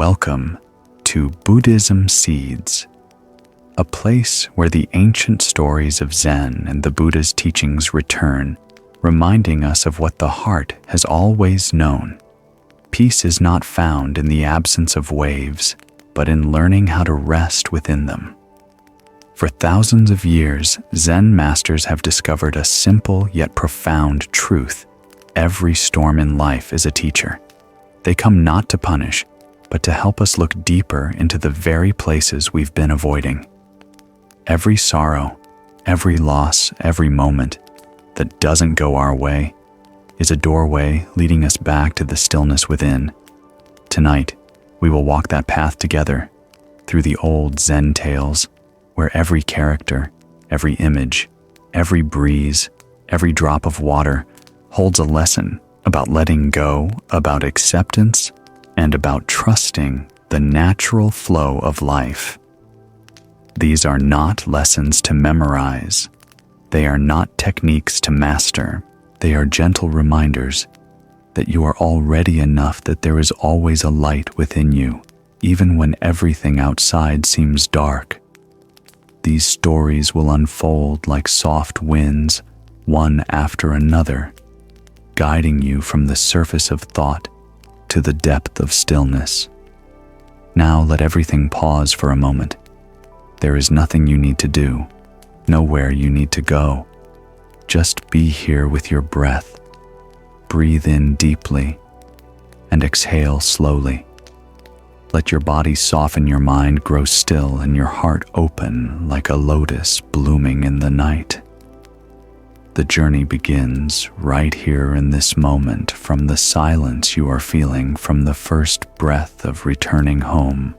Welcome to Buddhism Seeds, a place where the ancient stories of Zen and the Buddha's teachings return, reminding us of what the heart has always known. Peace is not found in the absence of waves, but in learning how to rest within them. For thousands of years, Zen masters have discovered a simple yet profound truth. Every storm in life is a teacher. They come not to punish, but to help us look deeper into the very places we've been avoiding. Every sorrow, every loss, every moment that doesn't go our way is a doorway leading us back to the stillness within. Tonight, we will walk that path together through the old Zen tales, where every character, every image, every breeze, every drop of water holds a lesson about letting go, about acceptance, and about trusting the natural flow of life. These are not lessons to memorize. They are not techniques to master. They are gentle reminders that you are already enough, that there is always a light within you, even when everything outside seems dark. These stories will unfold like soft winds, one after another, guiding you from the surface of thought to the depth of stillness. Now let everything pause for a moment. There is nothing you need to do, nowhere you need to go. Just be here with your breath. Breathe in deeply and exhale slowly. Let your body soften, your mind grow still, and your heart open like a lotus blooming in the night. The journey begins right here in this moment, from the silence you are feeling, from the first breath of returning home.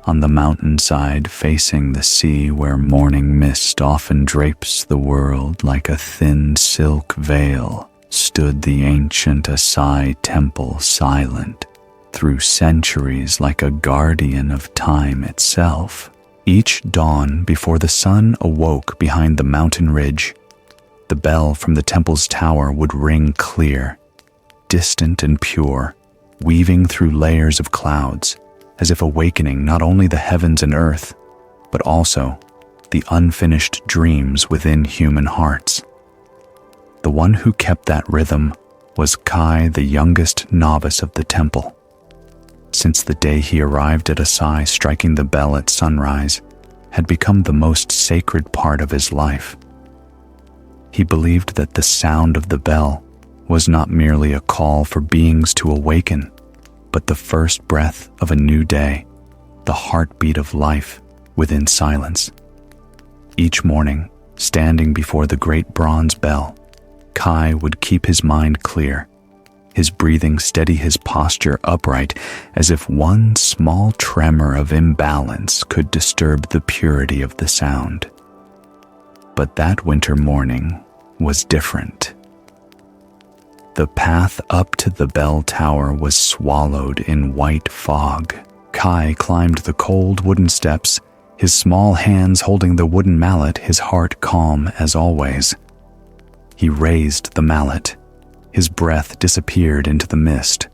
On the mountainside facing the sea, where morning mist often drapes the world like a thin silk veil, stood the ancient Asai temple, silent through centuries like a guardian of time itself. Each dawn, before the sun awoke behind the mountain ridge, the bell from the temple's tower would ring clear, distant and pure, weaving through layers of clouds, as if awakening not only the heavens and earth, but also the unfinished dreams within human hearts. The one who kept that rhythm was Kai, the youngest novice of the temple. Since the day he arrived at Asai, striking the bell at sunrise had become the most sacred part of his life. He believed that the sound of the bell was not merely a call for beings to awaken, but the first breath of a new day, the heartbeat of life within silence. Each morning, standing before the great bronze bell, Kai would keep his mind clear, his breathing steady, his posture upright, as if one small tremor of imbalance could disturb the purity of the sound. But that winter morning was different. The path up to the bell tower was swallowed in white fog. Kai climbed the cold wooden steps, his small hands holding the wooden mallet, his heart calm as always. He raised the mallet. His breath disappeared into the mist.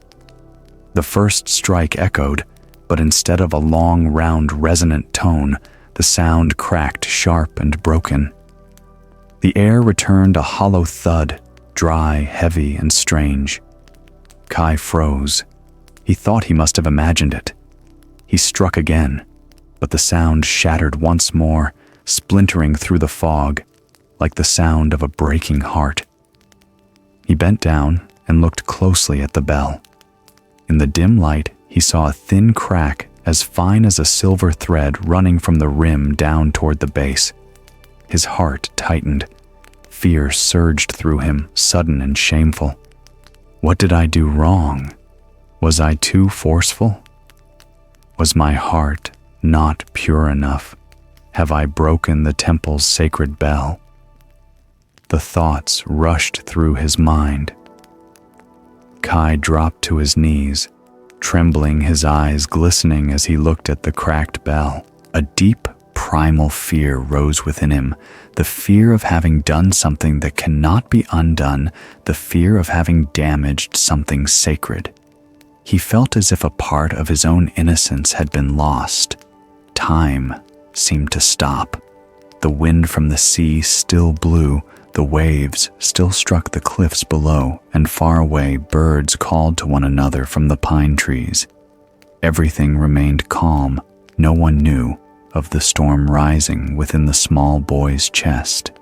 The first strike echoed, but instead of a long, round, resonant tone, the sound cracked sharp and broken. The air returned a hollow thud, dry, heavy, and strange. Kai froze. He thought he must have imagined it. He struck again, but the sound shattered once more, splintering through the fog, like the sound of a breaking heart. He bent down and looked closely at the bell. In the dim light, he saw a thin crack as fine as a silver thread running from the rim down toward the base. His heart tightened. Fear surged through him, sudden and shameful. What did I do wrong? Was I too forceful? Was my heart not pure enough? Have I broken the temple's sacred bell? The thoughts rushed through his mind. Kai dropped to his knees, trembling, his eyes glistening as he looked at the cracked bell. A deep, primal fear rose within him, the fear of having done something that cannot be undone, the fear of having damaged something sacred. He felt as if a part of his own innocence had been lost. Time seemed to stop. The wind from the sea still blew, the waves still struck the cliffs below, and far away birds called to one another from the pine trees. Everything remained calm. No one knew of the storm rising within the small boy's chest.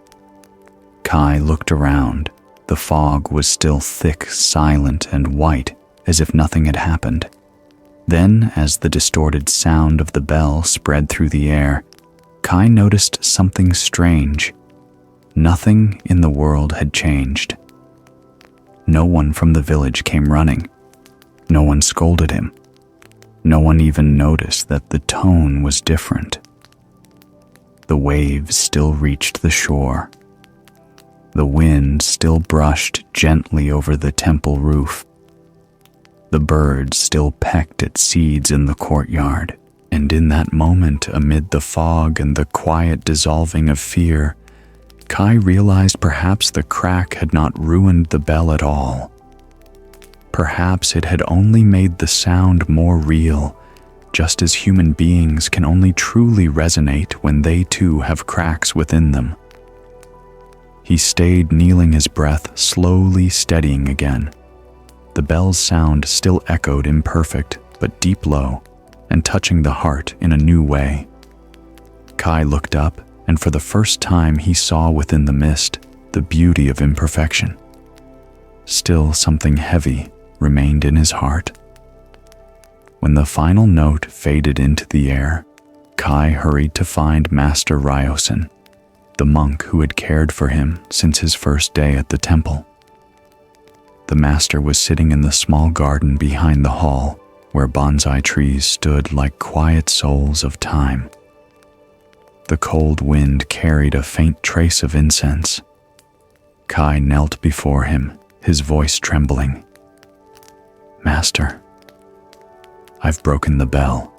Kai looked around. The fog was still thick, silent, and white, as if nothing had happened. Then, as the distorted sound of the bell spread through the air, Kai noticed something strange. Nothing in the world had changed. No one from the village came running. No one scolded him. No one even noticed that the tone was different. The waves still reached the shore. The wind still brushed gently over the temple roof. The birds still pecked at seeds in the courtyard, and in that moment, amid the fog and the quiet dissolving of fear, Kai realized perhaps the crack had not ruined the bell at all. Perhaps it had only made the sound more real, just as human beings can only truly resonate when they too have cracks within them. He stayed kneeling, his breath slowly steadying again. The bell's sound still echoed imperfect, but deep low, and touching the heart in a new way. Kai looked up, and for the first time he saw within the mist the beauty of imperfection. Still something heavy remained in his heart. When the final note faded into the air, Kai hurried to find Master Ryosen, the monk who had cared for him since his first day at the temple. The master was sitting in the small garden behind the hall, where bonsai trees stood like quiet souls of time. The cold wind carried a faint trace of incense. Kai knelt before him, his voice trembling. "Master, I've broken the bell."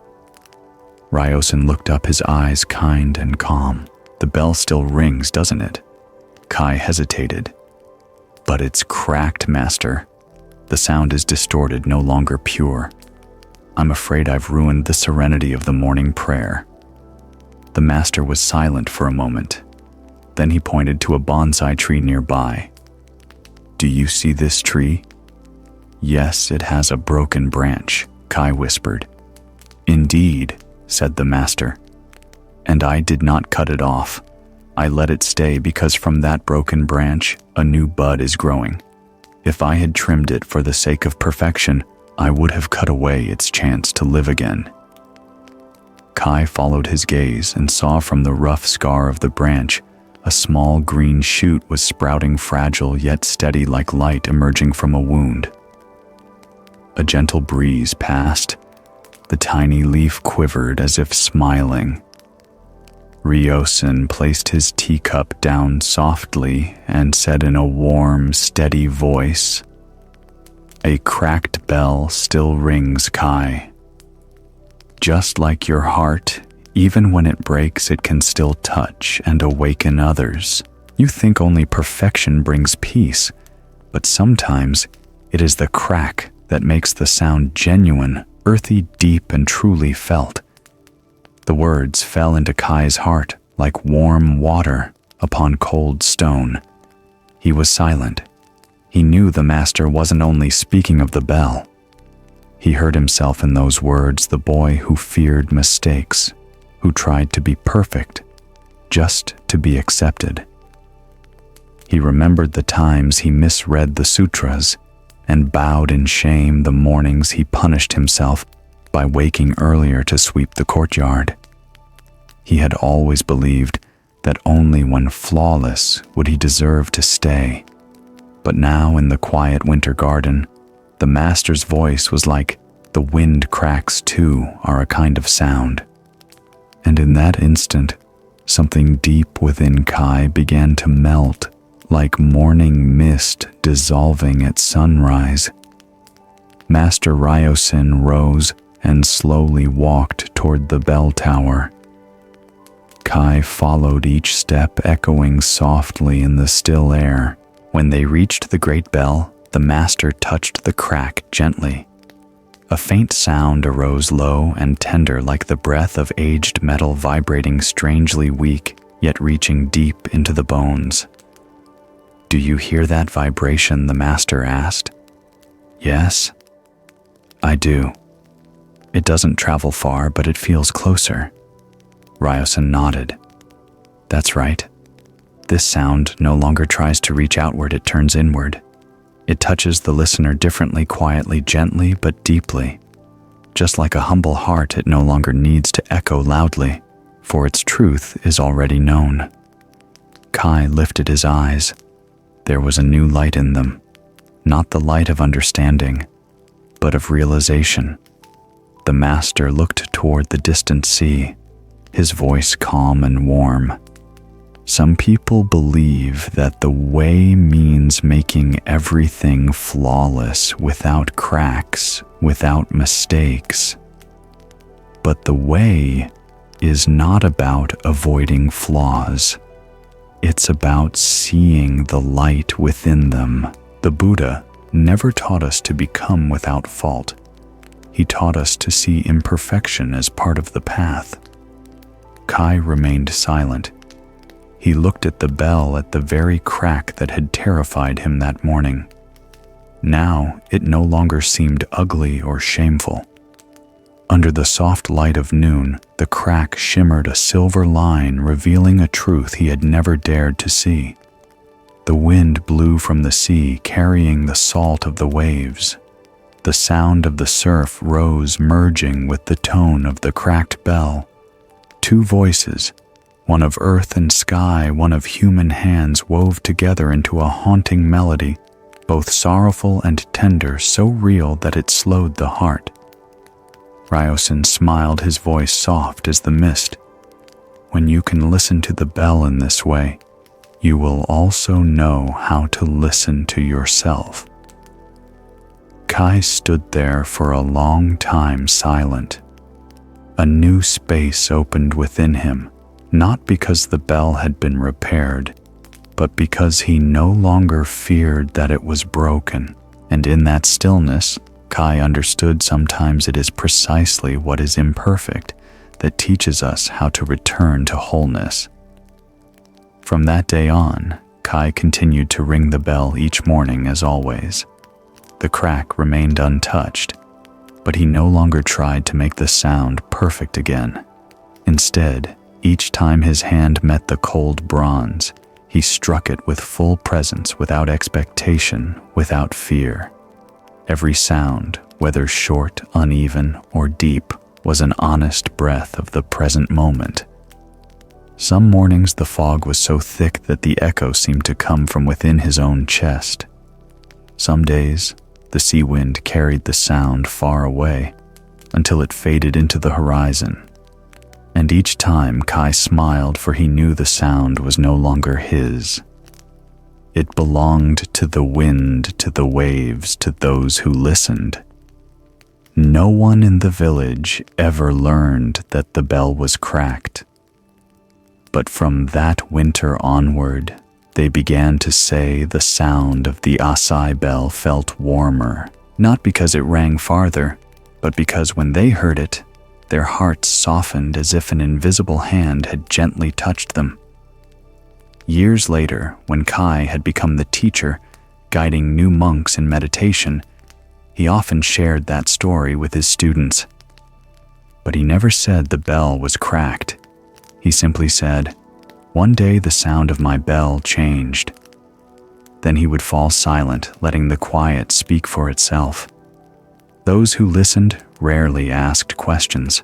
Ryosen looked up, his eyes kind and calm. "The bell still rings, doesn't it?" Kai hesitated. "But it's cracked, Master. The sound is distorted, no longer pure. I'm afraid I've ruined the serenity of the morning prayer." The master was silent for a moment. Then he pointed to a bonsai tree nearby. "Do you see this tree?" "Yes, it has a broken branch," Kai whispered. "Indeed," said the master. "And I did not cut it off. I let it stay because from that broken branch, a new bud is growing. If I had trimmed it for the sake of perfection, I would have cut away its chance to live again." Kai followed his gaze and saw from the rough scar of the branch, a small green shoot was sprouting, fragile yet steady like light emerging from a wound. A gentle breeze passed. The tiny leaf quivered as if smiling. Ryosen placed his teacup down softly and said in a warm, steady voice, "A cracked bell still rings, Kai. Just like your heart, even when it breaks, it can still touch and awaken others. You think only perfection brings peace, but sometimes it is the crack that makes the sound genuine, earthy, deep, and truly felt." The words fell into Kai's heart like warm water upon cold stone. He was silent. He knew the master wasn't only speaking of the bell. He heard himself in those words, the boy who feared mistakes, who tried to be perfect, just to be accepted. He remembered the times he misread the sutras and bowed in shame, the mornings he punished himself by waking earlier to sweep the courtyard. He had always believed that only when flawless would he deserve to stay. But now in the quiet winter garden, the master's voice was like, "The wind cracks too are a kind of sound." And in that instant, something deep within Kai began to melt, like morning mist dissolving at sunrise. Master Ryosen rose and slowly walked toward the bell tower. Kai followed each step, echoing softly in the still air. When they reached the great bell, the master touched the crack gently. A faint sound arose low and tender like the breath of aged metal vibrating strangely weak, yet reaching deep into the bones. "Do you hear that vibration?" the master asked. "Yes, I do. It doesn't travel far, but it feels closer." Ryosen nodded. "That's right. This sound no longer tries to reach outward, it turns inward. It touches the listener differently, quietly, gently, but deeply. Just like a humble heart, it no longer needs to echo loudly, for its truth is already known." Kai lifted his eyes. There was a new light in them, not the light of understanding, but of realization. The master looked toward the distant sea, his voice calm and warm. "Some people believe that the way means making everything flawless, without cracks, without mistakes. But the way is not about avoiding flaws. It's about seeing the light within them." The Buddha never taught us to become without fault. He taught us to see imperfection as part of the path. Kai remained silent. He looked at the bell at the very crack that had terrified him that morning. Now it no longer seemed ugly or shameful. Under the soft light of noon, the crack shimmered a silver line, revealing a truth he had never dared to see. The wind blew from the sea, carrying the salt of the waves. The sound of the surf rose, merging with the tone of the cracked bell. Two voices, one of earth and sky, one of human hands, wove together into a haunting melody, both sorrowful and tender, so real that it slowed the heart. Ryosen smiled, his voice soft as the mist. "When you can listen to the bell in this way, you will also know how to listen to yourself." Kai stood there for a long time, silent. A new space opened within him, not because the bell had been repaired, but because he no longer feared that it was broken. And in that stillness, Kai understood sometimes it is precisely what is imperfect that teaches us how to return to wholeness. From that day on, Kai continued to ring the bell each morning as always. The crack remained untouched, but he no longer tried to make the sound perfect again. Instead, each time his hand met the cold bronze, he struck it with full presence, without expectation, without fear. Every sound, whether short, uneven, or deep, was an honest breath of the present moment. Some mornings the fog was so thick that the echo seemed to come from within his own chest. Some days, the sea wind carried the sound far away, until it faded into the horizon. And each time Kai smiled, for he knew the sound was no longer his. It belonged to the wind, to the waves, to those who listened. No one in the village ever learned that the bell was cracked. But from that winter onward, they began to say the sound of the Asai bell felt warmer, not because it rang farther, but because when they heard it, their hearts softened as if an invisible hand had gently touched them. Years later, when Kai had become the teacher, guiding new monks in meditation, he often shared that story with his students. But he never said the bell was cracked. He simply said, "One day the sound of my bell changed." Then he would fall silent, letting the quiet speak for itself. Those who listened rarely asked questions.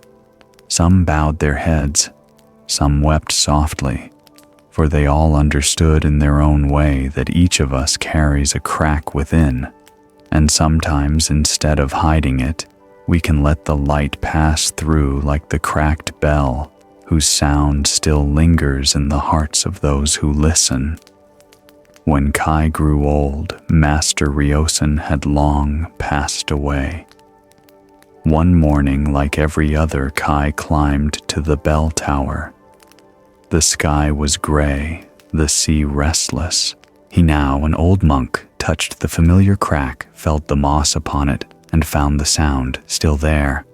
Some bowed their heads, some wept softly, for they all understood in their own way that each of us carries a crack within, and sometimes instead of hiding it, we can let the light pass through like the cracked bell, whose sound still lingers in the hearts of those who listen. When Kai grew old, Master Ryosen had long passed away. One morning, like every other, Kai climbed to the bell tower. The sky was gray, the sea restless. He, now an old monk, touched the familiar crack, felt the moss upon it, and found the sound still there.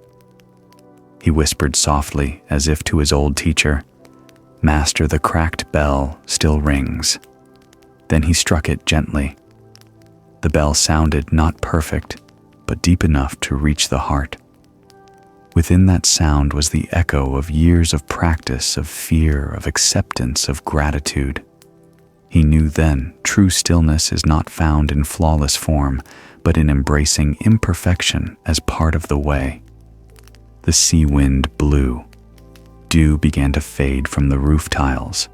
He whispered softly, as if to his old teacher, "Master, the cracked bell still rings." Then he struck it gently. The bell sounded not perfect, but deep enough to reach the heart. Within that sound was the echo of years of practice, of fear, of acceptance, of gratitude. He knew then true stillness is not found in flawless form, but in embracing imperfection as part of the way. The sea wind blew. Dew began to fade from the roof tiles,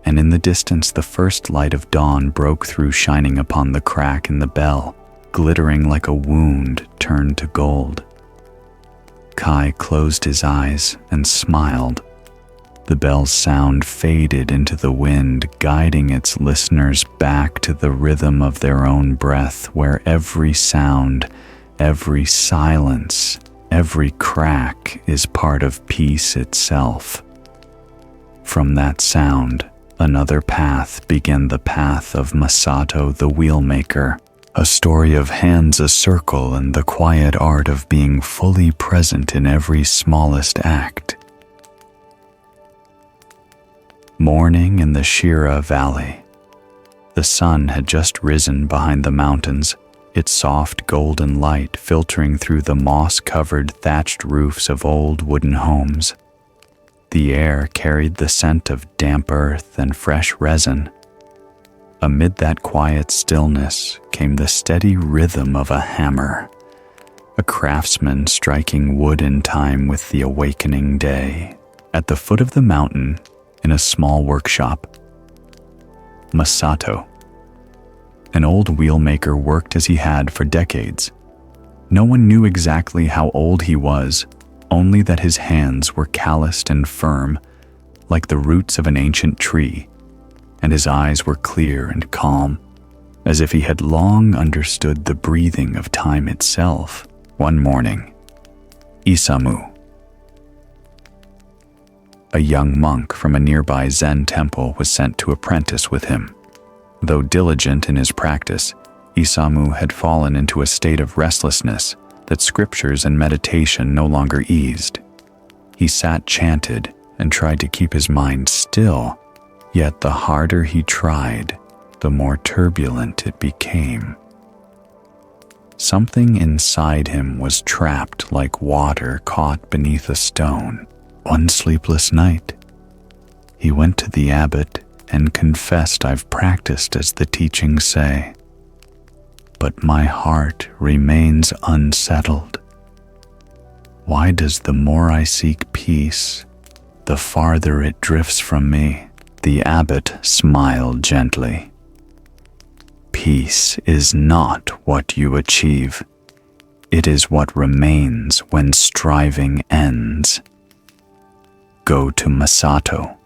and in the distance the first light of dawn broke through, shining upon the crack in the bell, glittering like a wound turned to gold. Kai closed his eyes and smiled. The bell's sound faded into the wind, guiding its listeners back to the rhythm of their own breath, where every sound, every silence, every crack is part of peace itself. From that sound, another path began, the path of Masato the wheelmaker, a story of hands a circle and the quiet art of being fully present in every smallest act. Morning in the Shira Valley. The sun had just risen behind the mountains, its soft golden light filtering through the moss-covered thatched roofs of old wooden homes. The air carried the scent of damp earth and fresh resin. Amid that quiet stillness came the steady rhythm of a hammer, a craftsman striking wood in time with the awakening day. At the foot of the mountain, in a small workshop, Masato, an old wheelmaker, worked as he had for decades. No one knew exactly how old he was, only that his hands were calloused and firm, like the roots of an ancient tree, and his eyes were clear and calm, as if he had long understood the breathing of time itself. One morning, Isamu, a young monk from a nearby Zen temple, was sent to apprentice with him. Though diligent in his practice, Isamu had fallen into a state of restlessness that scriptures and meditation no longer eased. He sat chanted and tried to keep his mind still, yet the harder he tried, the more turbulent it became. Something inside him was trapped like water caught beneath a stone. One sleepless night, he went to the abbot and confessed, "I've practiced as the teachings say, but my heart remains unsettled. Why does the more I seek peace, the farther it drifts from me?" The abbot smiled gently. "Peace is not what you achieve. It is what remains when striving ends. Go to Masato.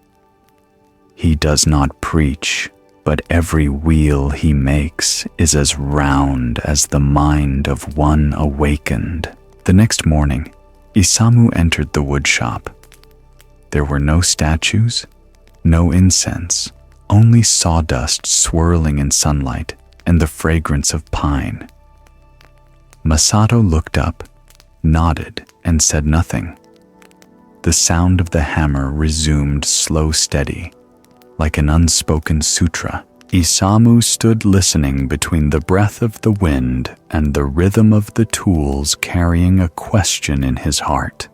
He does not preach, but every wheel he makes is as round as the mind of one awakened." The next morning, Isamu entered the woodshop. There were no statues, no incense, only sawdust swirling in sunlight and the fragrance of pine. Masato looked up, nodded, and said nothing. The sound of the hammer resumed slow, steady, like an unspoken sutra. Isamu stood listening between the breath of the wind and the rhythm of the tools, carrying a question in his heart.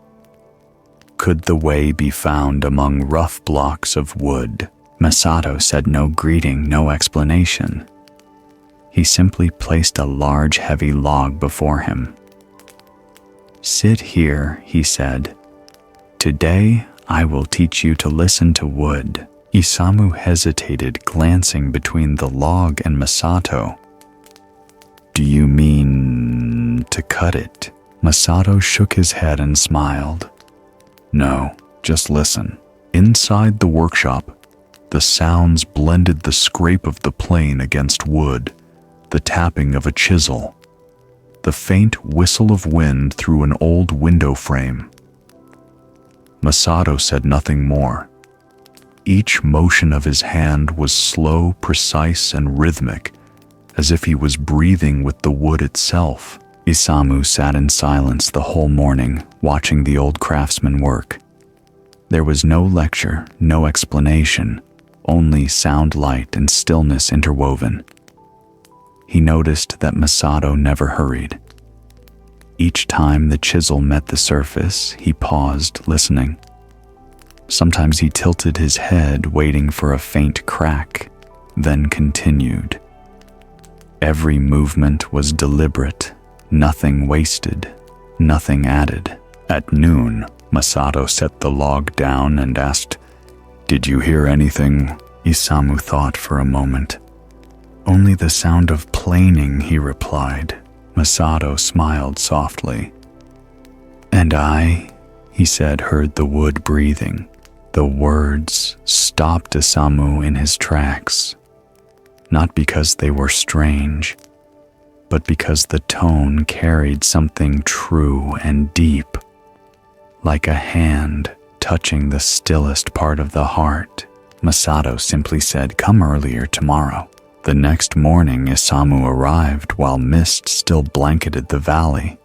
Could the way be found among rough blocks of wood? Masato said no greeting, no explanation. He simply placed a large, heavy log before him. "Sit here," he said. "Today I will teach you to listen to wood." Isamu hesitated, glancing between the log and Masato. "Do you mean to cut it?" Masato shook his head and smiled. "No, just listen." Inside the workshop, the sounds blended: the scrape of the plane against wood, the tapping of a chisel, the faint whistle of wind through an old window frame. Masato said nothing more. Each motion of his hand was slow, precise, and rhythmic, as if he was breathing with the wood itself. Isamu sat in silence the whole morning, watching the old craftsman work. There was no lecture, no explanation, only sound light and stillness interwoven. He noticed that Masato never hurried. Each time the chisel met the surface, he paused, listening. Sometimes he tilted his head, waiting for a faint crack, then continued. Every movement was deliberate, nothing wasted, nothing added. At noon, Masato set the log down and asked, "Did you hear anything?" Isamu thought for a moment. "Only the sound of planing," he replied. Masato smiled softly. "And I," he said, heard the wood breathing. The words stopped Isamu in his tracks, not because they were strange, but because the tone carried something true and deep, like a hand touching the stillest part of the heart. Masato simply said, "Come earlier tomorrow." The next morning, Isamu arrived while mist still blanketed the valley.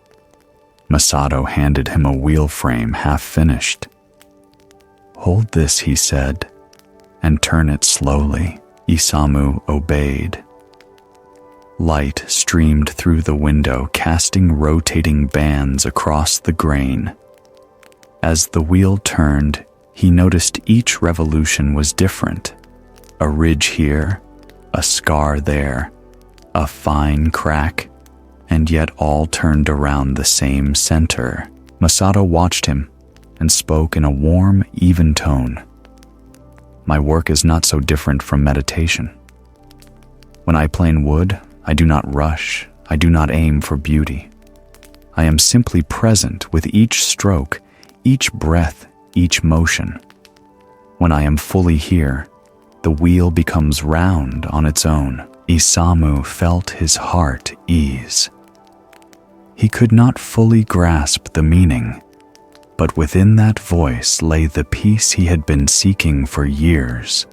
Masato handed him a wheel frame half finished. "Hold this," he said, "and turn it slowly." Isamu obeyed. Light streamed through the window, casting rotating bands across the grain. As the wheel turned, he noticed each revolution was different. A ridge here, a scar there, a fine crack, and yet all turned around the same center. Masato watched him and spoke in a warm, even tone. "My work is not so different from meditation. When I plane wood, I do not rush, I do not aim for beauty. I am simply present with each stroke, each breath, each motion. When I am fully here, the wheel becomes round on its own." Isamu felt his heart ease. He could not fully grasp the meaning, but within that voice lay the peace he had been seeking for years,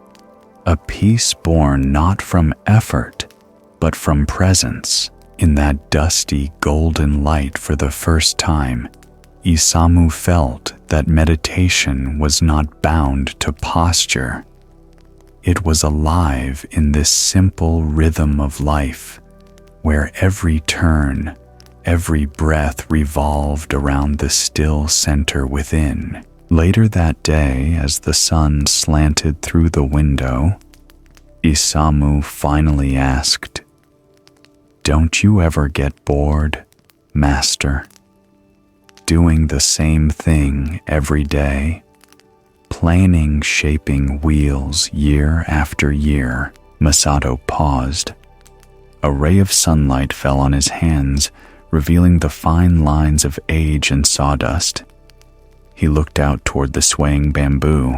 a peace born not from effort, but from presence. In that dusty golden light for the first time, Isamu felt that meditation was not bound to posture. It was alive in this simple rhythm of life, where every turn, every breath revolved around the still center within. Later that day, as the sun slanted through the window, Isamu finally asked, "Don't you ever get bored, Master? Doing the same thing every day? Planing, shaping wheels year after year?" Masato paused. A ray of sunlight fell on his hands, revealing the fine lines of age and sawdust. He looked out toward the swaying bamboo.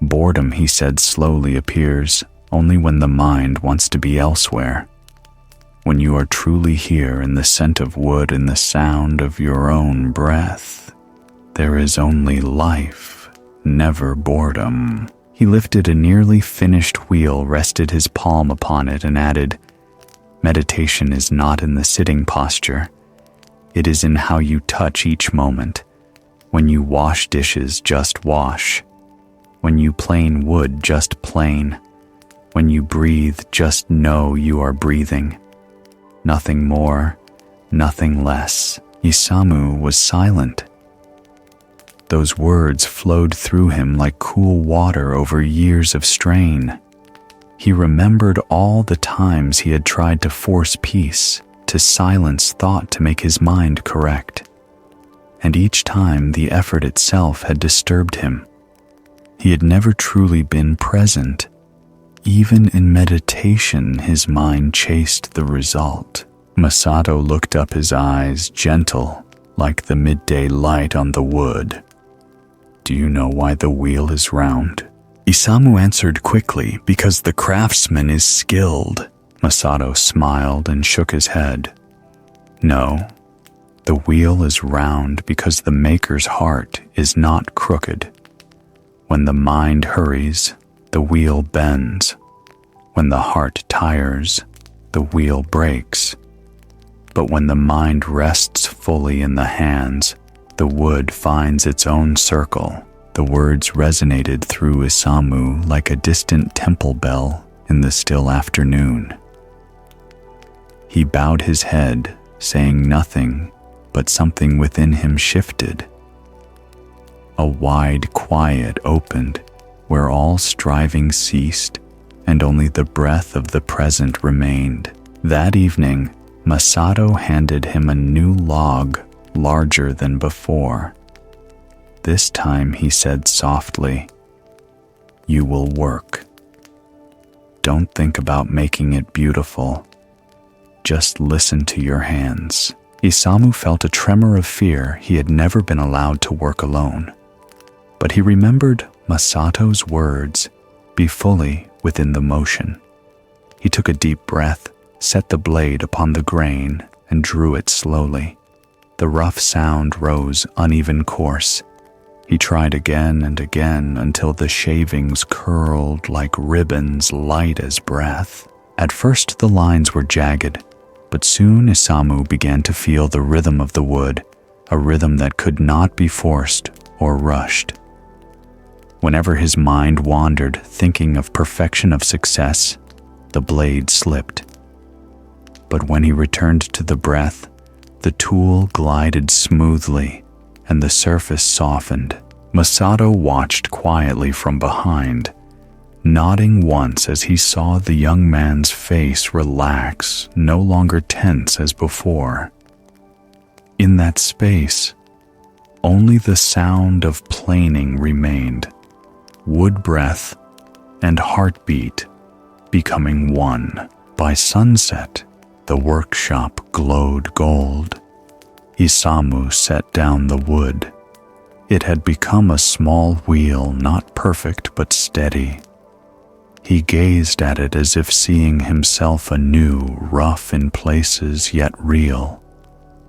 "Boredom," he said slowly, "appears only when the mind wants to be elsewhere. When you are truly here in the scent of wood and the sound of your own breath, there is only life, never boredom." He lifted a nearly finished wheel, rested his palm upon it, and added, "Meditation is not in the sitting posture. It is in how you touch each moment. When you wash dishes, just wash. When you plane wood, just plane. When you breathe, just know you are breathing. Nothing more, nothing less." Isamu was silent. Those words flowed through him like cool water over years of strain. He remembered all the times he had tried to force peace, to silence thought to make his mind correct. And each time the effort itself had disturbed him. He had never truly been present. Even in meditation, his mind chased the result. Masato looked up, his eyes gentle, like the midday light on the wood. "Do you know why the wheel is round?" Isamu answered quickly, "Because the craftsman is skilled." Masato smiled and shook his head. "No, the wheel is round because the maker's heart is not crooked. When the mind hurries, the wheel bends. When the heart tires, the wheel breaks. But when the mind rests fully in the hands, the wood finds its own circle. The words resonated through Isamu like a distant temple bell in the still afternoon. He bowed his head, saying nothing, but something within him shifted. A wide quiet opened, where all striving ceased, and only the breath of the present remained. That evening, Masato handed him a new log, larger than before. This time he said softly, "You will work. Don't think about making it beautiful. Just listen to your hands." Isamu felt a tremor of fear. He had never been allowed to work alone. But he remembered Masato's words, "Be fully within the motion." He took a deep breath, set the blade upon the grain, and drew it slowly. The rough sound rose uneven course. He tried again and again until the shavings curled like ribbons light as breath. At first the lines were jagged, but soon Isamu began to feel the rhythm of the wood, a rhythm that could not be forced or rushed. Whenever his mind wandered, thinking of perfection of success, the blade slipped. But when he returned to the breath, the tool glided smoothly, and the surface softened. Masato watched quietly from behind, nodding once as he saw the young man's face relax, no longer tense as before. In that space, only the sound of planing remained, wood breath and heartbeat becoming one. By sunset, the workshop glowed gold. Isamu set down the wood. It had become a small wheel, not perfect but steady. He gazed at it as if seeing himself anew, rough in places yet real,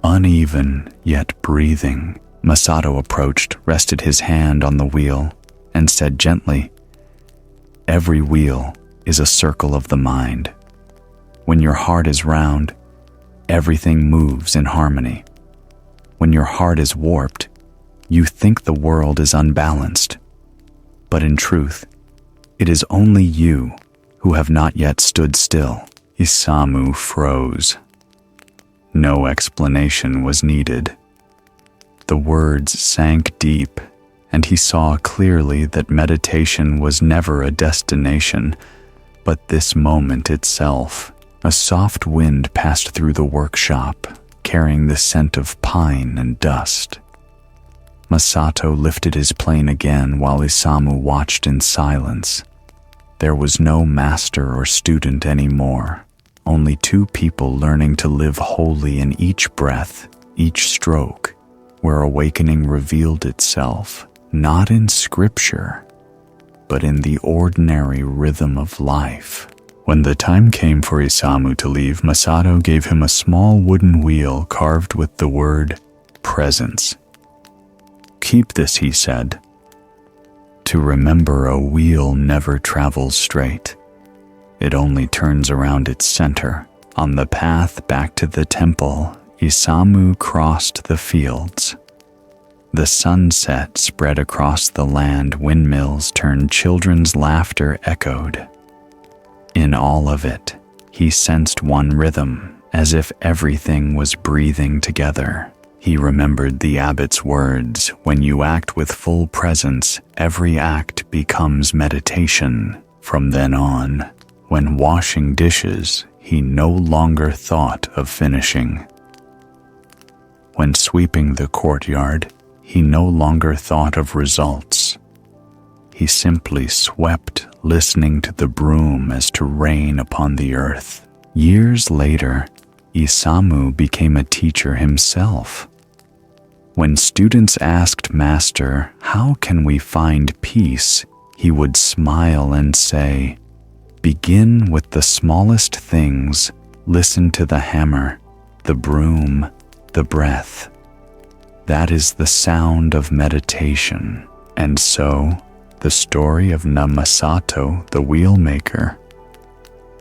uneven yet breathing. Masato approached, rested his hand on the wheel, and said gently, "Every wheel is a circle of the mind. When your heart is round, everything moves in harmony. When your heart is warped, you think the world is unbalanced. But in truth, it is only you who have not yet stood still." Isamu froze. No explanation was needed. The words sank deep, and he saw clearly that meditation was never a destination, but this moment itself. A soft wind passed through the workshop, carrying the scent of pine and dust. Masato lifted his plane again while Isamu watched in silence. There was no master or student anymore, only two people learning to live wholly in each breath, each stroke, where awakening revealed itself, not in scripture, but in the ordinary rhythm of life. When the time came for Isamu to leave, Masato gave him a small wooden wheel carved with the word presence. "Keep this," he said. "To remember, a wheel never travels straight. It only turns around its center." On the path back to the temple, Isamu crossed the fields. The sunset spread across the land, windmills turned, children's laughter echoed. In all of it, he sensed one rhythm, as if everything was breathing together. He remembered the abbot's words, "When you act with full presence, every act becomes meditation." From then on, when washing dishes, he no longer thought of finishing. When sweeping the courtyard, he no longer thought of results. He simply swept, listening to the broom as to rain upon the earth. Years later, Isamu became a teacher himself. When students asked Master, "How can we find peace?" he would smile and say, "Begin with the smallest things. Listen to the hammer, the broom, the breath. That is the sound of meditation." And so, the story of Masato, the wheelmaker,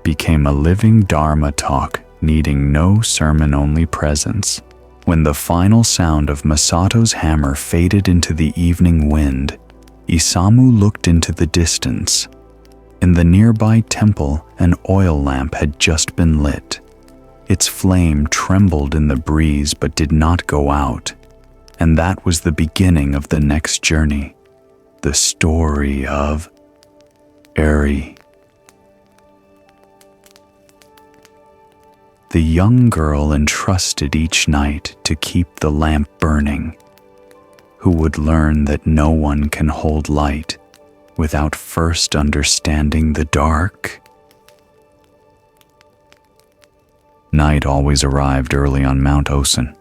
became a living Dharma talk needing no sermon-only presence. When the final sound of Masato's hammer faded into the evening wind, Isamu looked into the distance. In the nearby temple, an oil lamp had just been lit. Its flame trembled in the breeze but did not go out, and that was the beginning of the next journey, the story of Eri. The young girl entrusted each night to keep the lamp burning, who would learn that no one can hold light without first understanding the dark. Night always arrived early on Mount Osen.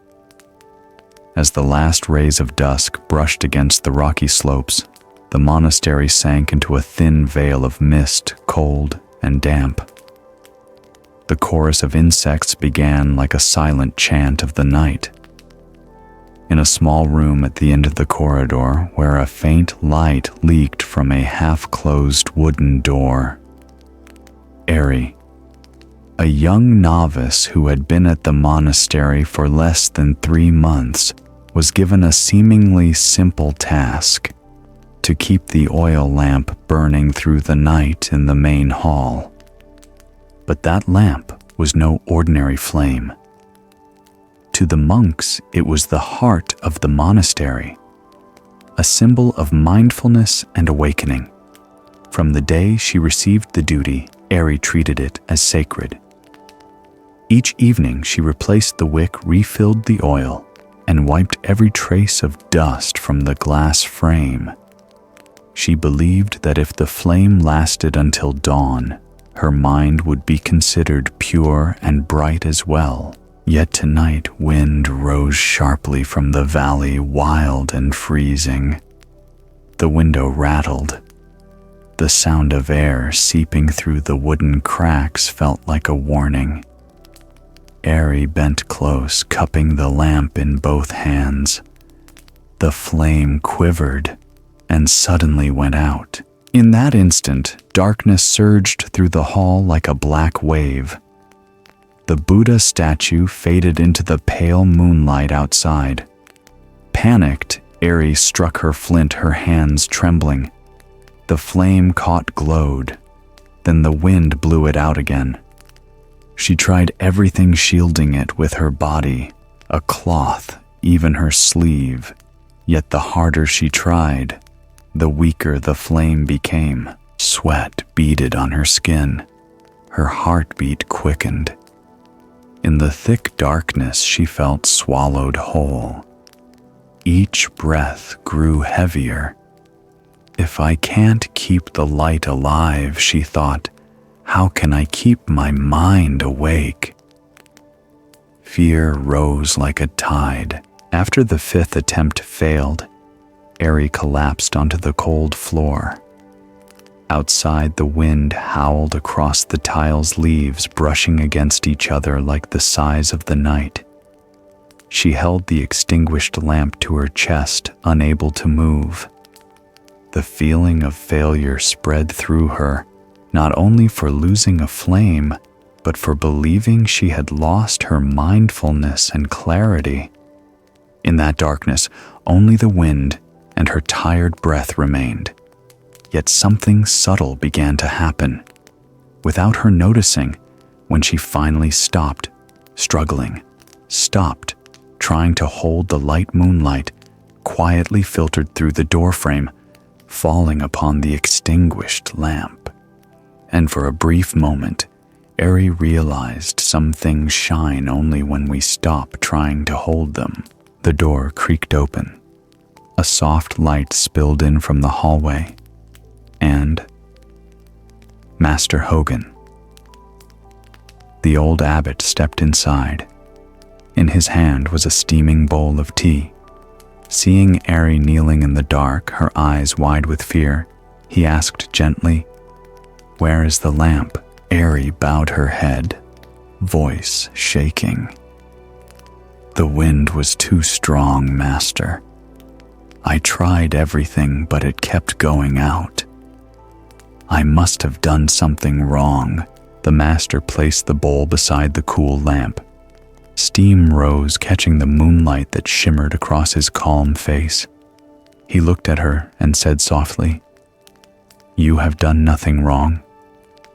As the last rays of dusk brushed against the rocky slopes, the monastery sank into a thin veil of mist, cold and damp. The chorus of insects began like a silent chant of the night. In a small room at the end of the corridor, where a faint light leaked from a half-closed wooden door, Eri, a young novice who had been at the monastery for less than 3 months, was given a seemingly simple task: to keep the oil lamp burning through the night in the main hall. But that lamp was no ordinary flame. To the monks, it was the heart of the monastery, a symbol of mindfulness and awakening. From the day she received the duty, Eri treated it as sacred. Each evening, she replaced the wick, refilled the oil, and wiped every trace of dust from the glass frame. She believed that if the flame lasted until dawn, her mind would be considered pure and bright as well. Yet tonight, wind rose sharply from the valley, wild and freezing. The window rattled. The sound of air seeping through the wooden cracks felt like a warning. Eri bent close, cupping the lamp in both hands. The flame quivered and suddenly went out. In that instant, darkness surged through the hall like a black wave. The Buddha statue faded into the pale moonlight outside. Panicked, Eri struck her flint, her hands trembling. The flame caught glowed, then the wind blew it out again. She tried everything, shielding it with her body, a cloth, even her sleeve. Yet the harder she tried, the weaker the flame became. Sweat beaded on her skin. Her heartbeat quickened. In the thick darkness, she felt swallowed whole. Each breath grew heavier. If I can't keep the light alive, she thought, how can I keep my mind awake? Fear rose like a tide. After the 5th attempt failed, Eri collapsed onto the cold floor. Outside, the wind howled across the tiles, leaves brushing against each other like the sighs of the night. She held the extinguished lamp to her chest, unable to move. The feeling of failure spread through her, not only for losing a flame, but for believing she had lost her mindfulness and clarity. In that darkness, only the wind and her tired breath remained. Yet something subtle began to happen. Without her noticing, when she finally stopped, struggling, stopped, trying to hold the light moonlight, quietly filtered through the doorframe, falling upon the extinguished lamp. And for a brief moment, Eri realized some things shine only when we stop trying to hold them. The door creaked open. A soft light spilled in from the hallway, and Master Hogan. The old abbot stepped inside. In his hand was a steaming bowl of tea. Seeing Eri kneeling in the dark, her eyes wide with fear, he asked gently, "Where is the lamp?" Eri bowed her head, voice shaking. "The wind was too strong, Master. I tried everything, but it kept going out. I must have done something wrong, The master placed the bowl beside the cool lamp. Steam rose, catching the moonlight that shimmered across his calm face. He looked at her and said softly, "You have done nothing wrong.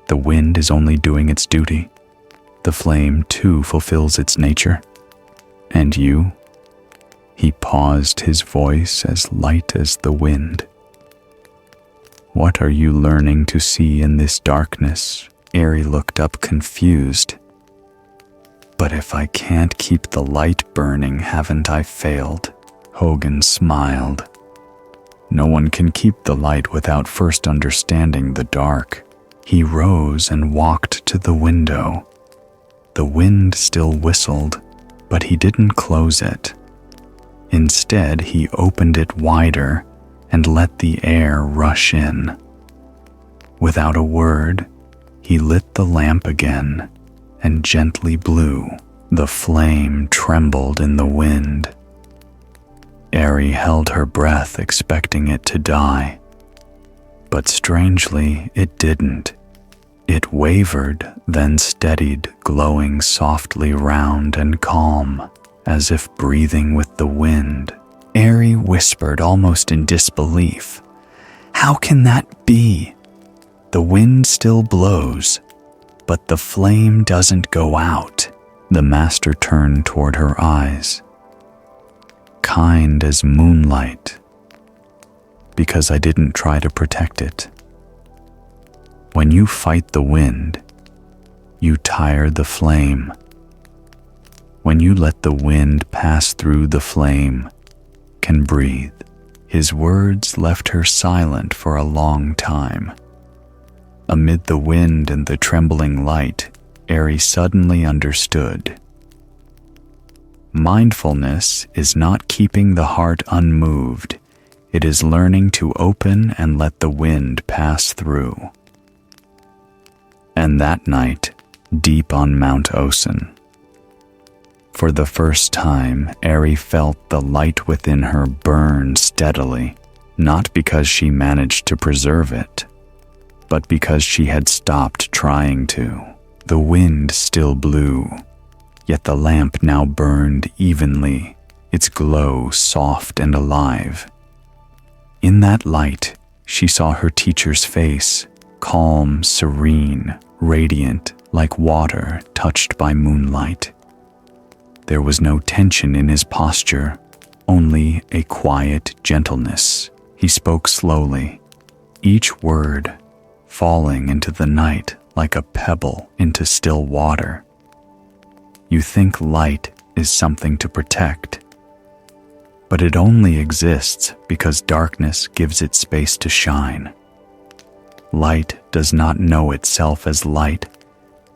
The wind is only doing its duty. The flame, too, fulfills its nature. And you?" He paused, his voice as light as the wind. "What are you learning to see in this darkness?" Ari looked up confused. "But if I can't keep the light burning, haven't I failed?" Hogan smiled. "No one can keep the light without first understanding the dark." He rose and walked to the window. The wind still whistled, but he didn't close it. Instead, he opened it wider and let the air rush in. Without a word, he lit the lamp again and gently blew. The flame trembled in the wind. Ari held her breath, expecting it to die. But strangely, it didn't. It wavered, then steadied, glowing softly round and calm, as if breathing with the wind. Ari whispered, almost in disbelief, "How can that be? The wind still blows, but the flame doesn't go out." The master turned toward her eyes. "Kind as moonlight, because I didn't try to protect it. When you fight the wind, you tire the flame. When you let the wind pass through the flame, can breathe." His words left her silent for a long time. Amid the wind and the trembling light, Ari suddenly understood. Mindfulness is not keeping the heart unmoved. It is learning to open and let the wind pass through. And that night, deep on Mount Osen, for the first time, Ari felt the light within her burn steadily, not because she managed to preserve it, but because she had stopped trying to. The wind still blew, yet the lamp now burned evenly, its glow soft and alive. In that light, she saw her teacher's face, calm, serene, radiant, like water touched by moonlight. There was no tension in his posture, only a quiet gentleness. He spoke slowly, each word falling into the night like a pebble into still water. You think light is something to protect, but it only exists because darkness gives it space to shine. Light does not know itself as light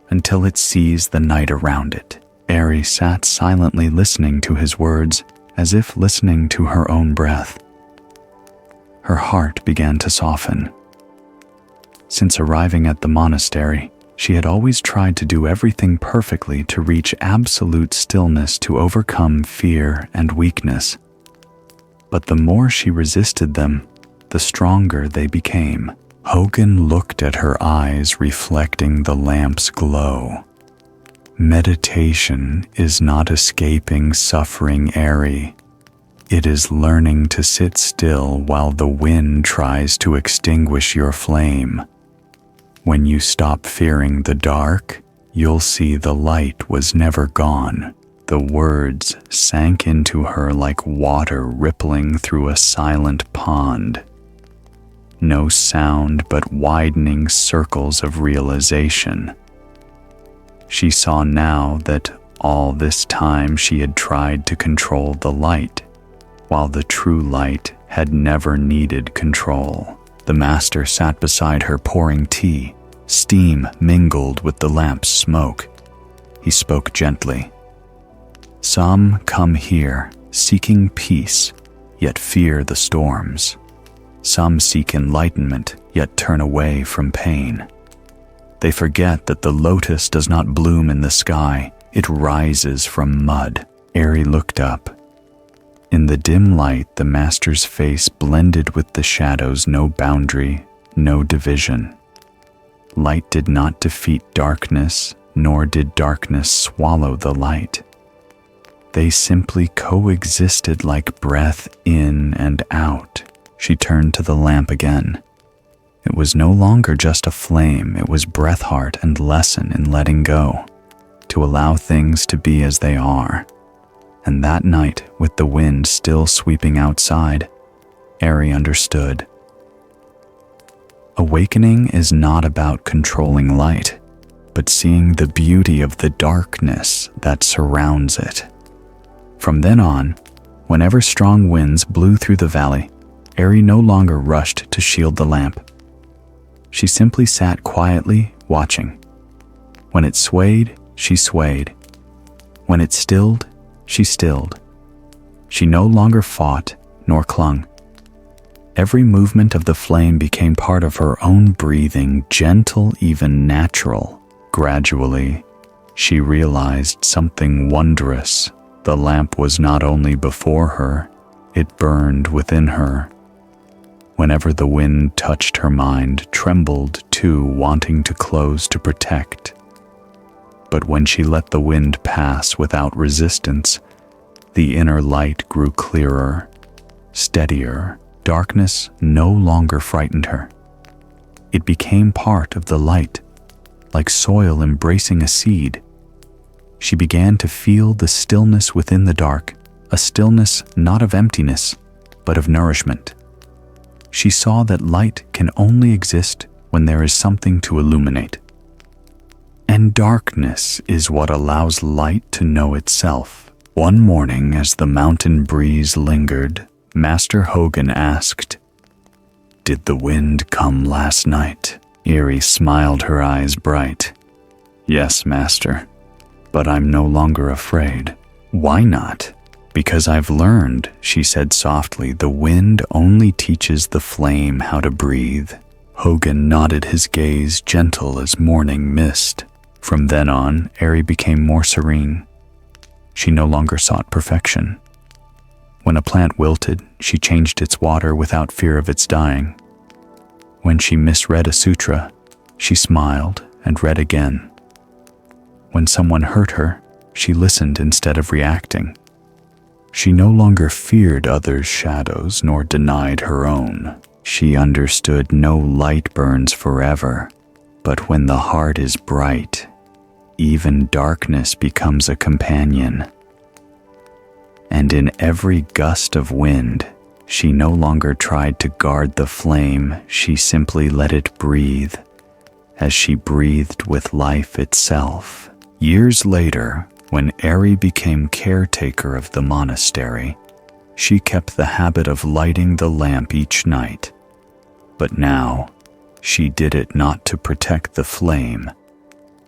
until it sees the night around it. Ari sat silently listening to his words, as if listening to her own breath. Her heart began to soften. Since arriving at the monastery, she had always tried to do everything perfectly to reach absolute stillness to overcome fear and weakness. But the more she resisted them, the stronger they became. Hogan looked at her eyes, reflecting the lamp's glow. Meditation is not escaping suffering, Ari. It is learning to sit still while the wind tries to extinguish your flame. When you stop fearing the dark, you'll see the light was never gone. The words sank into her like water rippling through a silent pond. No sound but widening circles of realization. She saw now that all this time she had tried to control the light, while the true light had never needed control. The master sat beside her pouring tea. Steam mingled with the lamp's smoke. He spoke gently. "Some come here seeking peace, yet fear the storms. Some seek enlightenment, yet turn away from pain. They forget that the lotus does not bloom in the sky, it rises from mud." Ari looked up. In the dim light, the master's face blended with the shadows, no boundary, no division. Light did not defeat darkness, nor did darkness swallow the light. They simply coexisted like breath in and out. She turned to the lamp again. It was no longer just a flame, it was breath, heart, and lesson in letting go, to allow things to be as they are. And that night, with the wind still sweeping outside, Ari understood. Awakening is not about controlling light, but seeing the beauty of the darkness that surrounds it. From then on, whenever strong winds blew through the valley, Ari no longer rushed to shield the lamp. She simply sat quietly, watching. When it swayed, she swayed. When it stilled, she stilled. She no longer fought nor clung. Every movement of the flame became part of her own breathing, gentle, even natural. Gradually, she realized something wondrous. The lamp was not only before her, it burned within her. Whenever the wind touched her mind, trembled too, wanting to close to protect. But when she let the wind pass without resistance, the inner light grew clearer, steadier. Darkness no longer frightened her. It became part of the light, like soil embracing a seed. She began to feel the stillness within the dark, a stillness not of emptiness, but of nourishment. She saw that light can only exist when there is something to illuminate. And darkness is what allows light to know itself. One morning, as the mountain breeze lingered, Master Hogan asked, "Did the wind come last night?" Ari smiled, her eyes bright. "Yes, Master, but I'm no longer afraid." "Why not?" "Because I've learned," she said softly, "the wind only teaches the flame how to breathe." Hogan nodded, his gaze gentle as morning mist. From then on, Ari became more serene. She no longer sought perfection. When a plant wilted, she changed its water without fear of its dying. When she misread a sutra, she smiled and read again. When someone hurt her, she listened instead of reacting. She no longer feared others' shadows nor denied her own. She understood no light burns forever, but when the heart is bright, even darkness becomes a companion. And in every gust of wind, she no longer tried to guard the flame, she simply let it breathe, as she breathed with life itself. Years later, when Ari became caretaker of the monastery, she kept the habit of lighting the lamp each night. But now, she did it not to protect the flame,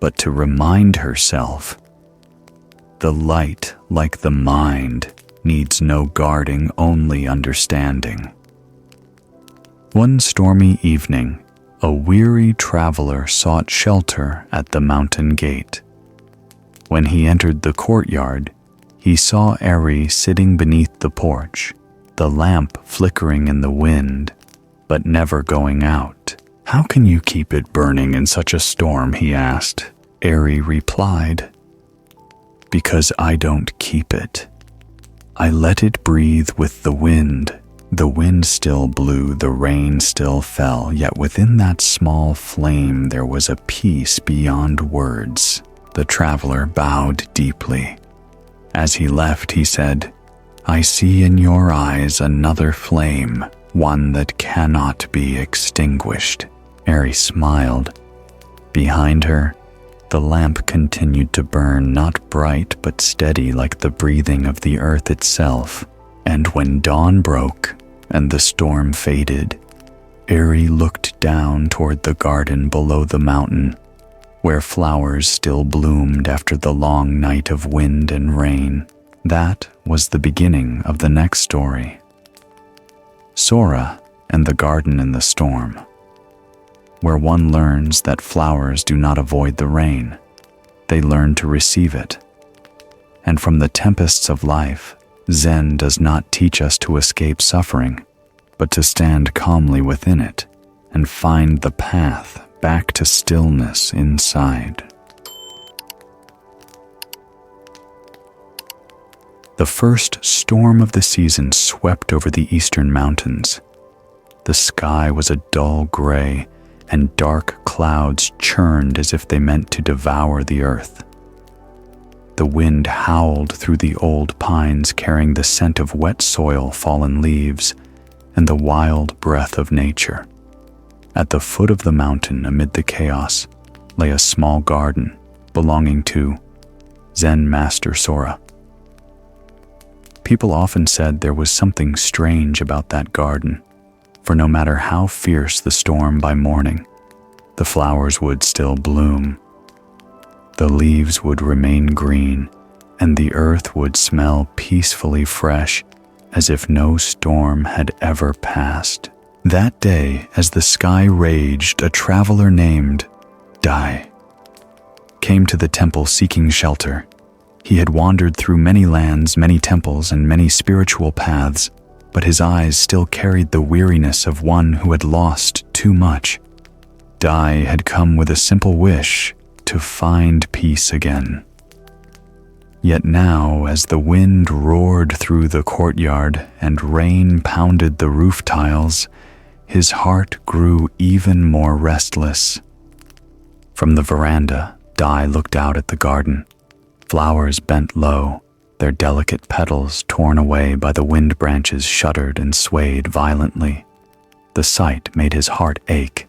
but to remind herself. The light, like the mind, needs no guarding, only understanding. One stormy evening, a weary traveler sought shelter at the mountain gate. When he entered the courtyard, he saw Ari sitting beneath the porch, the lamp flickering in the wind, but never going out. "How can you keep it burning in such a storm?" he asked. Ari replied, "Because I don't keep it. I let it breathe with the wind. The wind still blew, the rain still fell, yet within that small flame there was a peace beyond words." The traveler bowed deeply. As he left, he said, "I see in your eyes another flame, one that cannot be extinguished." Ari smiled. Behind her, the lamp continued to burn, not bright but steady like the breathing of the earth itself. And when dawn broke and the storm faded, Ari looked down toward the garden below the mountain, where flowers still bloomed after the long night of wind and rain. That was the beginning of the next story. Sora and the Garden in the Storm, where one learns that flowers do not avoid the rain, they learn to receive it. And from the tempests of life, Zen does not teach us to escape suffering, but to stand calmly within it and find the path back to stillness inside. The first storm of the season swept over the eastern mountains. The sky was a dull gray, and dark clouds churned as if they meant to devour the earth. The wind howled through the old pines, carrying the scent of wet soil, fallen leaves, and the wild breath of nature. At the foot of the mountain, amid the chaos, lay a small garden belonging to Zen Master Sora. People often said there was something strange about that garden, for no matter how fierce the storm by morning, the flowers would still bloom. The leaves would remain green, and the earth would smell peacefully fresh, as if no storm had ever passed. That day, as the sky raged, a traveler named Dai came to the temple seeking shelter. He had wandered through many lands, many temples, and many spiritual paths, but his eyes still carried the weariness of one who had lost too much. Dai had come with a simple wish to find peace again. Yet now, as the wind roared through the courtyard and rain pounded the roof tiles, his heart grew even more restless. From the veranda, Dai looked out at the garden. Flowers bent low, their delicate petals torn away by the wind branches shuddered and swayed violently. The sight made his heart ache.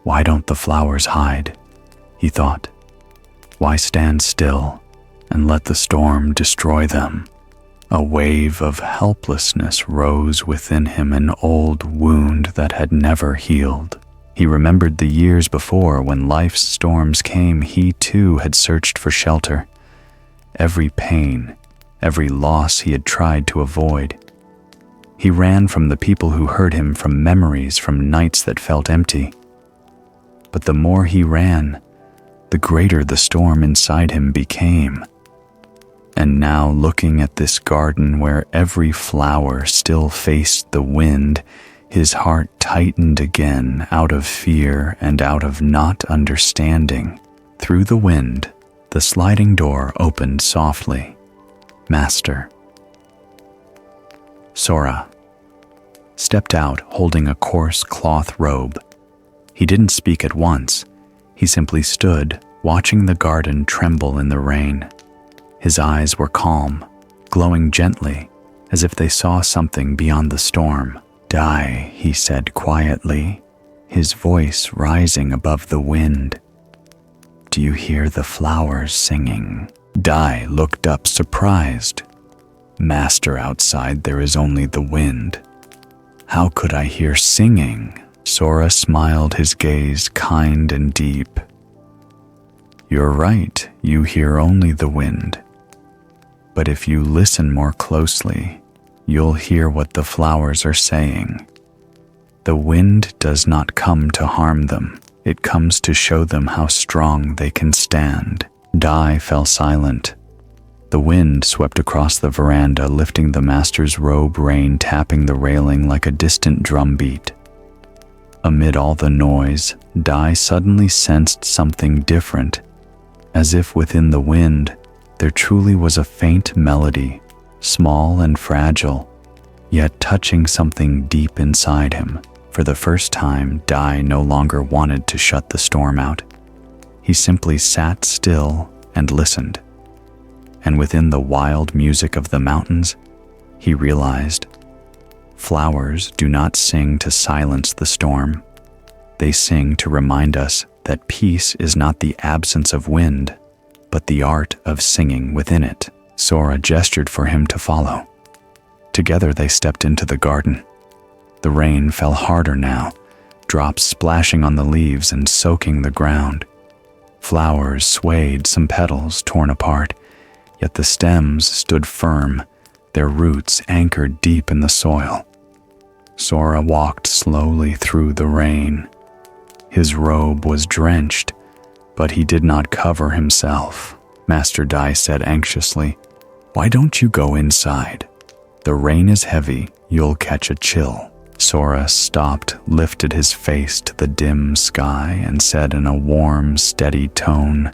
Why don't the flowers hide? He thought. Why stand still and let the storm destroy them? A wave of helplessness rose within him, an old wound that had never healed. He remembered the years before when life's storms came, he too had searched for shelter. Every pain, every loss he had tried to avoid. He ran from the people who hurt him, from memories, from nights that felt empty. But the more he ran, the greater the storm inside him became. And now, looking at this garden where every flower still faced the wind, his heart tightened again, out of fear and out of not understanding. Through the wind, the sliding door opened softly. Master Sora stepped out holding a coarse cloth robe. He didn't speak at once. He simply stood, watching the garden tremble in the rain. His eyes were calm, glowing gently, as if they saw something beyond the storm. Dai, he said quietly, his voice rising above the wind. Do you hear the flowers singing? Dai looked up surprised. Master, outside there is only the wind. How could I hear singing? Sora smiled, his gaze kind and deep. You're right, you hear only the wind. But if you listen more closely, you'll hear what the flowers are saying. The wind does not come to harm them. It comes to show them how strong they can stand. Dai fell silent. The wind swept across the veranda, lifting the master's robe, rain tapping the railing like a distant drumbeat. Amid all the noise, Dai suddenly sensed something different. As if within the wind, there truly was a faint melody, small and fragile, yet touching something deep inside him. For the first time, Dai no longer wanted to shut the storm out. He simply sat still and listened. And within the wild music of the mountains, he realized, flowers do not sing to silence the storm. They sing to remind us that peace is not the absence of wind, but the art of singing within it. Sora gestured for him to follow. Together they stepped into the garden. The rain fell harder now, drops splashing on the leaves and soaking the ground. Flowers swayed, some petals torn apart, yet the stems stood firm, their roots anchored deep in the soil. Sora walked slowly through the rain. His robe was drenched, but he did not cover himself. Master Dai said anxiously, "Why don't you go inside? The rain is heavy, you'll catch a chill." Sora stopped, lifted his face to the dim sky, and said in a warm, steady tone,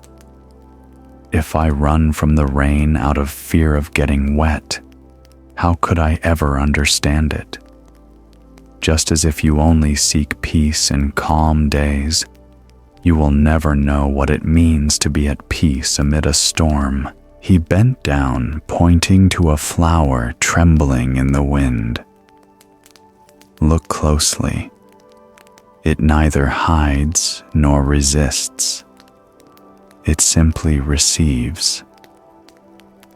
"If I run from the rain out of fear of getting wet, how could I ever understand it? Just as if you only seek peace in calm days, you will never know what it means to be at peace amid a storm." He bent down, pointing to a flower trembling in the wind. "Look closely. It neither hides nor resists. It simply receives.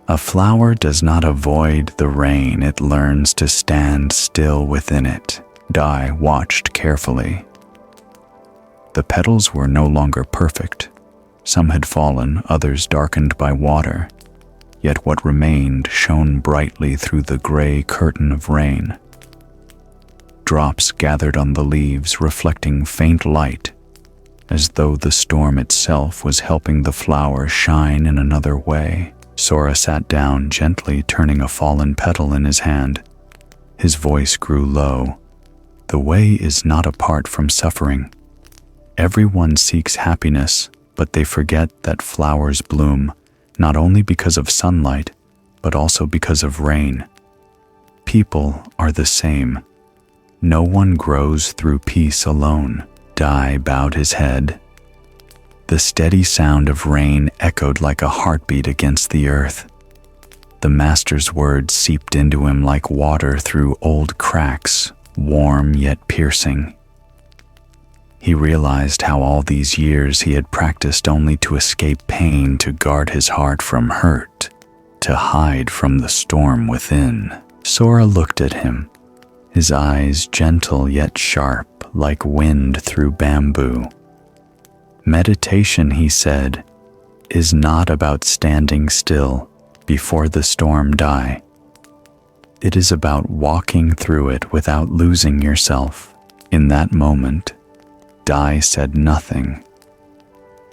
A flower does not avoid the rain, it learns to stand still within it." Dai watched carefully. The petals were no longer perfect. Some had fallen, others darkened by water, yet what remained shone brightly through the gray curtain of rain. Drops gathered on the leaves, reflecting faint light, as though the storm itself was helping the flower shine in another way. Sora sat down, gently turning a fallen petal in his hand. His voice grew low. "The way is not apart from suffering. Everyone seeks happiness, but they forget that flowers bloom, not only because of sunlight, but also because of rain. People are the same. No one grows through peace alone." Dai bowed his head. The steady sound of rain echoed like a heartbeat against the earth. The master's words seeped into him like water through old cracks, warm yet piercing. He realized how all these years he had practiced only to escape pain, to guard his heart from hurt, to hide from the storm within. Sora looked at him, his eyes gentle yet sharp, like wind through bamboo. "Meditation," he said, "is not about standing still before the storm die. It is about walking through it without losing yourself." In that moment, Dai said nothing.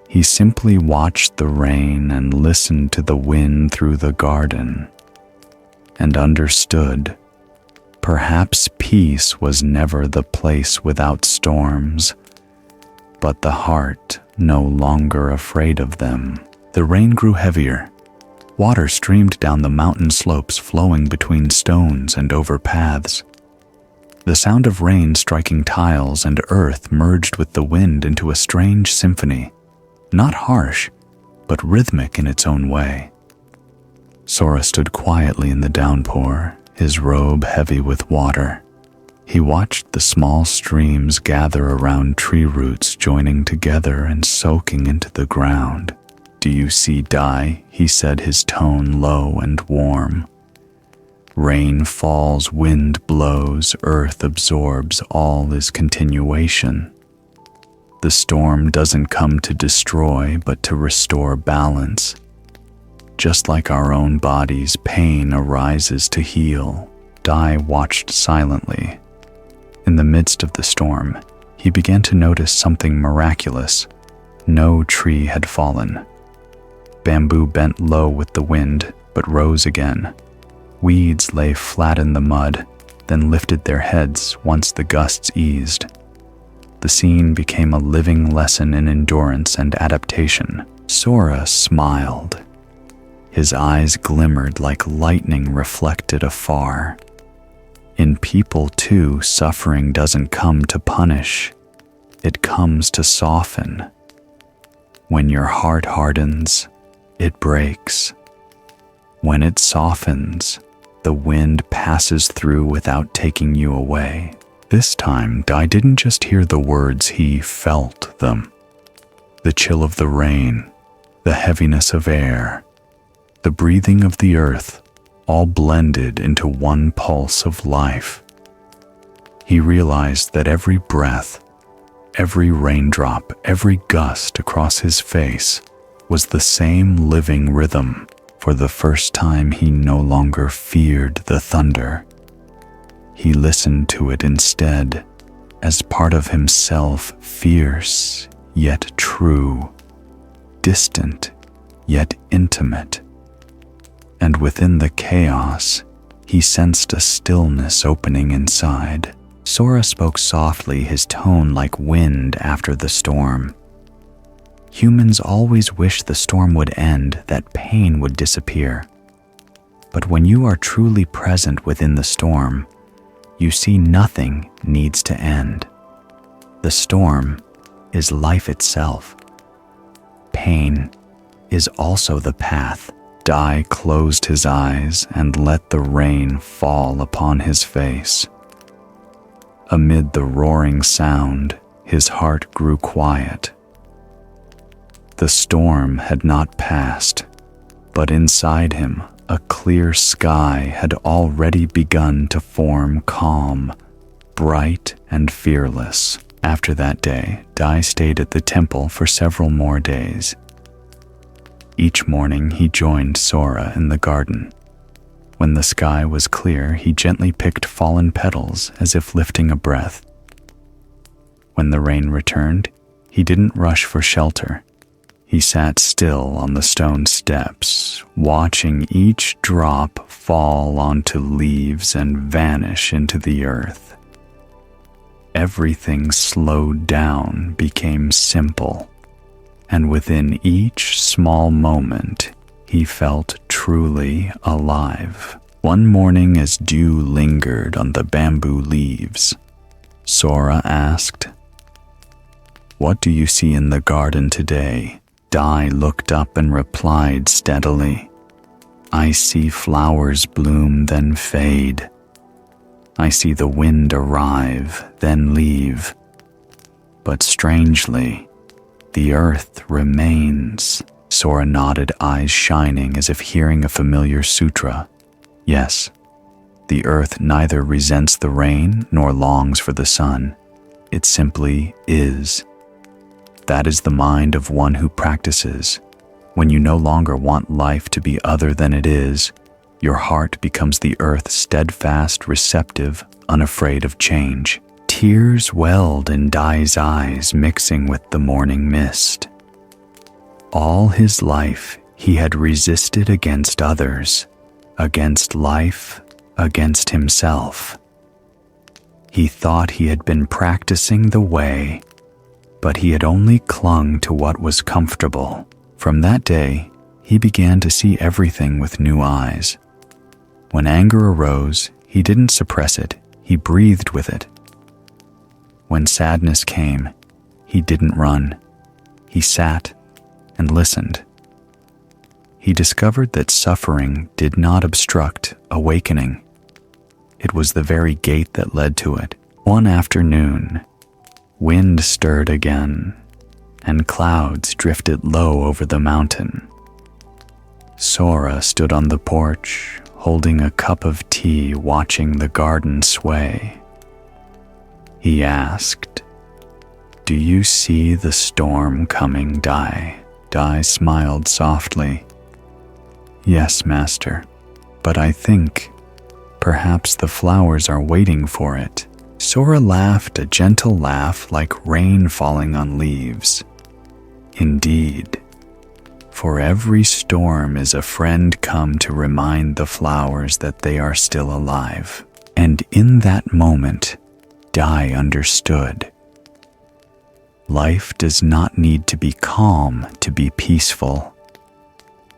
He simply watched the rain and listened to the wind through the garden, and understood perhaps peace was never the place without storms, but the heart no longer afraid of them. The rain grew heavier. Water streamed down the mountain slopes, flowing between stones and over paths. The sound of rain striking tiles and earth merged with the wind into a strange symphony, not harsh, but rhythmic in its own way. Sora stood quietly in the downpour, his robe heavy with water. He watched the small streams gather around tree roots, joining together and soaking into the ground. "Do you see, Dai?" he said, his tone low and warm. "Rain falls, wind blows, earth absorbs, all is continuation. The storm doesn't come to destroy, but to restore balance. Just like our own bodies, pain arises to heal." Dai watched silently. In the midst of the storm, he began to notice something miraculous. No tree had fallen. Bamboo bent low with the wind, but rose again. Weeds lay flat in the mud, then lifted their heads once the gusts eased. The scene became a living lesson in endurance and adaptation. Sora smiled. His eyes glimmered like lightning reflected afar. In people, too, suffering doesn't come to punish. It comes to soften. When your heart hardens, it breaks. When it softens, the wind passes through without taking you away. This time, Dai didn't just hear the words, he felt them. The chill of the rain, the heaviness of air, the breathing of the earth, all blended into one pulse of life. He realized that every breath, every raindrop, every gust across his face was the same living rhythm. For the first time, he no longer feared the thunder. He listened to it instead, as part of himself, fierce yet true, distant yet intimate. And within the chaos, he sensed a stillness opening inside. Sora spoke softly, his tone like wind after the storm. Humans always wish the storm would end, that pain would disappear. But when you are truly present within the storm, you see nothing needs to end. The storm is life itself. Pain is also the path. Dai closed his eyes and let the rain fall upon his face. Amid the roaring sound, his heart grew quiet. The storm had not passed, but inside him, a clear sky had already begun to form, calm, bright, and fearless. After that day, Dai stayed at the temple for several more days. Each morning he joined Sora in the garden. When the sky was clear, he gently picked fallen petals as if lifting a breath. When the rain returned, he didn't rush for shelter. He sat still on the stone steps, watching each drop fall onto leaves and vanish into the earth. Everything slowed down, became simple, and within each small moment, he felt truly alive. One morning, as dew lingered on the bamboo leaves, Sora asked, "What do you see in the garden today?" Dai looked up and replied steadily, "I see flowers bloom, then fade. I see the wind arrive, then leave. But strangely, the earth remains." Sora nodded, eyes shining as if hearing a familiar sutra. Yes, the earth neither resents the rain nor longs for the sun. It simply is. That is the mind of one who practices. When you no longer want life to be other than it is, your heart becomes the earth, steadfast, receptive, unafraid of change. Tears welled in Dai's eyes, mixing with the morning mist. All his life, he had resisted against others, against life, against himself. He thought he had been practicing the way, but he had only clung to what was comfortable. From that day, he began to see everything with new eyes. When anger arose, he didn't suppress it, he breathed with it. When sadness came, he didn't run. He sat and listened. He discovered that suffering did not obstruct awakening. It was the very gate that led to it. One afternoon, wind stirred again, and clouds drifted low over the mountain. Sora stood on the porch, holding a cup of tea, watching the garden sway. He asked, "Do you see the storm coming, Dai?" Dai smiled softly. "Yes, Master, but I think perhaps the flowers are waiting for it." Sora laughed, a gentle laugh like rain falling on leaves. "Indeed, for every storm is a friend come to remind the flowers that they are still alive." And in that moment, Dai understood. Life does not need to be calm to be peaceful.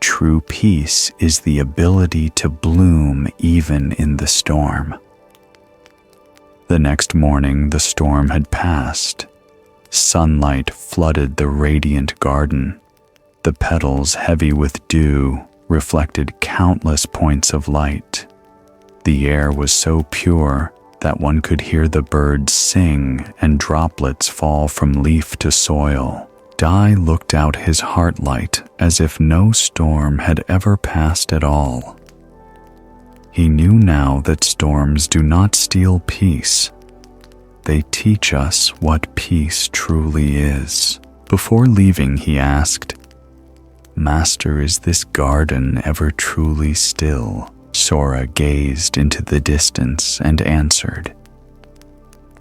True peace is the ability to bloom even in the storm. The next morning, the storm had passed. Sunlight flooded the radiant garden. The petals, heavy with dew, reflected countless points of light. The air was so pure that one could hear the birds sing and droplets fall from leaf to soil. Dai looked out, his heart light, as if no storm had ever passed at all. He knew now that storms do not steal peace. They teach us what peace truly is. Before leaving, he asked, "Master, is this garden ever truly still?" Sora gazed into the distance and answered,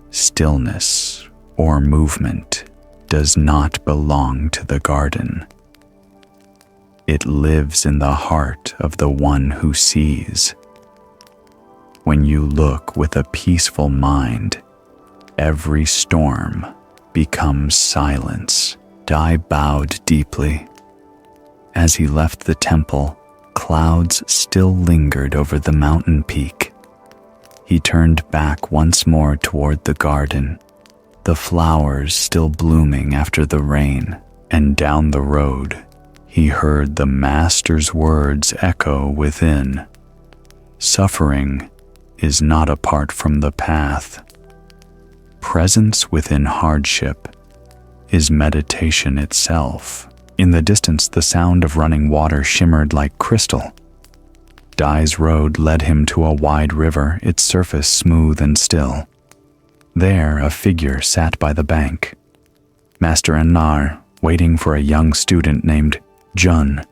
"Stillness or movement does not belong to the garden. It lives in the heart of the one who sees. When you look with a peaceful mind, every storm becomes silence. Dai bowed deeply. As he left the temple, clouds still lingered over the mountain peak. He turned back once more toward the garden, the flowers still blooming after the rain, and down the road, he heard the Master's words echo within. Suffering is not apart from the path. Presence within hardship is meditation itself. In the distance, the sound of running water shimmered like crystal. Dai's road led him to a wide river, its surface smooth and still. There, a figure sat by the bank. Master Anar, waiting for a young student named Jun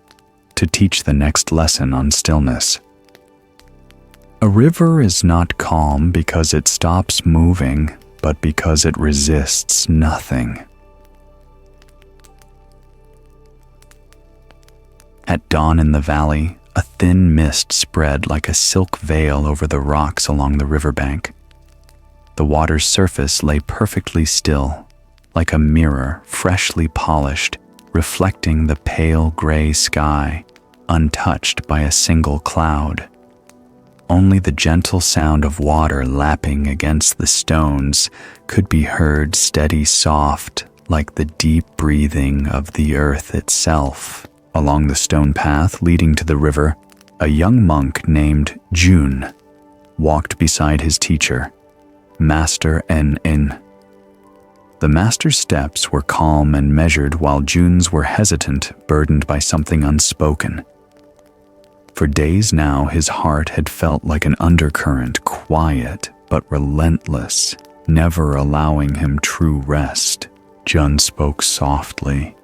to teach the next lesson on stillness. A river is not calm because it stops moving, but because it resists nothing. At dawn in the valley, a thin mist spread like a silk veil over the rocks along the riverbank. The water's surface lay perfectly still, like a mirror freshly polished, reflecting the pale gray sky, untouched by a single cloud. Only the gentle sound of water lapping against the stones could be heard, steady, soft, like the deep breathing of the earth itself. Along the stone path leading to the river, a young monk named Jun walked beside his teacher, Master N. The master's steps were calm and measured, while Jun's were hesitant, burdened by something unspoken. For days now, his heart had felt like an undercurrent, quiet but relentless, never allowing him true rest. Jun spoke softly,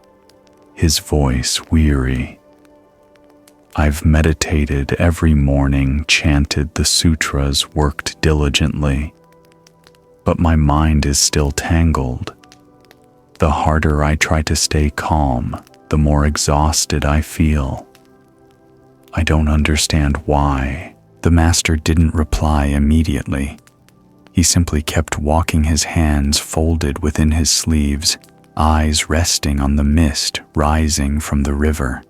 his voice weary. I've meditated every morning, chanted the sutras, worked diligently, but my mind is still tangled. The harder I try to stay calm, the more exhausted I feel. I don't understand why. The master didn't reply immediately. He simply kept walking, his hands folded within his sleeves, eyes resting on the mist rising from the river.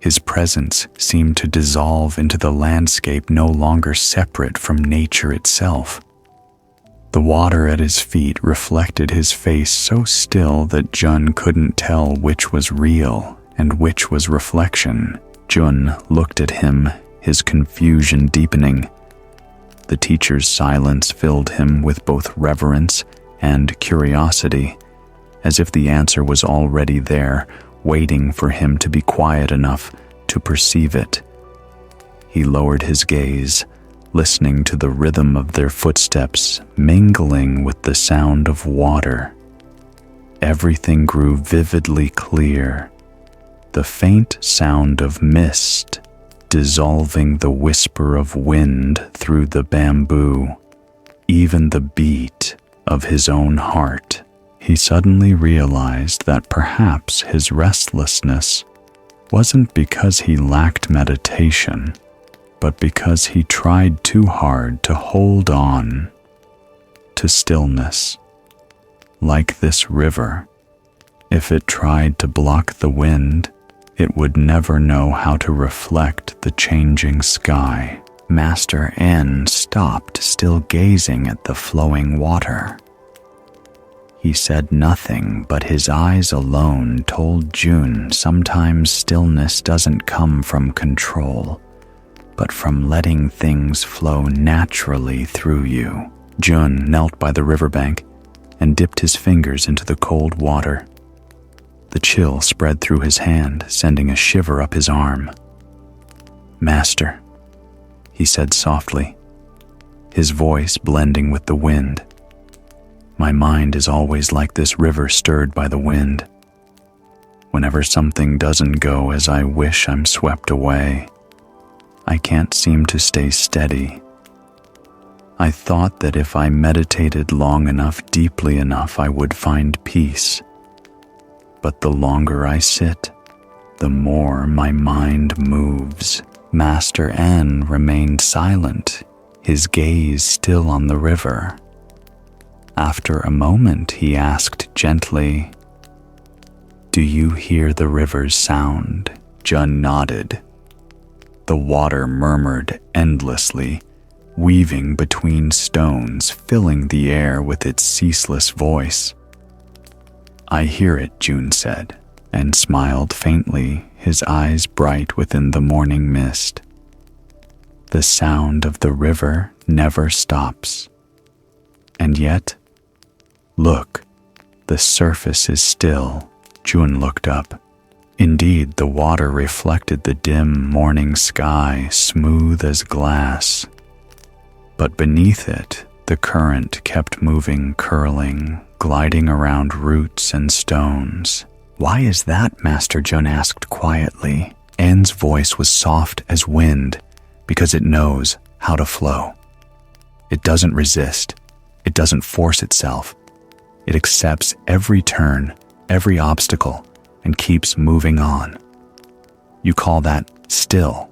His presence seemed to dissolve into the landscape, no longer separate from nature itself. The water at his feet reflected his face so still that Jun couldn't tell which was real and which was reflection. Jun looked at him, his confusion deepening. The teacher's silence filled him with both reverence and curiosity, as if the answer was already there, waiting for him to be quiet enough to perceive it. He lowered his gaze, listening to the rhythm of their footsteps mingling with the sound of water. Everything grew vividly clear. The faint sound of mist dissolving the whisper of wind through the bamboo, even the beat of his own heart. He suddenly realized that perhaps his restlessness wasn't because he lacked meditation, but because he tried too hard to hold on to stillness. Like this river, if it tried to block the wind, it would never know how to reflect the changing sky. Master N stopped, still gazing at the flowing water. He said nothing, but his eyes alone told Jun sometimes stillness doesn't come from control, but from letting things flow naturally through you. Jun knelt by the riverbank and dipped his fingers into the cold water. The chill spread through his hand, sending a shiver up his arm. "Master," he said softly, his voice blending with the wind. "My mind is always like this river stirred by the wind. Whenever something doesn't go as I wish, I'm swept away. I can't seem to stay steady. I thought that if I meditated long enough, deeply enough, I would find peace. But the longer I sit, the more my mind moves." Master N remained silent, his gaze still on the river. After a moment, he asked gently, "Do you hear the river's sound?" Jun nodded. The water murmured endlessly, weaving between stones, filling the air with its ceaseless voice. "I hear it," Jun said, and smiled faintly, his eyes bright within the morning mist. The sound of the river never stops. And yet, look, the surface is still. Jun looked up. Indeed, the water reflected the dim morning sky, smooth as glass. But beneath it, the current kept moving, curling, gliding around roots and stones. "Why is that?" Master Jun asked quietly. An's voice was soft as wind, because it knows how to flow. It doesn't resist. It doesn't force itself. It accepts every turn, every obstacle, and keeps moving on. You call that still.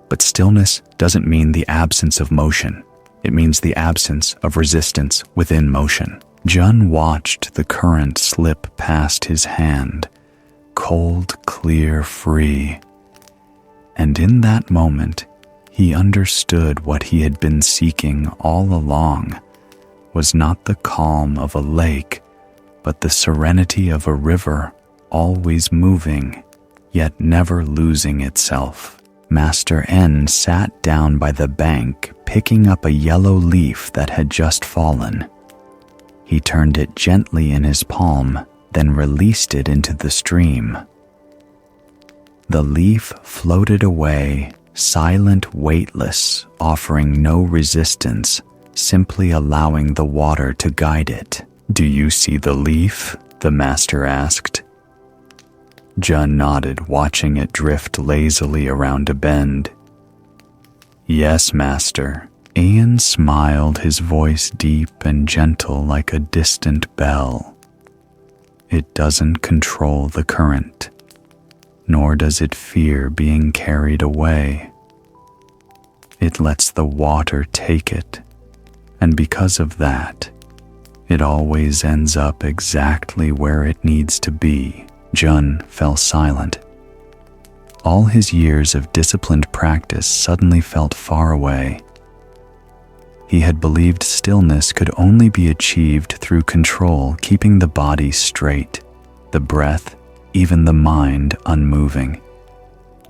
But stillness doesn't mean the absence of motion. It means the absence of resistance within motion. Jun watched the current slip past his hand, cold, clear, free. And in that moment, he understood what he had been seeking all along was not the calm of a lake, but the serenity of a river, always moving, yet never losing itself. Master N sat down by the bank, picking up a yellow leaf that had just fallen. He turned it gently in his palm, then released it into the stream. The leaf floated away, silent, weightless, offering no resistance, simply allowing the water to guide it. "Do you see the leaf?" the master asked. Jun nodded, watching it drift lazily around a bend. "Yes, master." Ian smiled, his voice deep and gentle like a distant bell. "It doesn't control the current, nor does it fear being carried away. It lets the water take it, and because of that, it always ends up exactly where it needs to be." Jun fell silent. All his years of disciplined practice suddenly felt far away. He had believed stillness could only be achieved through control, keeping the body straight, the breath, even the mind unmoving.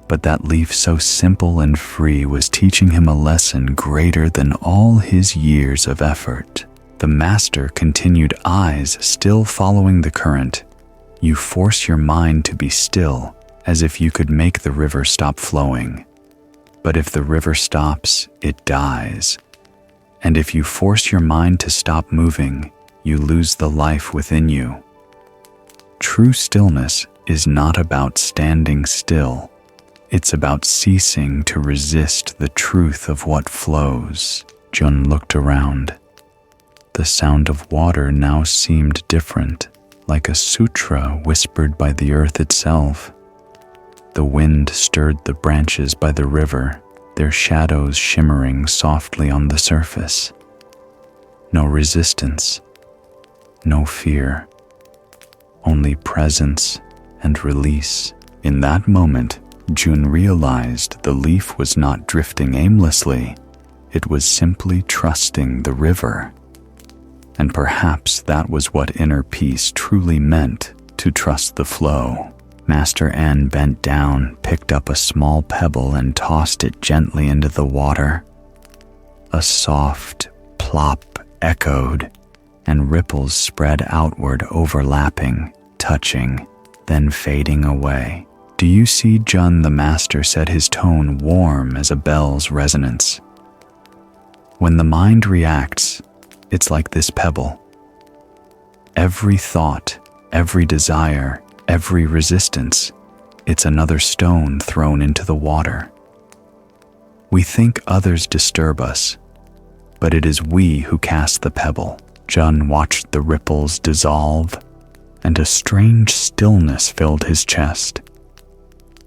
But that leaf so simple and free was teaching him a lesson greater than all his years of effort. The master continued, eyes still following the current. "You force your mind to be still, as if you could make the river stop flowing. But if the river stops, it dies. And if you force your mind to stop moving, you lose the life within you. True stillness is not about standing still. It's about ceasing to resist the truth of what flows." Jun looked around. The sound of water now seemed different, like a sutra whispered by the earth itself. The wind stirred the branches by the river, their shadows shimmering softly on the surface. No resistance, no fear, only presence and release. In that moment, Jun realized the leaf was not drifting aimlessly. It was simply trusting the river. And perhaps that was what inner peace truly meant, to trust the flow. Master N bent down, picked up a small pebble and tossed it gently into the water. A soft plop echoed, and ripples spread outward, overlapping, touching, then fading away. "Do you see, Jun?" the master said, his tone warm as a bell's resonance. "When the mind reacts, it's like this pebble. Every thought, every desire, every resistance, it's another stone thrown into the water. We think others disturb us, but it is we who cast the pebble." Jun watched the ripples dissolve, and a strange stillness filled his chest.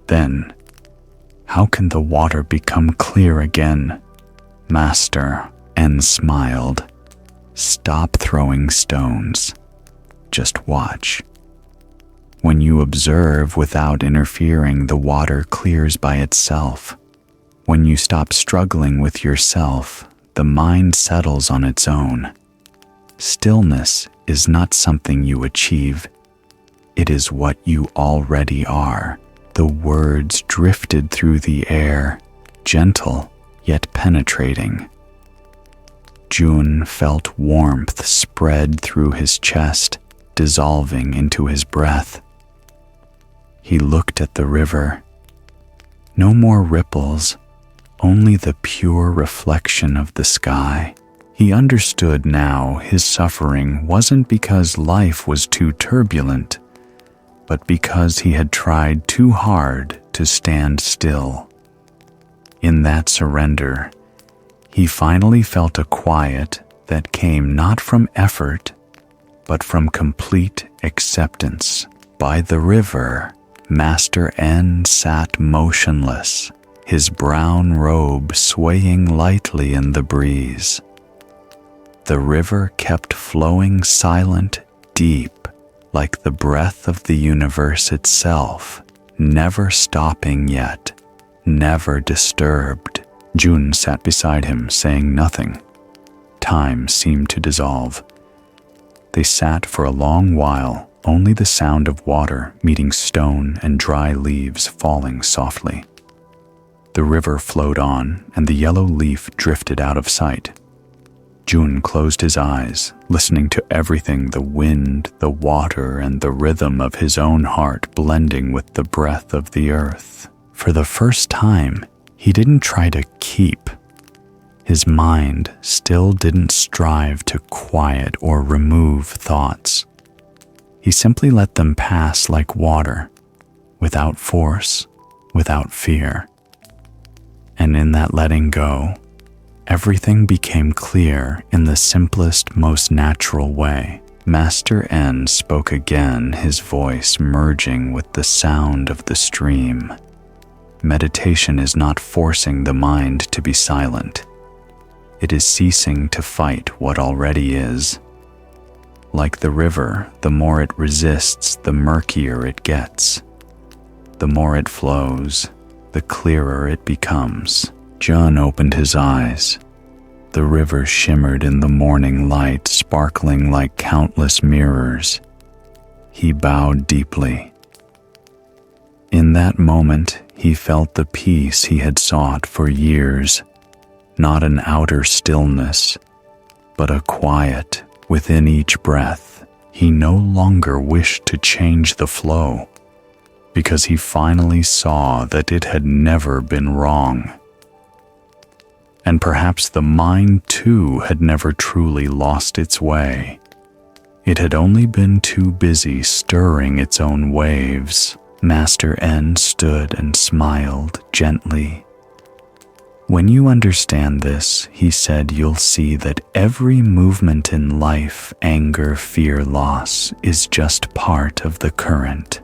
Then, how can the water become clear again? Master N smiled. Stop throwing stones. Just watch. When you observe without interfering, the water clears by itself. When you stop struggling with yourself, the mind settles on its own. Stillness is not something you achieve. It is what you already are. The words drifted through the air, gentle yet penetrating. Jun felt warmth spread through his chest, dissolving into his breath. He looked at the river. No more ripples, only the pure reflection of the sky. He understood now his suffering wasn't because life was too turbulent, but because he had tried too hard to stand still. In that surrender, he finally felt a quiet that came not from effort, but from complete acceptance. By the river, Master N sat motionless, his brown robe swaying lightly in the breeze. The river kept flowing silent, deep, like the breath of the universe itself, never stopping yet, never disturbed. Jun sat beside him, saying nothing. Time seemed to dissolve. They sat for a long while, only the sound of water meeting stone and dry leaves falling softly. The river flowed on, and the yellow leaf drifted out of sight. Jun closed his eyes, listening to everything, the wind, the water, and the rhythm of his own heart blending with the breath of the earth. For the first time, he didn't try to keep. His mind still didn't strive to quiet or remove thoughts. He simply let them pass like water, without force, without fear. And in that letting go, everything became clear in the simplest, most natural way. Master N spoke again, his voice merging with the sound of the stream. Meditation is not forcing the mind to be silent. It is ceasing to fight what already is. Like the river, the more it resists, the murkier it gets. The more it flows, the clearer it becomes. Jun opened his eyes. The river shimmered in the morning light, sparkling like countless mirrors. He bowed deeply. In that moment, he felt the peace he had sought for years, not an outer stillness, but a quiet within each breath. He no longer wished to change the flow, because he finally saw that it had never been wrong. And perhaps the mind too had never truly lost its way. It had only been too busy stirring its own waves. Master N stood and smiled gently. When you understand this, he said, you'll see that every movement in life, anger, fear, loss, is just part of the current.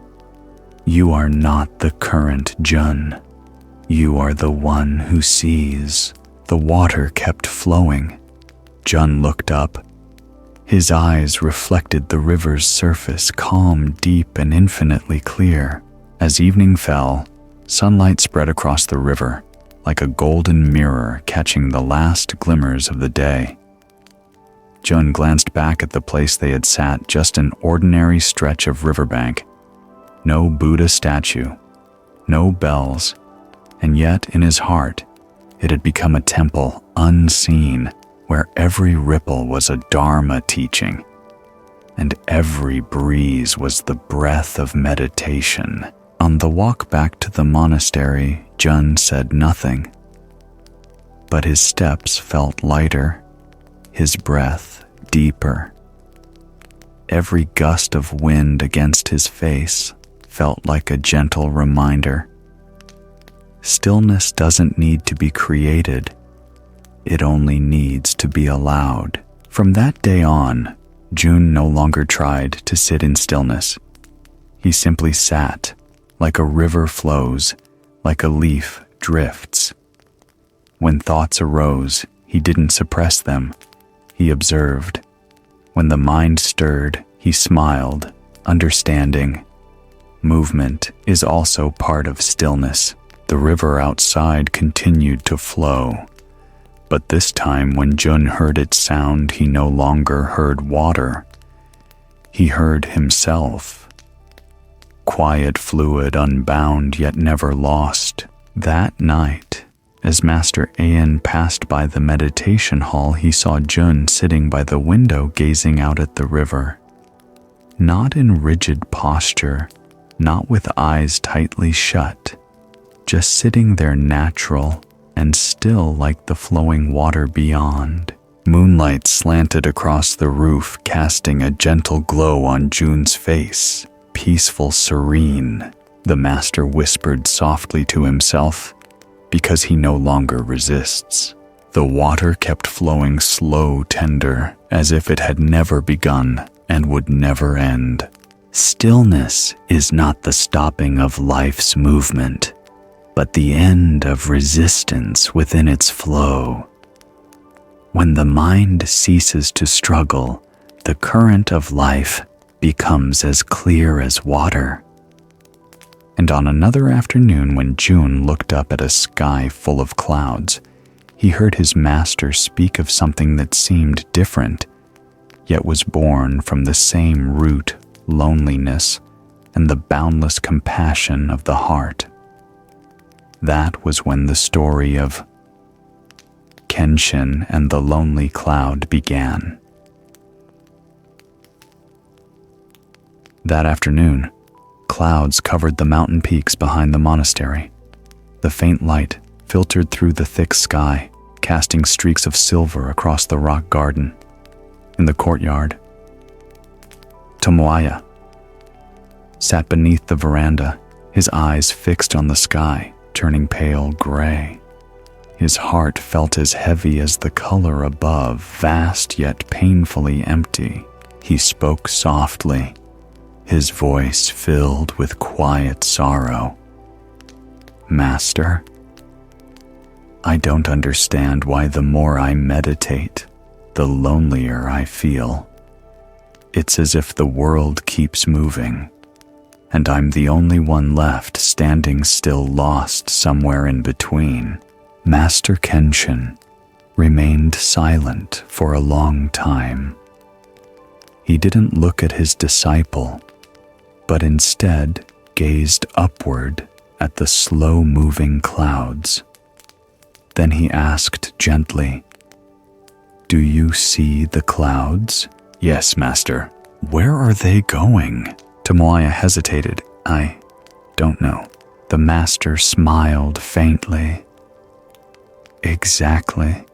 You are not the current, Jun. You are the one who sees. The water kept flowing. Jun looked up. His eyes reflected the river's surface, calm, deep, and infinitely clear. As evening fell, sunlight spread across the river, like a golden mirror catching the last glimmers of the day. Jun glanced back at the place they had sat, just an ordinary stretch of riverbank. No Buddha statue, no bells, and yet in his heart, it had become a temple unseen, where every ripple was a Dharma teaching, and every breeze was the breath of meditation. On the walk back to the monastery, Jun said nothing, but his steps felt lighter, his breath deeper. Every gust of wind against his face felt like a gentle reminder. Stillness doesn't need to be created. It only needs to be allowed. From that day on, Jun no longer tried to sit in stillness. He simply sat, like a river flows, like a leaf drifts. When thoughts arose, he didn't suppress them. He observed. When the mind stirred, he smiled, understanding. Movement is also part of stillness. The river outside continued to flow, but this time when Jun heard its sound, he no longer heard water. He heard himself. Quiet fluid, unbound yet never lost. That night, as Master Ayan passed by the meditation hall, he saw Jun sitting by the window gazing out at the river. Not in rigid posture, not with eyes tightly shut, just sitting there natural and still like the flowing water beyond. Moonlight slanted across the roof, casting a gentle glow on Jun's face. Peaceful, serene, the master whispered softly to himself, because he no longer resists. The water kept flowing slow, tender, as if it had never begun and would never end. Stillness is not the stopping of life's movement, but the end of resistance within its flow. When the mind ceases to struggle, the current of life becomes as clear as water. And on another afternoon, when Jun looked up at a sky full of clouds, he heard his master speak of something that seemed different, yet was born from the same root, loneliness, and the boundless compassion of the heart. That was when the story of Kenshin and the lonely cloud began. That afternoon, clouds covered the mountain peaks behind the monastery. The faint light filtered through the thick sky, casting streaks of silver across the rock garden. In the courtyard, Tomoaya sat beneath the veranda, his eyes fixed on the sky, turning pale gray. His heart felt as heavy as the color above, vast yet painfully empty. He spoke softly, his voice filled with quiet sorrow. Master, I don't understand why the more I meditate, the lonelier I feel. It's as if the world keeps moving, and I'm the only one left standing still, lost somewhere in between. Master Kenshin remained silent for a long time. He didn't look at his disciple, but instead gazed upward at the slow-moving clouds. Then he asked gently, "Do you see the clouds?" "Yes, Master." "Where are they going?" Tomoaya hesitated. "I don't know." The master smiled faintly. "Exactly.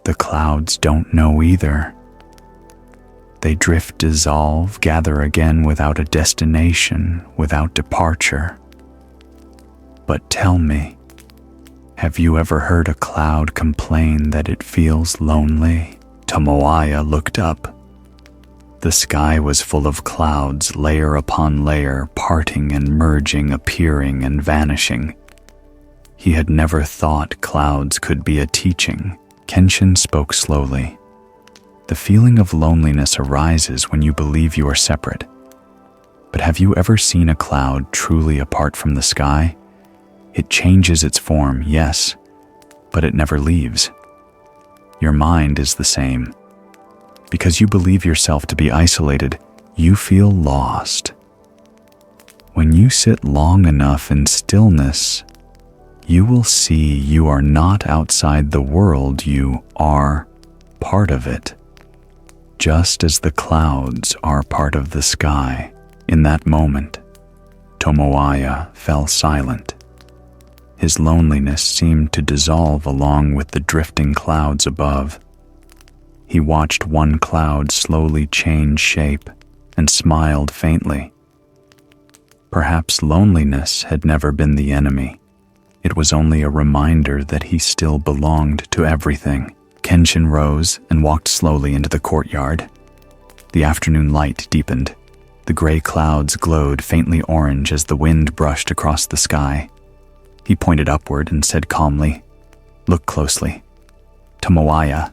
The clouds don't know either. They drift, dissolve, gather again without a destination, without departure. But tell me, have you ever heard a cloud complain that it feels lonely?" Tomoaya looked up. The sky was full of clouds, layer upon layer, parting and merging, appearing and vanishing. He had never thought clouds could be a teaching. Kenshin spoke slowly. The feeling of loneliness arises when you believe you are separate. But have you ever seen a cloud truly apart from the sky? It changes its form, yes, but it never leaves. Your mind is the same. Because you believe yourself to be isolated, you feel lost. When you sit long enough in stillness, you will see you are not outside the world, you are part of it, just as the clouds are part of the sky. In that moment, Tomoaya fell silent. His loneliness seemed to dissolve along with the drifting clouds above. He watched one cloud slowly change shape and smiled faintly. Perhaps loneliness had never been the enemy. It was only a reminder that he still belonged to everything. Kenshin rose and walked slowly into the courtyard. The afternoon light deepened. The gray clouds glowed faintly orange as the wind brushed across the sky. He pointed upward and said calmly, "Look closely." Tomoaya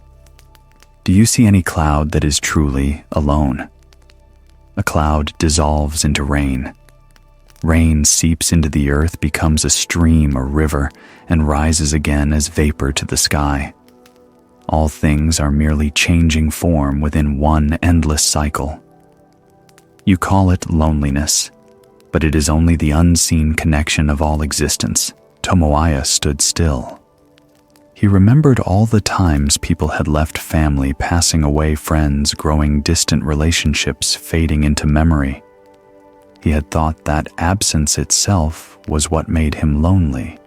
Do you see any cloud that is truly alone? A cloud dissolves into rain. Rain seeps into the earth, becomes a stream or river, and rises again as vapor to the sky. All things are merely changing form within one endless cycle. You call it loneliness, but it is only the unseen connection of all existence. Tomoaya stood still. He remembered all the times people had left family, passing away, friends growing distant, relationships fading into memory. He had thought that absence itself was what made him lonely.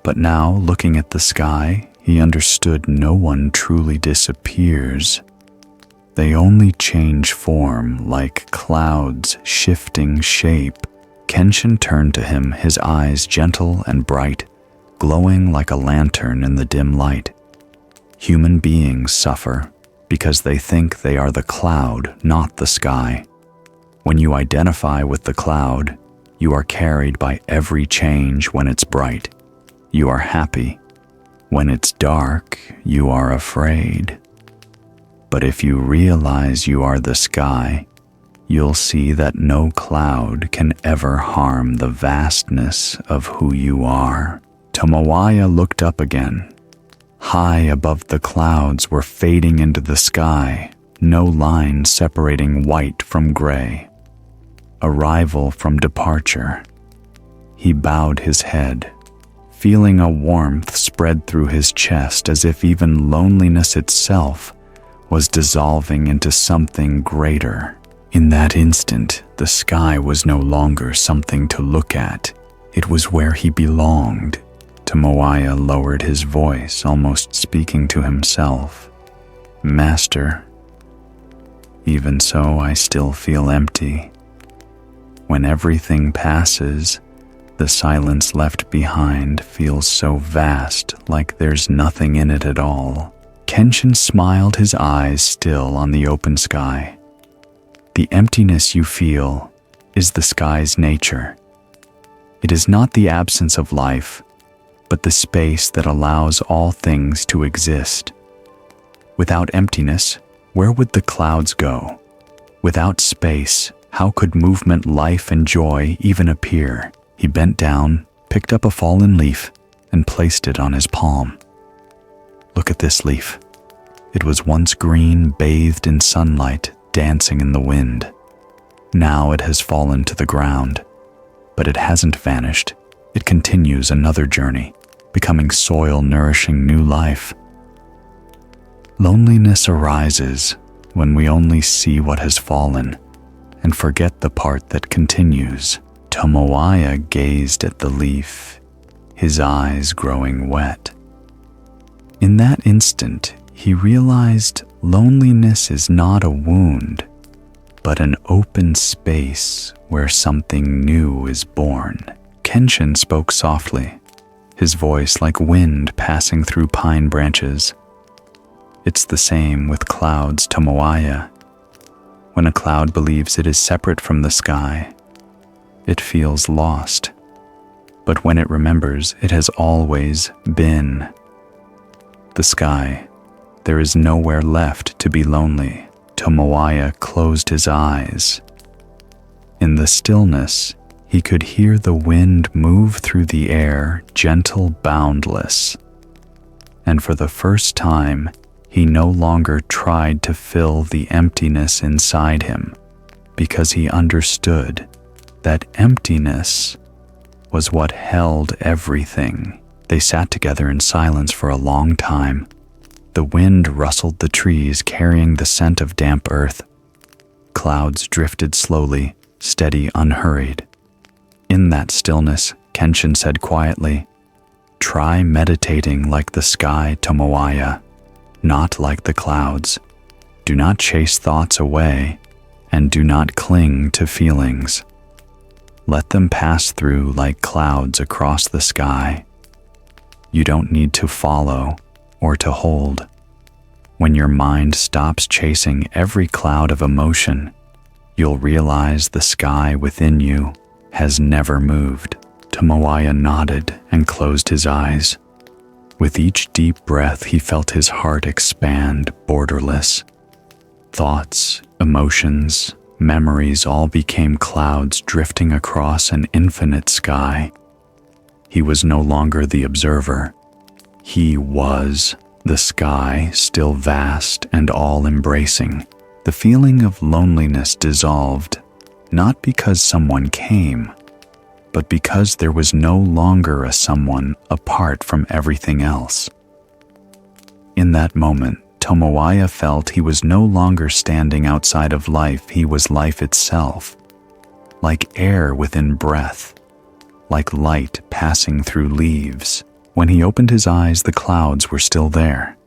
But now, looking at the sky, he understood no one truly disappears. They only change form like clouds shifting shape. Kenshin turned to him, his eyes gentle and bright, glowing like a lantern in the dim light. Human beings suffer because they think they are the cloud, not the sky. When you identify with the cloud, you are carried by every change. When it's bright, you are happy. When it's dark, you are afraid. But if you realize you are the sky, you'll see that no cloud can ever harm the vastness of who you are. Tomoaya looked up again. High above the clouds were fading into the sky, no line separating white from gray. Arrival from departure. He bowed his head, feeling a warmth spread through his chest, as if even loneliness itself was dissolving into something greater. In that instant, the sky was no longer something to look at. It was where he belonged. Tomoaya lowered his voice, almost speaking to himself. Master, even so I still feel empty. When everything passes, the silence left behind feels so vast, like there's nothing in it at all. Kenshin smiled, his eyes still on the open sky. The emptiness you feel is the sky's nature. It is not the absence of life, but the space that allows all things to exist. Without emptiness, where would the clouds go? Without space, how could movement, life, and joy even appear? He bent down, picked up a fallen leaf, and placed it on his palm. Look at this leaf. It was once green, bathed in sunlight, dancing in the wind. Now it has fallen to the ground, but it hasn't vanished. It continues another journey, becoming soil nourishing new life. Loneliness arises when we only see what has fallen and forget the part that continues. Tomoaya gazed at the leaf, his eyes growing wet. In that instant, he realized loneliness is not a wound, but an open space where something new is born. Kenshin spoke softly, his voice like wind passing through pine branches. It's the same with clouds, Tomoaya. When a cloud believes it is separate from the sky, it feels lost. But when it remembers it has always been the sky, there is nowhere left to be lonely. Tomoaya closed his eyes. In the stillness, he could hear the wind move through the air, gentle, boundless. And for the first time, he no longer tried to fill the emptiness inside him, because he understood that emptiness was what held everything. They sat together in silence for a long time. The wind rustled the trees, carrying the scent of damp earth. Clouds drifted slowly, steady, unhurried. In that stillness, Kenshin said quietly, "Try meditating like the sky, Tomoaya, not like the clouds. Do not chase thoughts away, and do not cling to feelings. Let them pass through like clouds across the sky. You don't need to follow or to hold. When your mind stops chasing every cloud of emotion, you'll realize the sky within you has never moved." Tomoaya nodded and closed his eyes. With each deep breath, he felt his heart expand, borderless. Thoughts, emotions, memories all became clouds drifting across an infinite sky. He was no longer the observer. He was the sky, still vast and all-embracing. The feeling of loneliness dissolved, not because someone came, but because there was no longer a someone apart from everything else. In that moment, Tomoaya felt he was no longer standing outside of life, he was life itself, like air within breath, like light passing through leaves. When he opened his eyes, the clouds were still there,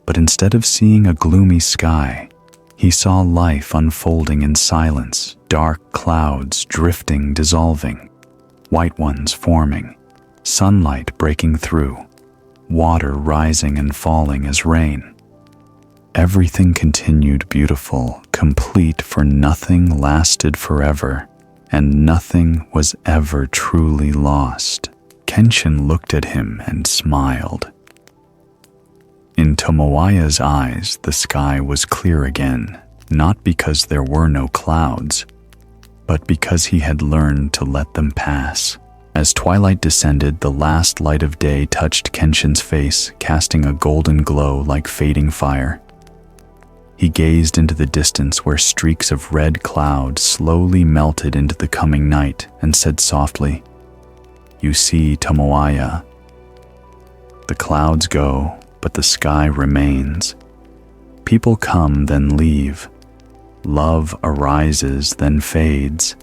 but instead of seeing a gloomy sky, he saw life unfolding in silence, dark clouds drifting, dissolving, white ones forming, sunlight breaking through, water rising and falling as rain. Everything continued beautiful, complete, for nothing lasted forever, and nothing was ever truly lost. Kenshin looked at him and smiled. In Tomoya's eyes, the sky was clear again, not because there were no clouds, but because he had learned to let them pass. As twilight descended, the last light of day touched Kenshin's face, casting a golden glow like fading fire. He gazed into the distance where streaks of red cloud slowly melted into the coming night and said softly, "You see, Tomoaya, the clouds go, but the sky remains. People come, then leave. Love arises, then fades.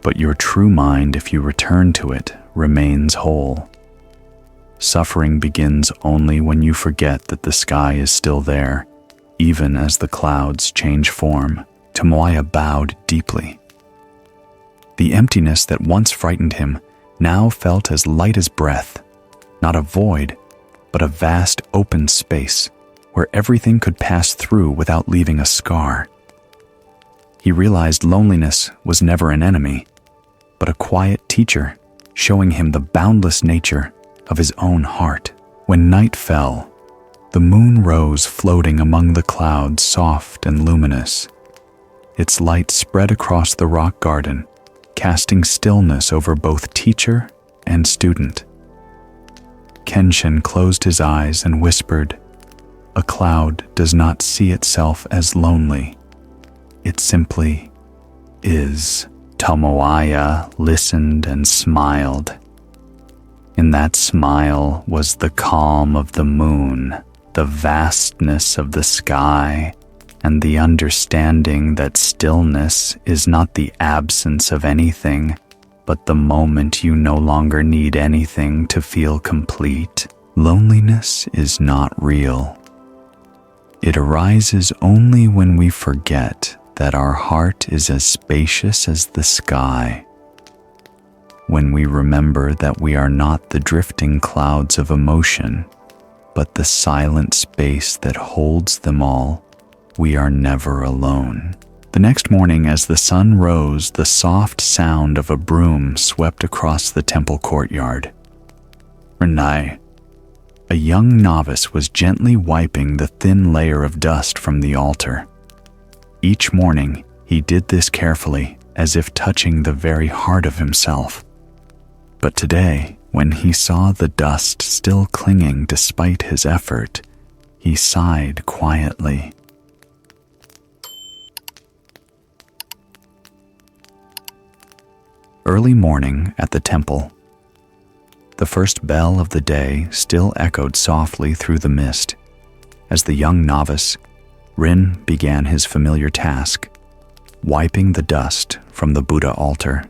But your true mind, if you return to it, remains whole. Suffering begins only when you forget that the sky is still there, even as the clouds change form." Tomoaya bowed deeply. The emptiness that once frightened him now felt as light as breath, not a void, but a vast open space where everything could pass through without leaving a scar. He realized loneliness was never an enemy, but a quiet teacher showing him the boundless nature of his own heart. When night fell, the moon rose floating among the clouds, soft and luminous. Its light spread across the rock garden, casting stillness over both teacher and student. Kenshin closed his eyes and whispered, "A cloud does not see itself as lonely. It simply is." Tomoaya listened and smiled. In that smile was the calm of the moon, the vastness of the sky, and the understanding that stillness is not the absence of anything, but the moment you no longer need anything to feel complete. Loneliness is not real. It arises only when we forget that our heart is as spacious as the sky. When we remember that we are not the drifting clouds of emotion, but the silent space that holds them all, we are never alone. The next morning, as the sun rose, the soft sound of a broom swept across the temple courtyard. Renai, a young novice, was gently wiping the thin layer of dust from the altar. Each morning, he did this carefully, as if touching the very heart of himself. But today, when he saw the dust still clinging despite his effort, he sighed quietly. Early morning at the temple. The first bell of the day still echoed softly through the mist. As the young novice, Rin began his familiar task, wiping the dust from the Buddha altar.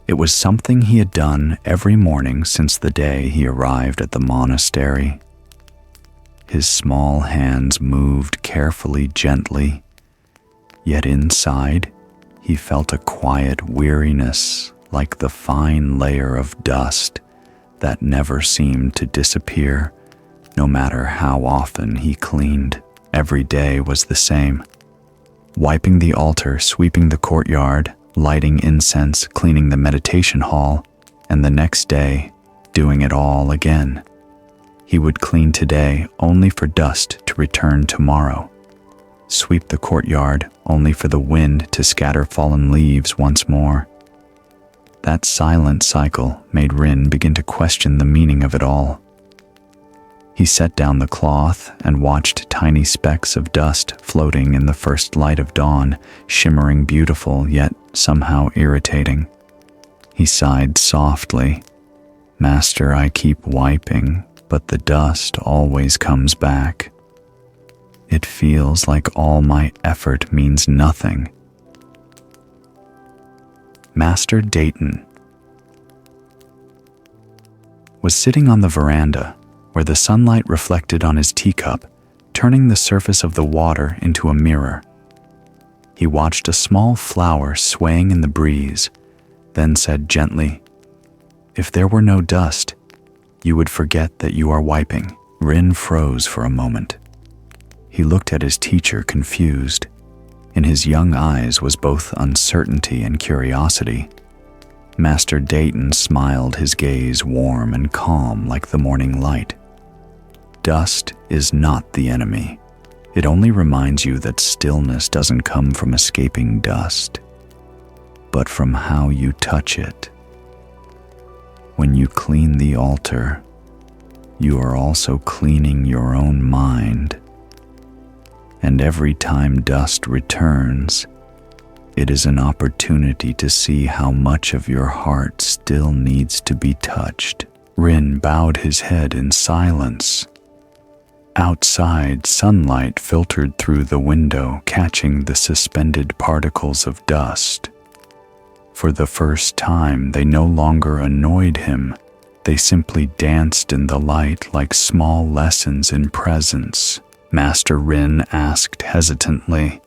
It was something he had done every morning since the day he arrived at the monastery. His small hands moved carefully, gently, yet inside he felt a quiet weariness, like the fine layer of dust that never seemed to disappear, no matter how often he cleaned. Every day was the same. Wiping the altar, sweeping the courtyard, lighting incense, cleaning the meditation hall, and the next day, doing it all again. He would clean today only for dust to return tomorrow. Sweep the courtyard only for the wind to scatter fallen leaves once more. That silent cycle made Rin begin to question the meaning of it all. He set down the cloth and watched tiny specks of dust floating in the first light of dawn, shimmering beautiful yet somehow irritating. He sighed softly. "Master, I keep wiping, but the dust always comes back. It feels like all my effort means nothing." Master Dayton was sitting on the veranda, where the sunlight reflected on his teacup, turning the surface of the water into a mirror. He watched a small flower swaying in the breeze, then said gently, "If there were no dust, you would forget that you are wiping." Rin froze for a moment. He looked at his teacher, confused. In his young eyes was both uncertainty and curiosity. Master Dayton smiled, his gaze warm and calm like the morning light. "Dust is not the enemy. It only reminds you that stillness doesn't come from escaping dust, but from how you touch it. When you clean the altar, you are also cleaning your own mind. And every time dust returns, it is an opportunity to see how much of your heart still needs to be touched." Rin bowed his head in silence. Outside, sunlight filtered through the window, catching the suspended particles of dust. For the first time, they no longer annoyed him. They simply danced in the light like small lessons in presence. Master Rin asked hesitantly,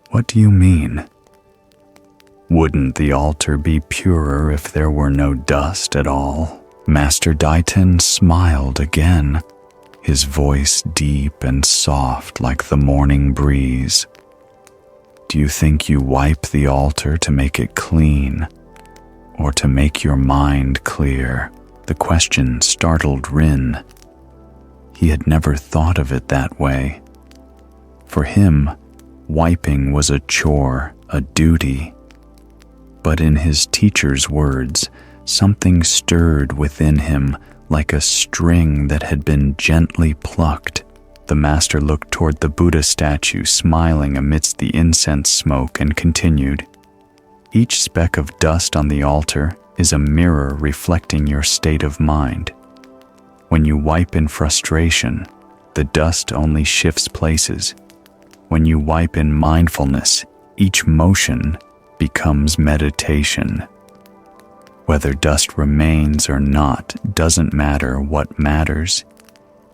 "What do you mean? Wouldn't the altar be purer if there were no dust at all?" Master Dayton smiled again, his voice deep and soft like the morning breeze. "Do you think you wipe the altar to make it clean, or to make your mind clear?" The question startled Rin. He had never thought of it that way. For him, wiping was a chore, a duty. But in his teacher's words, something stirred within him like a string that had been gently plucked. The master looked toward the Buddha statue, smiling amidst the incense smoke, and continued, "Each speck of dust on the altar is a mirror reflecting your state of mind. When you wipe in frustration, the dust only shifts places. When you wipe in mindfulness, each motion becomes meditation. Whether dust remains or not doesn't matter. What matters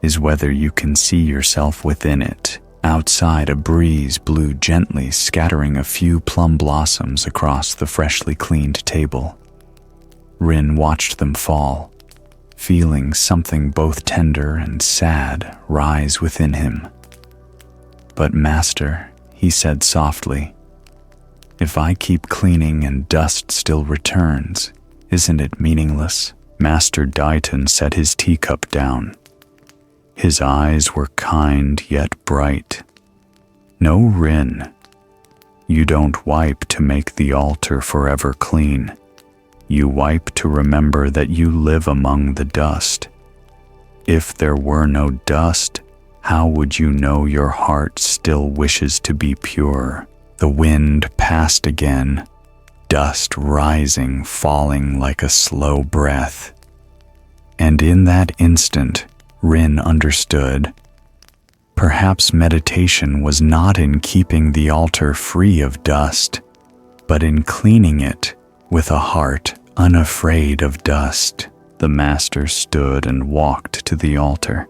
is whether you can see yourself within it." Outside, a breeze blew gently, scattering a few plum blossoms across the freshly cleaned table. Rin watched them fall, feeling something both tender and sad rise within him. "But Master," he said softly, "if I keep cleaning and dust still returns, isn't it meaningless?" Master Dayton set his teacup down. His eyes were kind yet bright. "No, Rin, you don't wipe to make the altar forever clean. You wipe to remember that you live among the dust. If there were no dust, how would you know your heart still wishes to be pure?" The wind passed again, dust rising, falling like a slow breath. And in that instant, Rin understood. Perhaps meditation was not in keeping the altar free of dust, but in cleaning it with a heart unafraid of dust. The master stood and walked to the altar.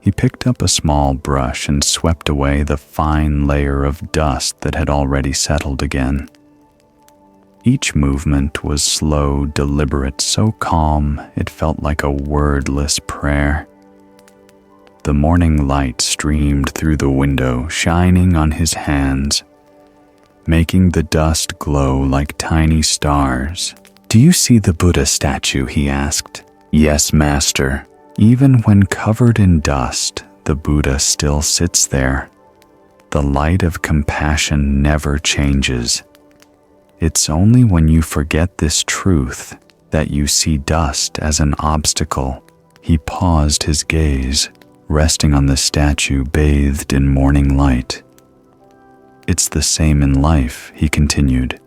He picked up a small brush and swept away the fine layer of dust that had already settled again. Each movement was slow, deliberate, so calm it felt like a wordless prayer. The morning light streamed through the window, shining on his hands, making the dust glow like tiny stars. "Do you see the Buddha statue?" he asked. "Yes, Master. Even when covered in dust, the Buddha still sits there. The light of compassion never changes. It's only when you forget this truth that you see dust as an obstacle. He paused his gaze, resting on the statue bathed in morning light. It's the same in life, he continued.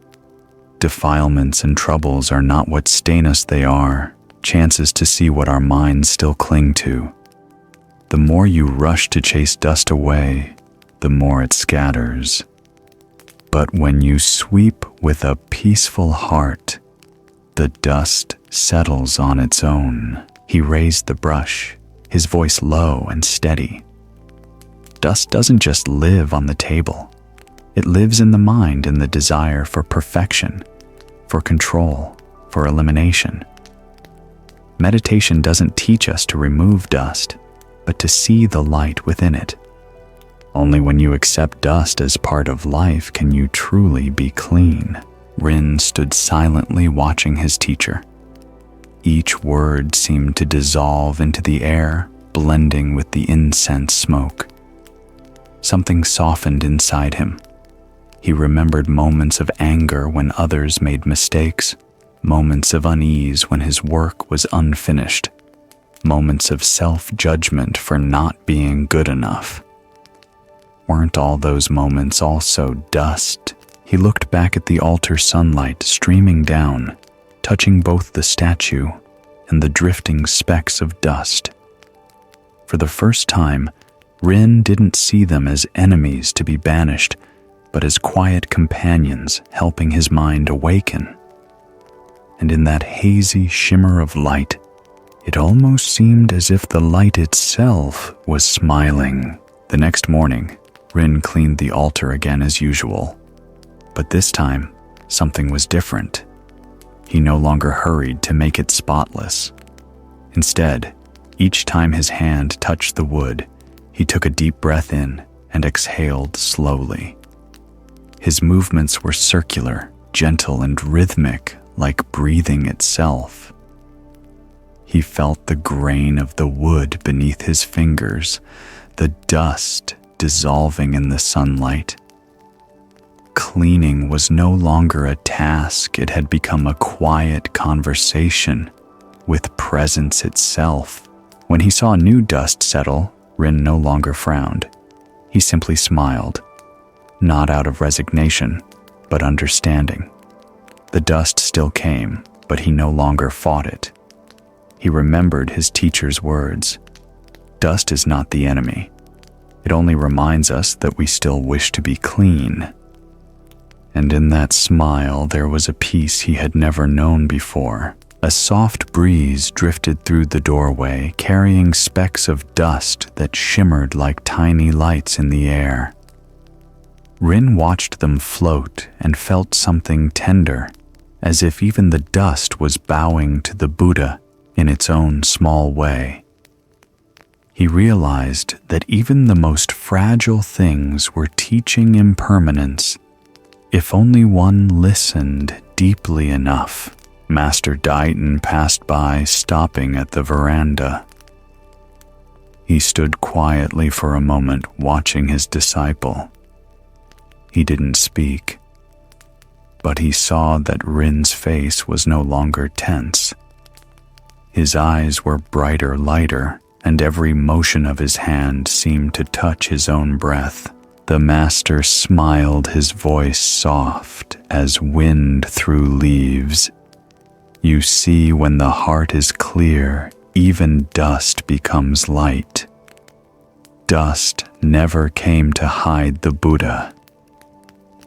Defilements and troubles are not what stain us, they are chances to see what our minds still cling to. The more you rush to chase dust away, the more it scatters. But when you sweep with a peaceful heart, the dust settles on its own. He raised the brush, his voice low and steady. Dust doesn't just live on the table. It lives in the mind in the desire for perfection, for control, for elimination. Meditation doesn't teach us to remove dust, but to see the light within it. Only when you accept dust as part of life can you truly be clean. Rin stood silently watching his teacher. Each word seemed to dissolve into the air, blending with the incense smoke. Something softened inside him. He remembered moments of anger when others made mistakes, moments of unease when his work was unfinished, moments of self-judgment for not being good enough. Weren't all those moments also dust? He looked back at the altar sunlight streaming down, touching both the statue and the drifting specks of dust. For the first time, Rin didn't see them as enemies to be banished, but as quiet companions helping his mind awaken. And in that hazy shimmer of light, it almost seemed as if the light itself was smiling. The next morning, Rin cleaned the altar again as usual. But this time, something was different. He no longer hurried to make it spotless. Instead, each time his hand touched the wood, he took a deep breath in and exhaled slowly. His movements were circular, gentle, and rhythmic, like breathing itself. He felt the grain of the wood beneath his fingers, the dust dissolving in the sunlight. Cleaning was no longer a task, it had become a quiet conversation with presence itself. When he saw new dust settle, Rin no longer frowned. He simply smiled, not out of resignation, but understanding. The dust still came, but he no longer fought it. He remembered his teacher's words. Dust is not the enemy. It only reminds us that we still wish to be clean. And in that smile there was a peace he had never known before. A soft breeze drifted through the doorway, carrying specks of dust that shimmered like tiny lights in the air. Rin watched them float and felt something tender, as if even the dust was bowing to the Buddha in its own small way. He realized that even the most fragile things were teaching impermanence, if only one listened deeply enough. Master Daiton passed by, stopping at the veranda. He stood quietly for a moment, watching his disciple. He didn't speak, but he saw that Rin's face was no longer tense. His eyes were brighter, lighter, and every motion of his hand seemed to touch his own breath. The master smiled, his voice soft as wind through leaves. You see, when the heart is clear, even dust becomes light. Dust never came to hide the Buddha.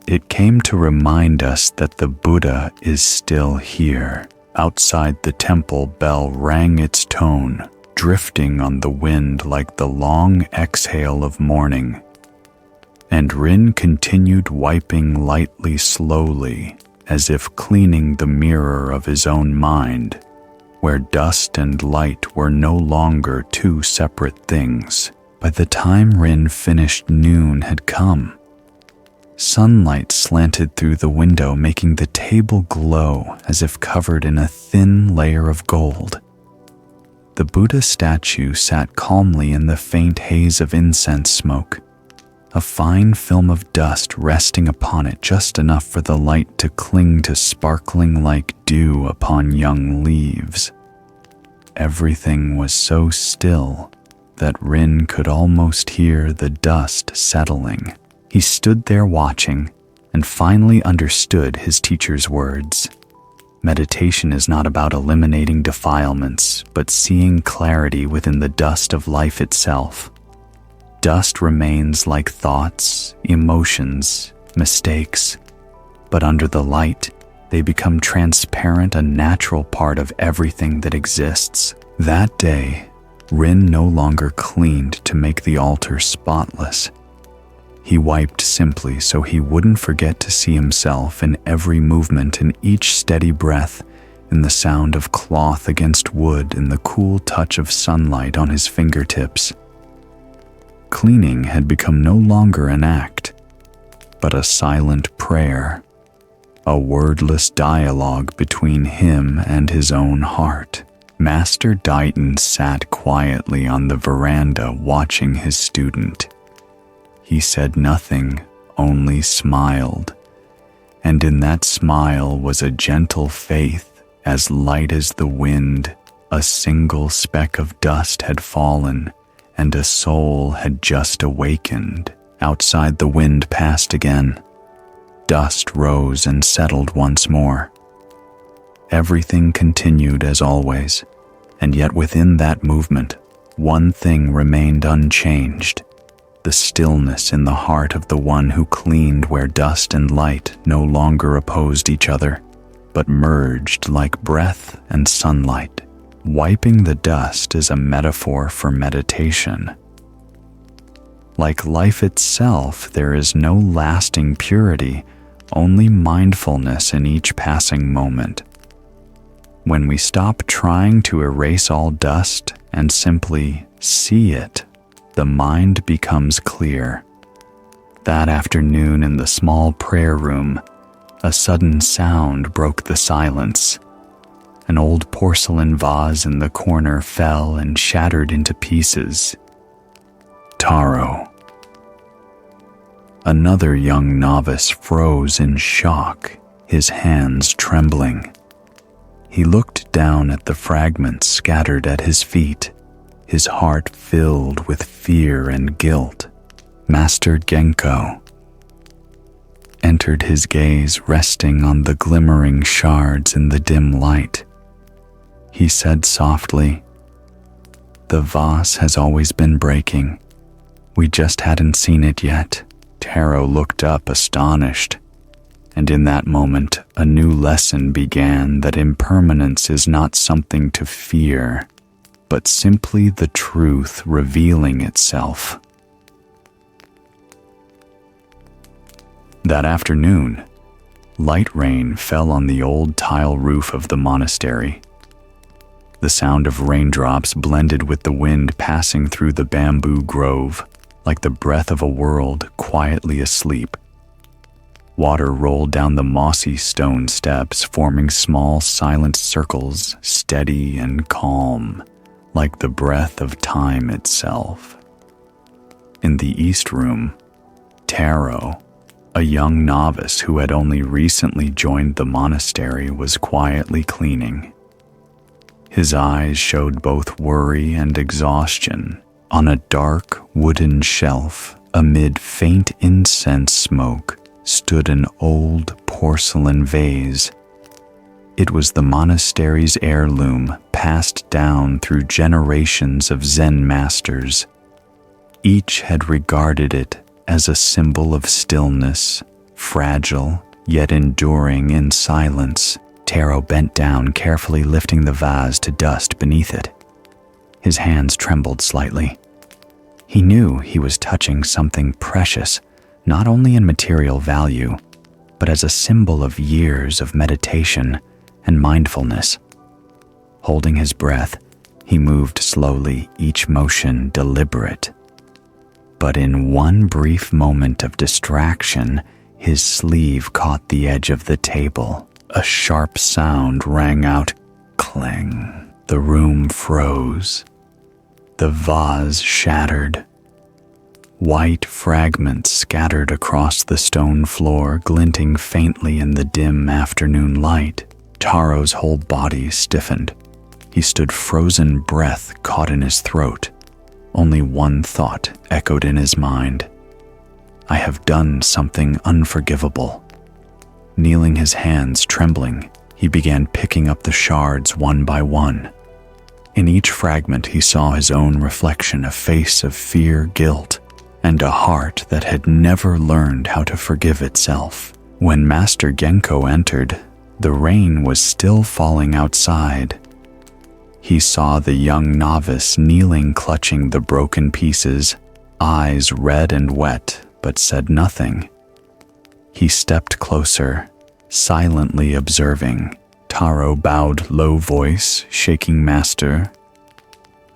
It came to remind us that the Buddha is still here. Outside the temple bell rang its tone, drifting on the wind like the long exhale of morning. And Rin continued wiping lightly, slowly, as if cleaning the mirror of his own mind, where dust and light were no longer two separate things. By the time Rin finished, noon had come. Sunlight slanted through the window, making the table glow as if covered in a thin layer of gold. The Buddha statue sat calmly in the faint haze of incense smoke, a fine film of dust resting upon it just enough for the light to cling to sparkling like dew upon young leaves. Everything was so still that Rin could almost hear the dust settling. He stood there watching and finally understood his teacher's words. Meditation is not about eliminating defilements, but seeing clarity within the dust of life itself. Dust remains like thoughts, emotions, mistakes, but under the light, they become transparent, a natural part of everything that exists. That day, Rin no longer cleaned to make the altar spotless. He wiped simply so he wouldn't forget to see himself in every movement, in each steady breath, in the sound of cloth against wood, in the cool touch of sunlight on his fingertips. Cleaning had become no longer an act, but a silent prayer, a wordless dialogue between him and his own heart. Master Dighton sat quietly on the veranda watching his student. He said nothing, only smiled, and in that smile was a gentle faith, as light as the wind. A single speck of dust had fallen, and a soul had just awakened. Outside, the wind passed again. Dust rose and settled once more. Everything continued as always, and yet within that movement, one thing remained unchanged: the stillness in the heart of the one who cleaned, where dust and light no longer opposed each other, but merged like breath and sunlight. Wiping the dust is a metaphor for meditation. Like life itself, there is no lasting purity, only mindfulness in each passing moment. When we stop trying to erase all dust and simply see it, the mind becomes clear. That afternoon in the small prayer room, a sudden sound broke the silence. An old porcelain vase in the corner fell and shattered into pieces. Taro. Another young novice froze in shock, his hands trembling. He looked down at the fragments scattered at his feet, his heart filled with fear and guilt. Master Genko entered, his gaze resting on the glimmering shards in the dim light. He said softly, "The vase has always been breaking. We just hadn't seen it yet." Taro looked up astonished, and in that moment a new lesson began: that impermanence is not something to fear, but simply the truth revealing itself. That afternoon, light rain fell on the old tile roof of the monastery. The sound of raindrops blended with the wind passing through the bamboo grove, like the breath of a world quietly asleep. Water rolled down the mossy stone steps, forming small, silent circles, steady and calm, like the breath of time itself. In the east room, Taro, a young novice who had only recently joined the monastery, was quietly cleaning. His eyes showed both worry and exhaustion. On a dark wooden shelf, amid faint incense smoke, stood an old porcelain vase. It was the monastery's heirloom, passed down through generations of Zen masters. Each had regarded it as a symbol of stillness, fragile yet enduring in silence. Taro bent down, carefully lifting the vase to dust beneath it. His hands trembled slightly. He knew he was touching something precious, not only in material value, but as a symbol of years of meditation and mindfulness. Holding his breath, he moved slowly, each motion deliberate. But in one brief moment of distraction, his sleeve caught the edge of the table. A sharp sound rang out, clang. The room froze. The vase shattered. White fragments scattered across the stone floor, glinting faintly in the dim afternoon light. Taro's whole body stiffened. He stood frozen, breath caught in his throat. Only one thought echoed in his mind. I have done something unforgivable. Kneeling, his hands trembling, he began picking up the shards one by one. In each fragment he saw his own reflection, a face of fear, guilt, and a heart that had never learned how to forgive itself. When Master Genko entered, the rain was still falling outside. He saw the young novice kneeling, clutching the broken pieces, eyes red and wet, but said nothing. He stepped closer, silently observing. Taro bowed, low voice, shaking, Master,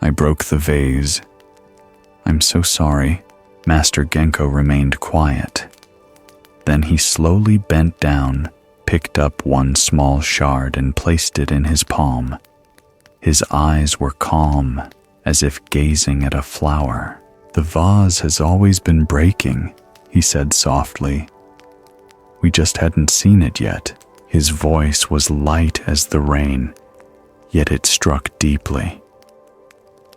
I broke the vase. I'm so sorry. Master Genko remained quiet. Then he slowly bent down, picked up one small shard and placed it in his palm. His eyes were calm, as if gazing at a flower. The vase has always been breaking, he said softly. We just hadn't seen it yet. His voice was light as the rain, yet it struck deeply.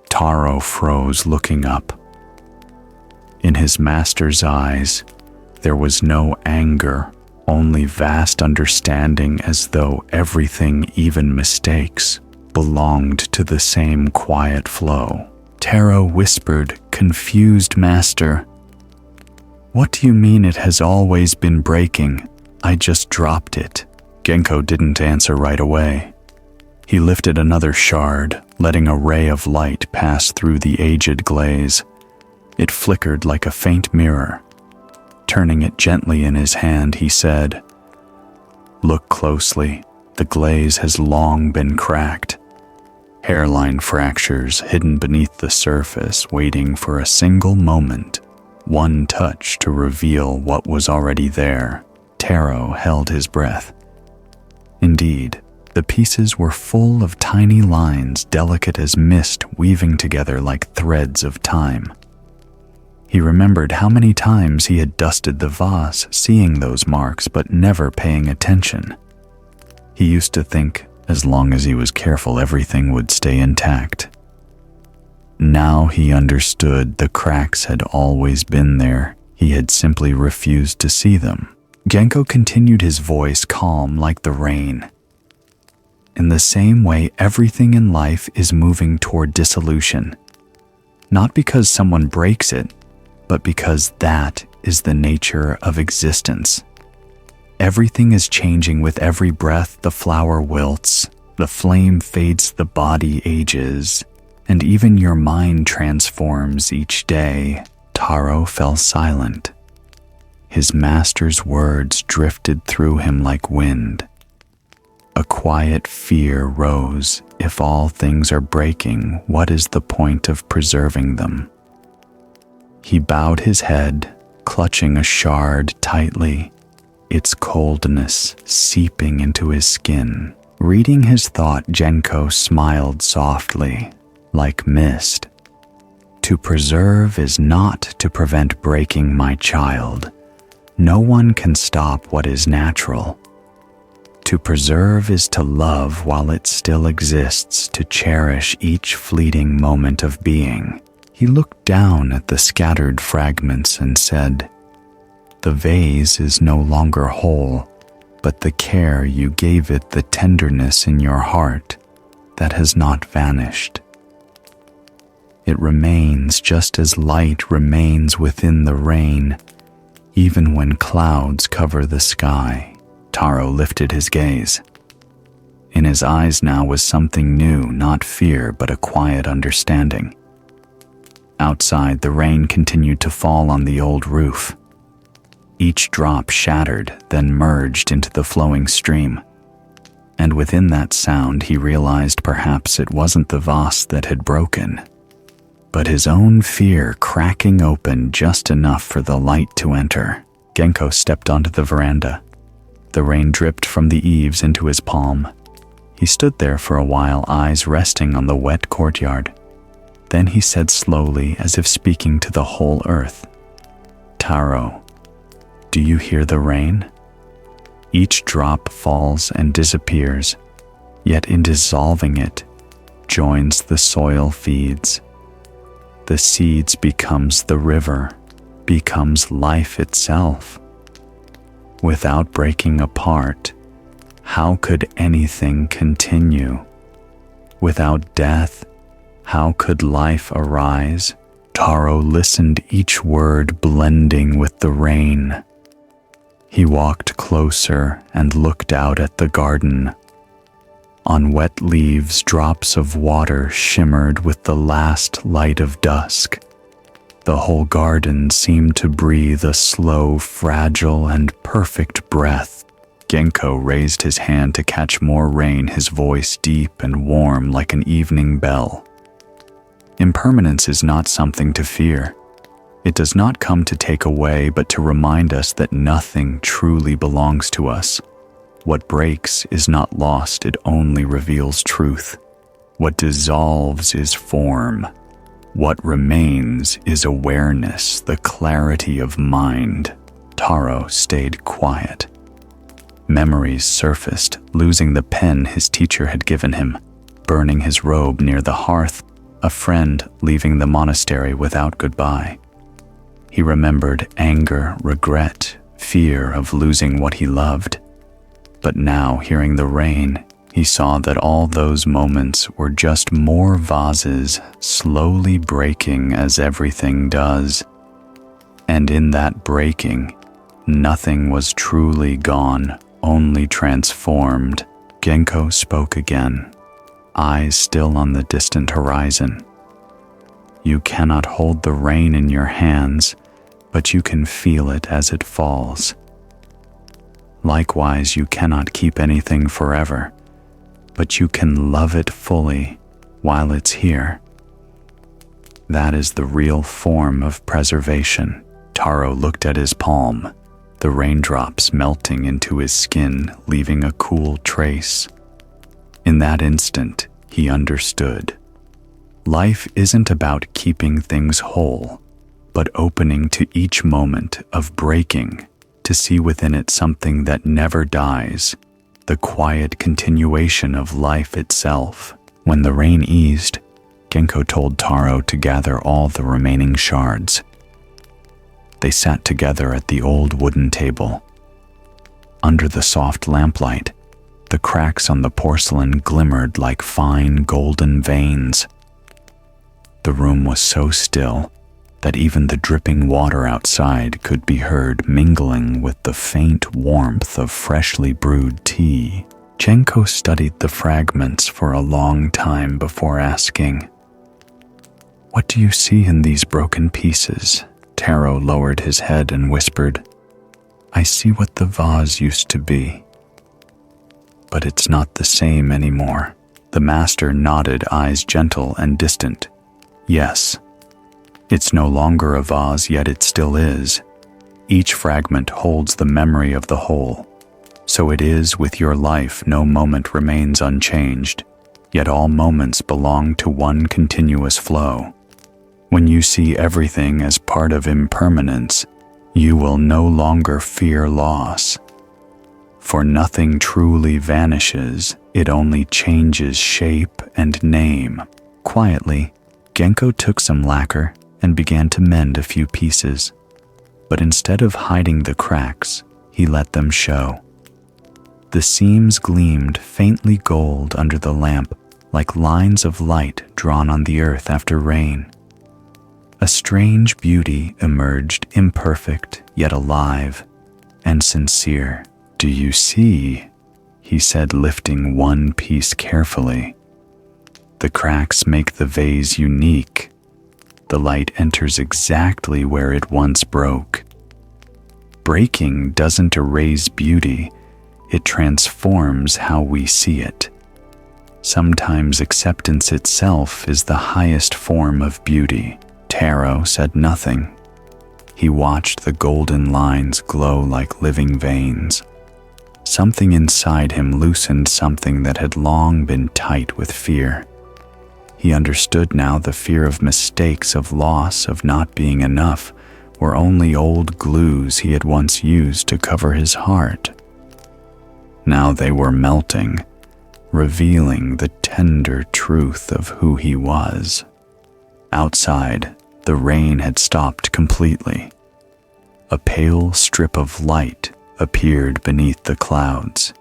Taro froze, looking up. In his master's eyes, there was no anger, only vast understanding, as though everything, even mistakes, belonged to the same quiet flow. Taro whispered, confused, Master, what do you mean it has always been breaking? I just dropped it. Genko didn't answer right away. He lifted another shard, letting a ray of light pass through the aged glaze. It flickered like a faint mirror. Turning it gently in his hand, he said, Look closely. The glaze has long been cracked. Hairline fractures hidden beneath the surface, waiting for a single moment, one touch to reveal what was already there. Taro held his breath. Indeed, the pieces were full of tiny lines, delicate as mist, weaving together like threads of time. He remembered how many times he had dusted the vase, seeing those marks but never paying attention. He used to think, as long as he was careful, everything would stay intact. Now he understood the cracks had always been there. He had simply refused to see them. Genko continued, his voice calm like the rain. In the same way, everything in life is moving toward dissolution. Not because someone breaks it, but because that is the nature of existence. Everything is changing with every breath. The flower wilts, the flame fades, the body ages, and even your mind transforms each day. Taro fell silent. His master's words drifted through him like wind. A quiet fear rose. If all things are breaking, what is the point of preserving them? He bowed his head, clutching a shard tightly, its coldness seeping into his skin. Reading his thought, Genko smiled softly, like mist. To preserve is not to prevent breaking, my child. No one can stop what is natural. To preserve is to love while it still exists, to cherish each fleeting moment of being. He looked down at the scattered fragments and said, The vase is no longer whole, but the care you gave it, the tenderness in your heart, that has not vanished. It remains just as light remains within the rain, even when clouds cover the sky. Taro lifted his gaze. In his eyes now was something new, not fear, but a quiet understanding. Outside, the rain continued to fall on the old roof. Each drop shattered, then merged into the flowing stream. And within that sound, he realized perhaps it wasn't the vase that had broken, but his own fear cracking open just enough for the light to enter. Genko stepped onto the veranda. The rain dripped from the eaves into his palm. He stood there for a while, eyes resting on the wet courtyard. Then he said slowly, as if speaking to the whole earth, "Taro, do you hear the rain? Each drop falls and disappears, yet in dissolving it, joins the soil feeds. The seeds becomes the river, becomes life itself. Without breaking apart, how could anything continue? Without death, how could life arise?" Taro listened, each word blending with the rain. He walked closer and looked out at the garden. On wet leaves, drops of water shimmered with the last light of dusk. The whole garden seemed to breathe a slow, fragile, and perfect breath. Genko raised his hand to catch more rain, his voice deep and warm like an evening bell. Impermanence is not something to fear. It does not come to take away, but to remind us that nothing truly belongs to us. What breaks is not lost, it only reveals truth. What dissolves is form. What remains is awareness, the clarity of mind. Taro stayed quiet. Memories surfaced, losing the pen his teacher had given him, burning his robe near the hearth, a friend leaving the monastery without goodbye. He remembered anger, regret, fear of losing what he loved. But now, hearing the rain, he saw that all those moments were just more vases slowly breaking as everything does. And in that breaking, nothing was truly gone, only transformed. Genko spoke again, eyes still on the distant horizon. "You cannot hold the rain in your hands, but you can feel it as it falls. Likewise, you cannot keep anything forever, but you can love it fully while it's here. That is the real form of preservation." Taro looked at his palm, the raindrops melting into his skin, leaving a cool trace. In that instant, he understood. Life isn't about keeping things whole, but opening to each moment of breaking, to see within it something that never dies, the quiet continuation of life itself. When the rain eased, Genko told Taro to gather all the remaining shards. They sat together at the old wooden table. Under the soft lamplight, the cracks on the porcelain glimmered like fine golden veins. The room was so still that even the dripping water outside could be heard mingling with the faint warmth of freshly brewed tea. Genko studied the fragments for a long time before asking, "What do you see in these broken pieces?" Taro lowered his head and whispered, "I see what the vase used to be. But it's not the same anymore." The master nodded, eyes gentle and distant. "Yes. It's no longer a vase, yet it still is. Each fragment holds the memory of the whole. So it is with your life, no moment remains unchanged, yet all moments belong to one continuous flow. When you see everything as part of impermanence, you will no longer fear loss. For nothing truly vanishes, it only changes shape and name." Quietly, Genko took some lacquer and began to mend a few pieces. But instead of hiding the cracks, he let them show. The seams gleamed faintly gold under the lamp, like lines of light drawn on the earth after rain. A strange beauty emerged, imperfect yet alive and sincere. "Do you see?" he said, lifting one piece carefully. "The cracks make the vase unique. The light enters exactly where it once broke. Breaking doesn't erase beauty, it transforms how we see it. Sometimes acceptance itself is the highest form of beauty." Taro said nothing. He watched the golden lines glow like living veins. something inside him loosened something that had long been tight with fear. He understood now the fear of mistakes, of loss, of not being enough, were only old glues he had once used to cover his heart. Now they were melting, revealing the tender truth of who he was. Outside, the rain had stopped completely. A pale strip of light appeared beneath the clouds.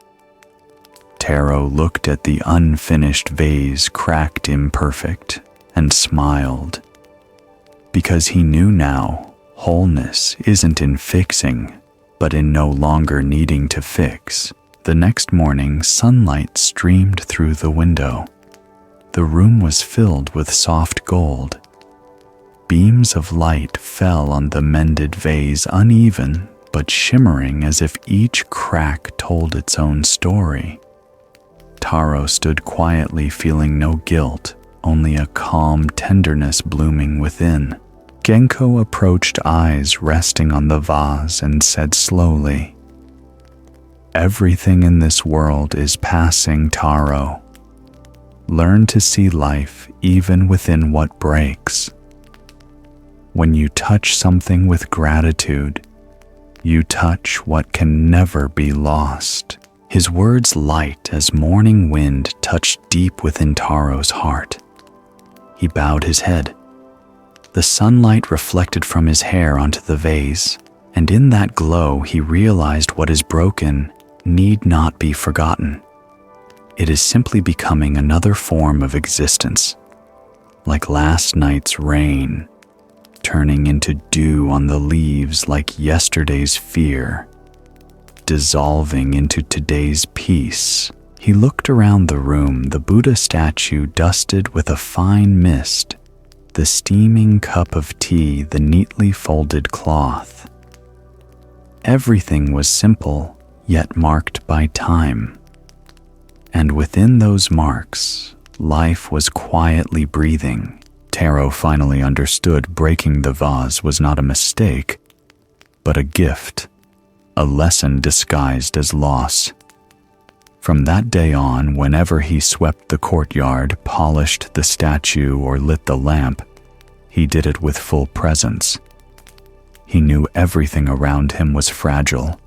Taro looked at the unfinished vase, cracked imperfect, and smiled, because he knew now wholeness isn't in fixing, but in no longer needing to fix. The next morning, sunlight streamed through the window. The room was filled with soft gold. Beams of light fell on the mended vase, uneven but shimmering as if each crack told its own story. Taro stood quietly, feeling no guilt, only a calm tenderness blooming within. Genko approached, eyes resting on the vase, and said slowly, "Everything in this world is passing, Taro. Learn to see life even within what breaks. When you touch something with gratitude, you touch what can never be lost." His words light as morning wind touched deep within Taro's heart. He bowed his head. The sunlight reflected from his hair onto the vase, and in that glow he realized what is broken need not be forgotten. It is simply becoming another form of existence, like last night's rain, turning into dew on the leaves, like yesterday's fear, dissolving into today's peace. He looked around the room, the Buddha statue dusted with a fine mist, the steaming cup of tea, the neatly folded cloth. Everything was simple, yet marked by time. And within those marks, life was quietly breathing. Taro finally understood breaking the vase was not a mistake, but a gift, a lesson disguised as loss. From that day on, whenever he swept the courtyard, polished the statue, or lit the lamp, he did it with full presence. He knew everything around him was fragile,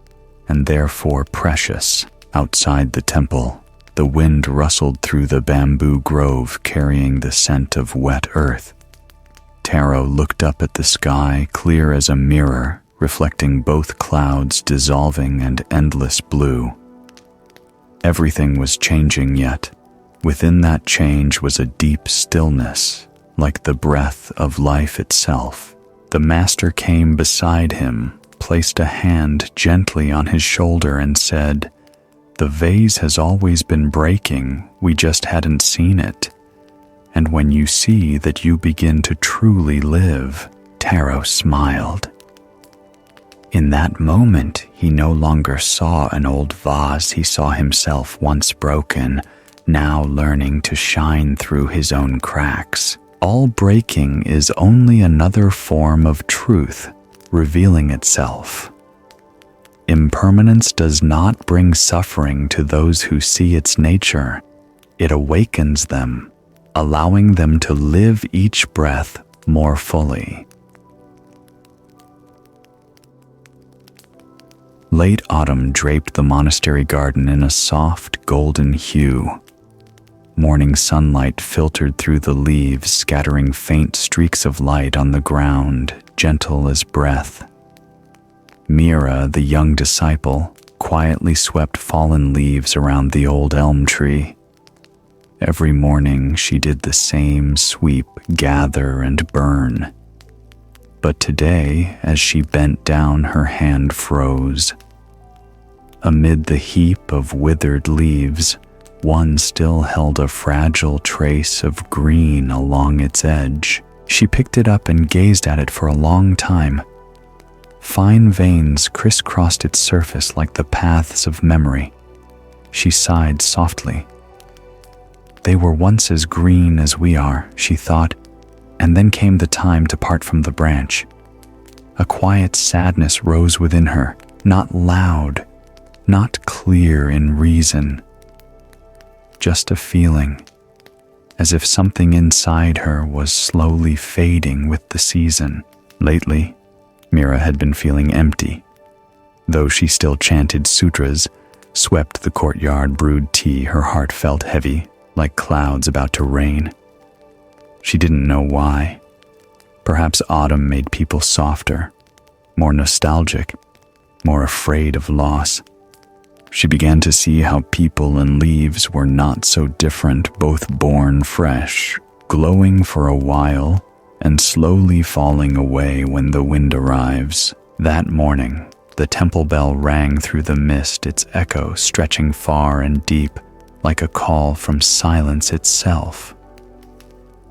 and therefore precious. Outside the temple, the wind rustled through the bamboo grove, carrying the scent of wet earth. Taro looked up at the sky, clear as a mirror, reflecting both clouds dissolving and endless blue. Everything was changing, yet within that change was a deep stillness, like the breath of life itself. The master came beside him, placed a hand gently on his shoulder, and said, "The vase has always been breaking, we just hadn't seen it. And when you see that, you begin to truly live." Taro smiled. In that moment, he no longer saw an old vase. He saw himself, once broken, now learning to shine through his own cracks. All breaking is only another form of truth revealing itself. Impermanence does not bring suffering to those who see its nature. It awakens them, allowing them to live each breath more fully. Late autumn draped the monastery garden in a soft golden hue. Morning sunlight filtered through the leaves, scattering faint streaks of light on the ground, gentle as breath. Mira, the young disciple, quietly swept fallen leaves around the old elm tree. Every morning she did the same sweep, gather and burn. But today, as she bent down, her hand froze. Amid the heap of withered leaves, one still held a fragile trace of green along its edge. She picked it up and gazed at it for a long time. Fine veins crisscrossed its surface like the paths of memory. She sighed softly. They were once as green as we are, she thought, and then came the time to part from the branch. A quiet sadness rose within her, not loud, not clear in reason, just a feeling, as if something inside her was slowly fading with the season. Lately, Mira had been feeling empty. Though she still chanted sutras, swept the courtyard, brewed tea, her heart felt heavy, like clouds about to rain. She didn't know why. Perhaps autumn made people softer, more nostalgic, more afraid of loss. She began to see how people and leaves were not so different, both born fresh, glowing for a while, and slowly falling away when the wind arrives. That morning, the temple bell rang through the mist, its echo stretching far and deep, like a call from silence itself.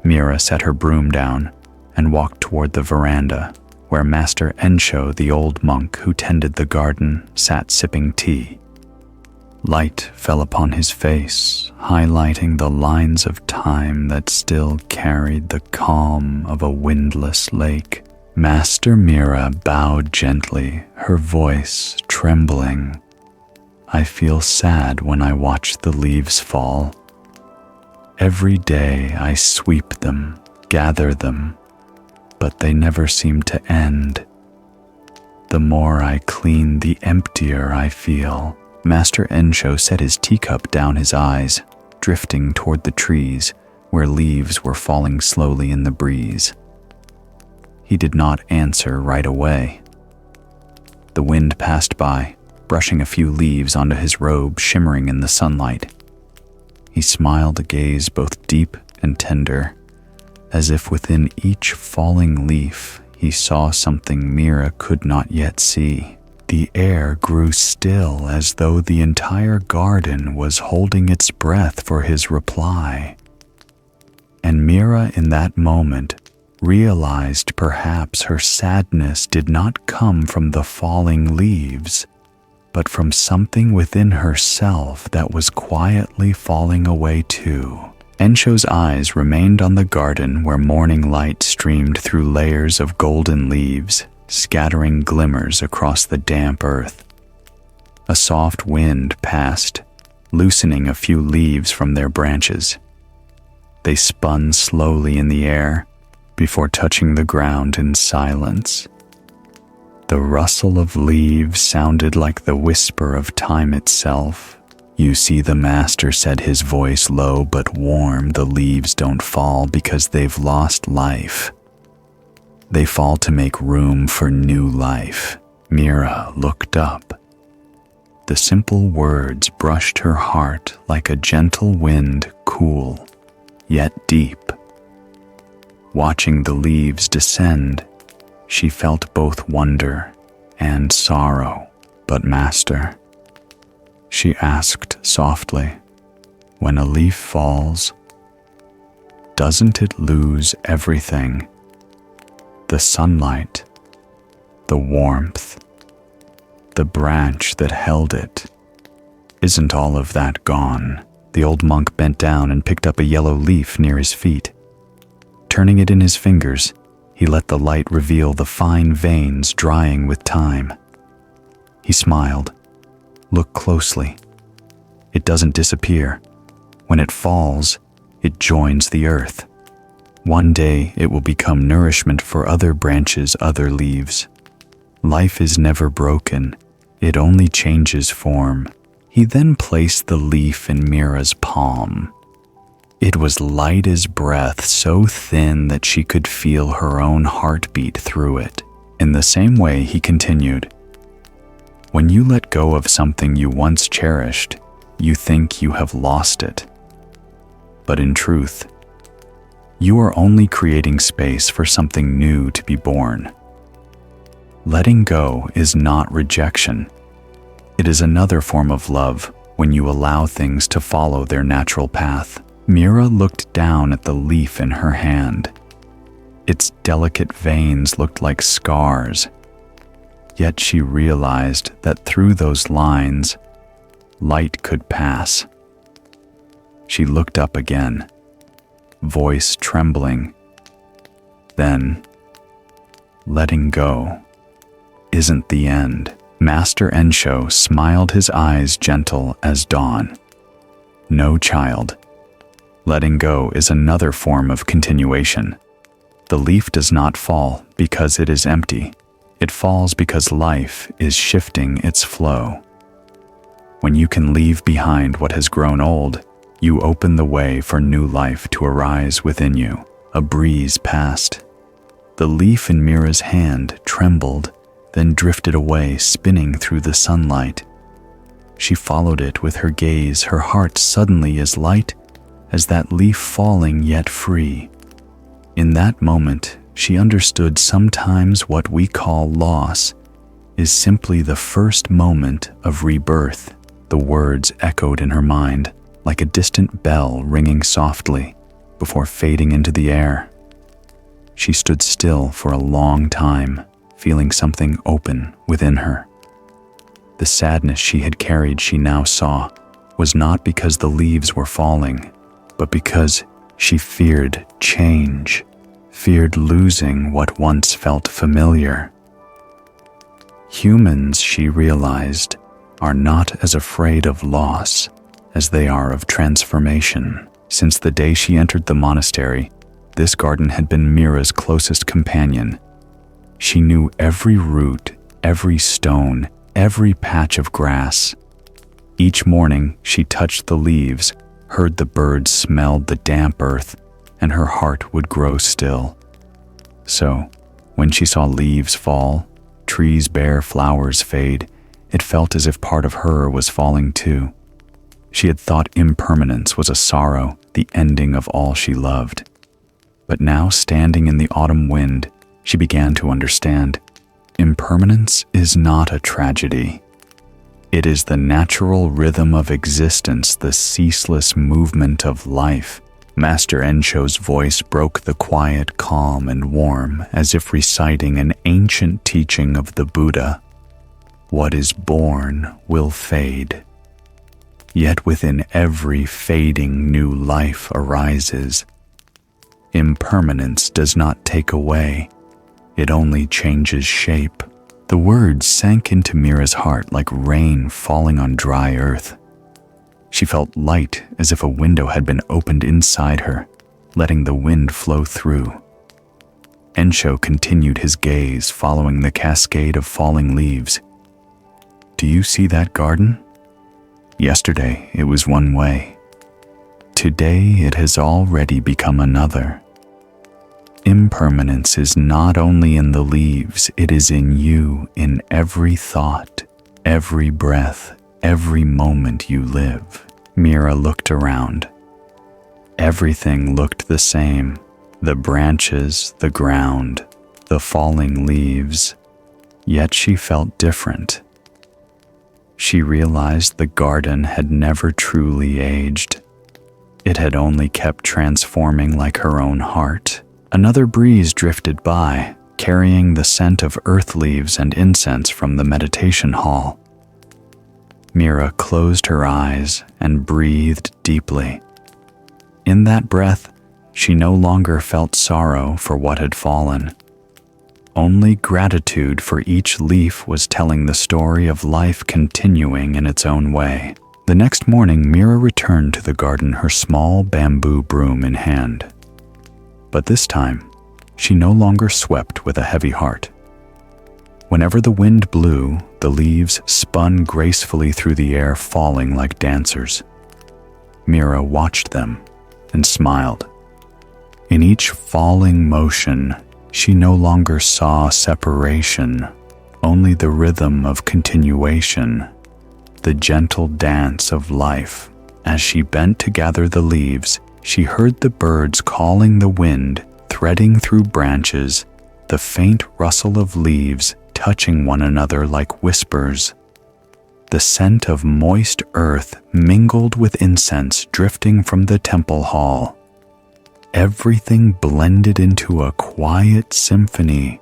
Mira set her broom down and walked toward the veranda, where Master Ensho, the old monk who tended the garden, sat sipping tea. Light fell upon his face, highlighting the lines of time that still carried the calm of a windless lake. Master Mira bowed gently, her voice trembling. "I feel sad when I watch the leaves fall. Every day I sweep them, gather them, but they never seem to end. The more I clean, the emptier I feel." Master Ensho set his teacup down his eyes, drifting toward the trees where leaves were falling slowly in the breeze. He did not answer right away. The wind passed by, brushing a few leaves onto his robe, shimmering in the sunlight. He smiled, a gaze both deep and tender, as if within each falling leaf he saw something Mira could not yet see. The air grew still, as though the entire garden was holding its breath for his reply. And Mira, in that moment, realized perhaps her sadness did not come from the falling leaves, but from something within herself that was quietly falling away too. Ensho's eyes remained on the garden, where morning light streamed through layers of golden leaves, scattering glimmers across the damp earth. A soft wind passed, loosening a few leaves from their branches. They spun slowly in the air before touching the ground in silence. The rustle of leaves sounded like the whisper of time itself. "You see," the master said, his voice low but warm, "the leaves don't fall because they've lost life. They fall to make room for new life." Mira looked up. The simple words brushed her heart like a gentle wind, cool, yet deep. Watching the leaves descend, she felt both wonder and sorrow. "But Master," she asked softly, "when a leaf falls, doesn't it lose everything? The sunlight, the warmth, the branch that held it. Isn't all of that gone?" The old monk bent down and picked up a yellow leaf near his feet. Turning it in his fingers, he let the light reveal the fine veins drying with time. He smiled. "Look closely. It doesn't disappear. When it falls, it joins the earth. One day it will become nourishment for other branches, other leaves. Life is never broken. It only changes form." He then placed the leaf in Mira's palm. It was light as breath, so thin that she could feel her own heartbeat through it. In the same way, he continued, "When you let go of something you once cherished, you think you have lost it. But in truth, you are only creating space for something new to be born. Letting go is not rejection. It is another form of love when you allow things to follow their natural path." Mira looked down at the leaf in her hand. Its delicate veins looked like scars, yet she realized that through those lines, light could pass. She looked up again, voice trembling. Then, "Letting go isn't the end." Master Ensho smiled, his eyes gentle as dawn. No, child. Letting go is another form of continuation. The leaf does not fall because it is empty. It falls because life is shifting its flow. When you can leave behind what has grown old, you open the way for new life to arise within you. A breeze passed. The leaf in Mira's hand trembled, then drifted away, spinning through the sunlight. She followed it with her gaze, her heart suddenly as light as that leaf falling yet free. In that moment, she understood sometimes what we call loss is simply the first moment of rebirth. The words echoed in her mind like a distant bell ringing softly before fading into the air. She stood still for a long time, feeling something open within her. The sadness she had carried, she now saw, was not because the leaves were falling, but because she feared change, feared losing what once felt familiar. Humans, she realized, are not as afraid of loss as they are of transformation. Since the day she entered the monastery, this garden had been Mira's closest companion. She knew every root, every stone, every patch of grass. Each morning, she touched the leaves, heard the birds, smelled the damp earth, and her heart would grow still. So, when she saw leaves fall, trees bare, flowers fade, it felt as if part of her was falling too. She had thought impermanence was a sorrow, the ending of all she loved. But now, standing in the autumn wind, she began to understand. Impermanence is not a tragedy. It is the natural rhythm of existence, the ceaseless movement of life. Master Ensho's voice broke the quiet, calm and warm, as if reciting an ancient teaching of the Buddha. What is born will fade. Yet within every fading new life arises. Impermanence does not take away, it only changes shape. The words sank into Mira's heart like rain falling on dry earth. She felt light, as if a window had been opened inside her, letting the wind flow through. Ensho continued his gaze, following the cascade of falling leaves. Do you see that garden? Yesterday it was one way. Today it has already become another. Impermanence is not only in the leaves, it is in you, in every thought, every breath, every moment you live. Mira looked around. Everything looked the same. The branches, the ground, the falling leaves. Yet she felt different. She realized the garden had never truly aged. It had only kept transforming like her own heart. Another breeze drifted by, carrying the scent of earth leaves and incense from the meditation hall. Mira closed her eyes and breathed deeply. In that breath, she no longer felt sorrow for what had fallen. Only gratitude for each leaf was telling the story of life continuing in its own way. The next morning, Mira returned to the garden, her small bamboo broom in hand. But this time, she no longer swept with a heavy heart. Whenever the wind blew, the leaves spun gracefully through the air, falling like dancers. Mira watched them and smiled. In each falling motion, she no longer saw separation, only the rhythm of continuation, the gentle dance of life. As she bent to gather the leaves, she heard the birds calling, the wind threading through branches, the faint rustle of leaves touching one another like whispers. The scent of moist earth mingled with incense drifting from the temple hall. Everything blended into a quiet symphony,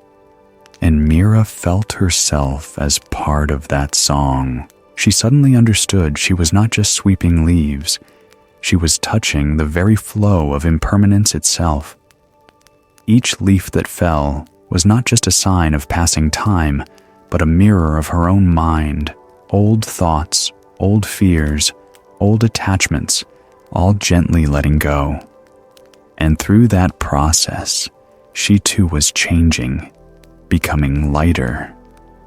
and Mira felt herself as part of that song. She suddenly understood she was not just sweeping leaves, she was touching the very flow of impermanence itself. Each leaf that fell was not just a sign of passing time, but a mirror of her own mind, old thoughts, old fears, old attachments, all gently letting go. And through that process, she too was changing, becoming lighter,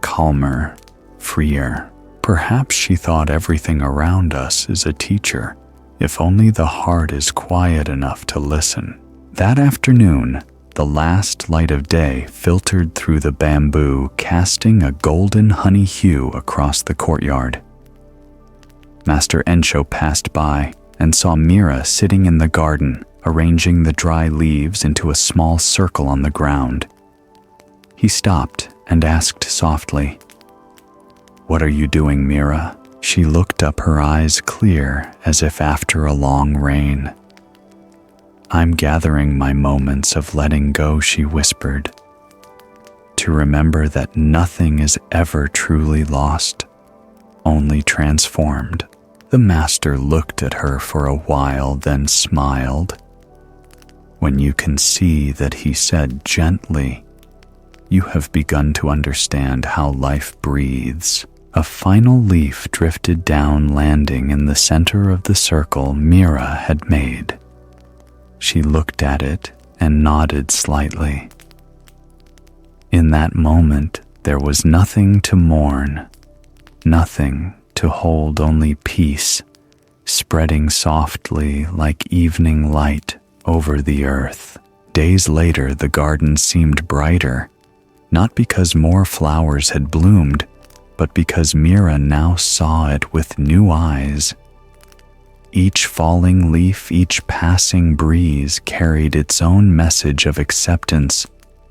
calmer, freer. Perhaps she thought everything around us is a teacher, if only the heart is quiet enough to listen. That afternoon, the last light of day filtered through the bamboo, casting a golden honey hue across the courtyard. Master Ensho passed by and saw Mira sitting in the garden, arranging the dry leaves into a small circle on the ground. He stopped and asked softly, "What are you doing, Mira?" She looked up, her eyes clear as if after a long rain. "I'm gathering my moments of letting go," she whispered, "to remember that nothing is ever truly lost, only transformed." The master looked at her for a while, then smiled. "When you can see that," he said gently, "you have begun to understand how life breathes." A final leaf drifted down, landing in the center of the circle Mira had made. She looked at it and nodded slightly. In that moment, there was nothing to mourn, nothing to hold, only peace, spreading softly like evening light over the earth. Days later, the garden seemed brighter, not because more flowers had bloomed, but because Mira now saw it with new eyes. Each falling leaf, each passing breeze carried its own message of acceptance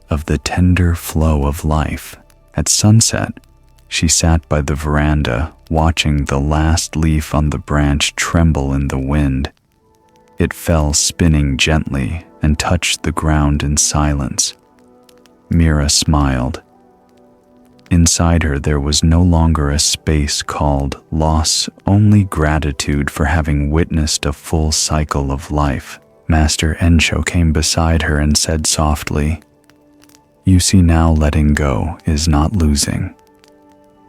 of the tender flow of life. At sunset, she sat by the veranda, watching the last leaf on the branch tremble in the wind. It fell spinning gently and touched the ground in silence. Mira smiled. Inside her there was no longer a space called loss, only gratitude for having witnessed a full cycle of life. Master Ensho came beside her and said softly, "You see now, letting go is not losing.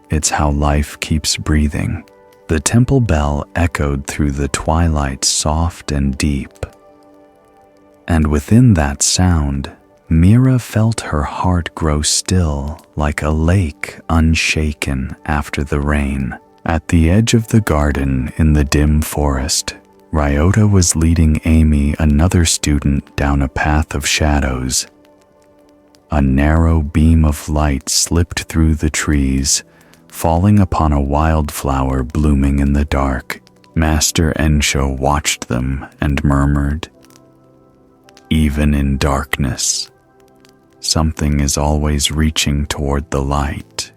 It's how life keeps breathing." The temple bell echoed through the twilight, soft and deep. And within that sound, Mira felt her heart grow still, like a lake unshaken after the rain. At the edge of the garden in the dim forest, Ryota was leading Amy, another student, down a path of shadows. A narrow beam of light slipped through the trees, falling upon a wildflower blooming in the dark. Master Ensho watched them and murmured, "Even in darkness, something is always reaching toward the light."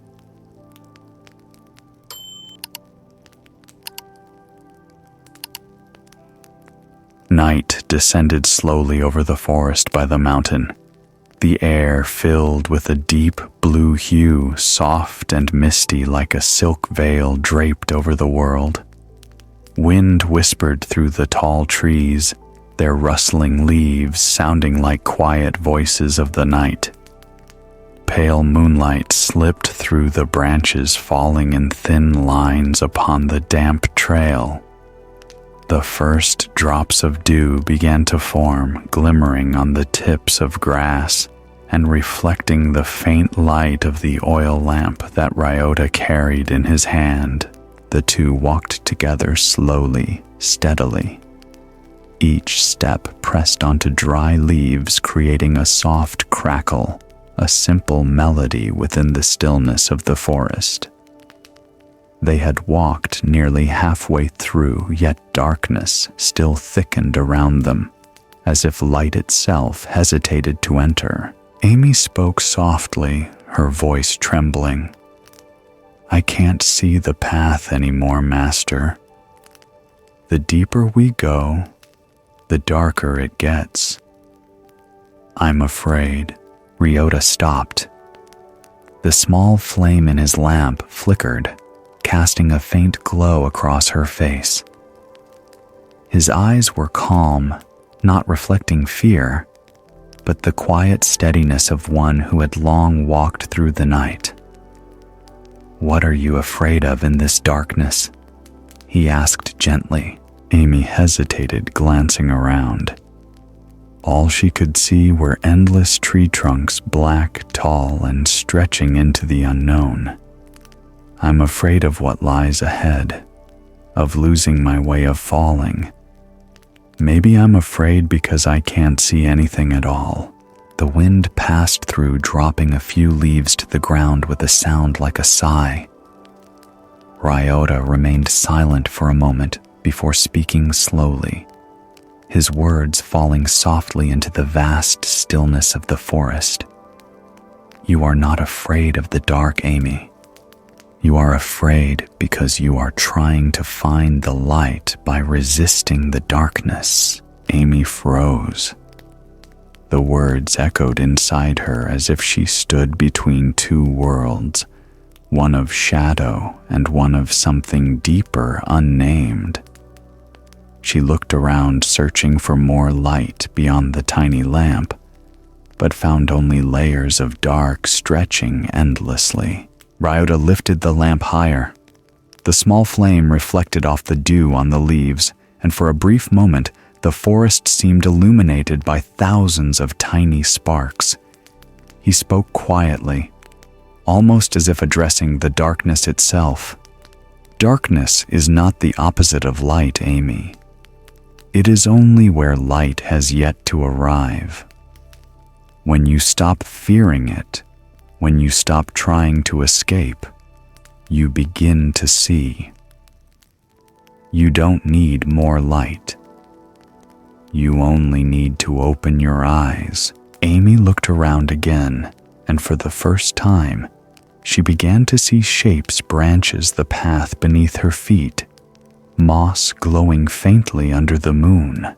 Night descended slowly over the forest by the mountain, the air filled with a deep blue hue, soft and misty like a silk veil draped over the world. Wind whispered through the tall trees, their rustling leaves sounding like quiet voices of the night. Pale moonlight slipped through the branches, falling in thin lines upon the damp trail. The first drops of dew began to form, glimmering on the tips of grass and reflecting the faint light of the oil lamp that Ryota carried in his hand. The two walked together slowly, steadily. Each step pressed onto dry leaves, creating a soft crackle, a simple melody within the stillness of the forest. They had walked nearly halfway through, yet darkness still thickened around them, as if light itself hesitated to enter. Amy spoke softly, her voice trembling. "I can't see the path anymore, Master. The deeper we go, the darker it gets. I'm afraid." Ryota stopped. The small flame in his lamp flickered, casting a faint glow across her face. His eyes were calm, not reflecting fear, but the quiet steadiness of one who had long walked through the night. "What are you afraid of in this darkness?" he asked gently. Amy hesitated, glancing around. All she could see were endless tree trunks, black, tall, and stretching into the unknown. "I'm afraid of what lies ahead, of losing my way, of falling. Maybe I'm afraid because I can't see anything at all." The wind passed through, dropping a few leaves to the ground with a sound like a sigh. Ryota remained silent for a moment before speaking slowly, his words falling softly into the vast stillness of the forest. "You are not afraid of the dark, Amy. You are afraid because you are trying to find the light by resisting the darkness." Amy froze. The words echoed inside her as if she stood between two worlds, one of shadow and one of something deeper, unnamed. She looked around, searching for more light beyond the tiny lamp, but found only layers of dark stretching endlessly. Ryota lifted the lamp higher. The small flame reflected off the dew on the leaves, and for a brief moment, the forest seemed illuminated by thousands of tiny sparks. He spoke quietly, almost as if addressing the darkness itself. "Darkness is not the opposite of light, Amy. It is only where light has yet to arrive. When you stop fearing it, when you stop trying to escape, you begin to see. You don't need more light. You only need to open your eyes." Amy looked around again, and for the first time, she began to see shapes branch the path beneath her feet, moss glowing faintly under the moon.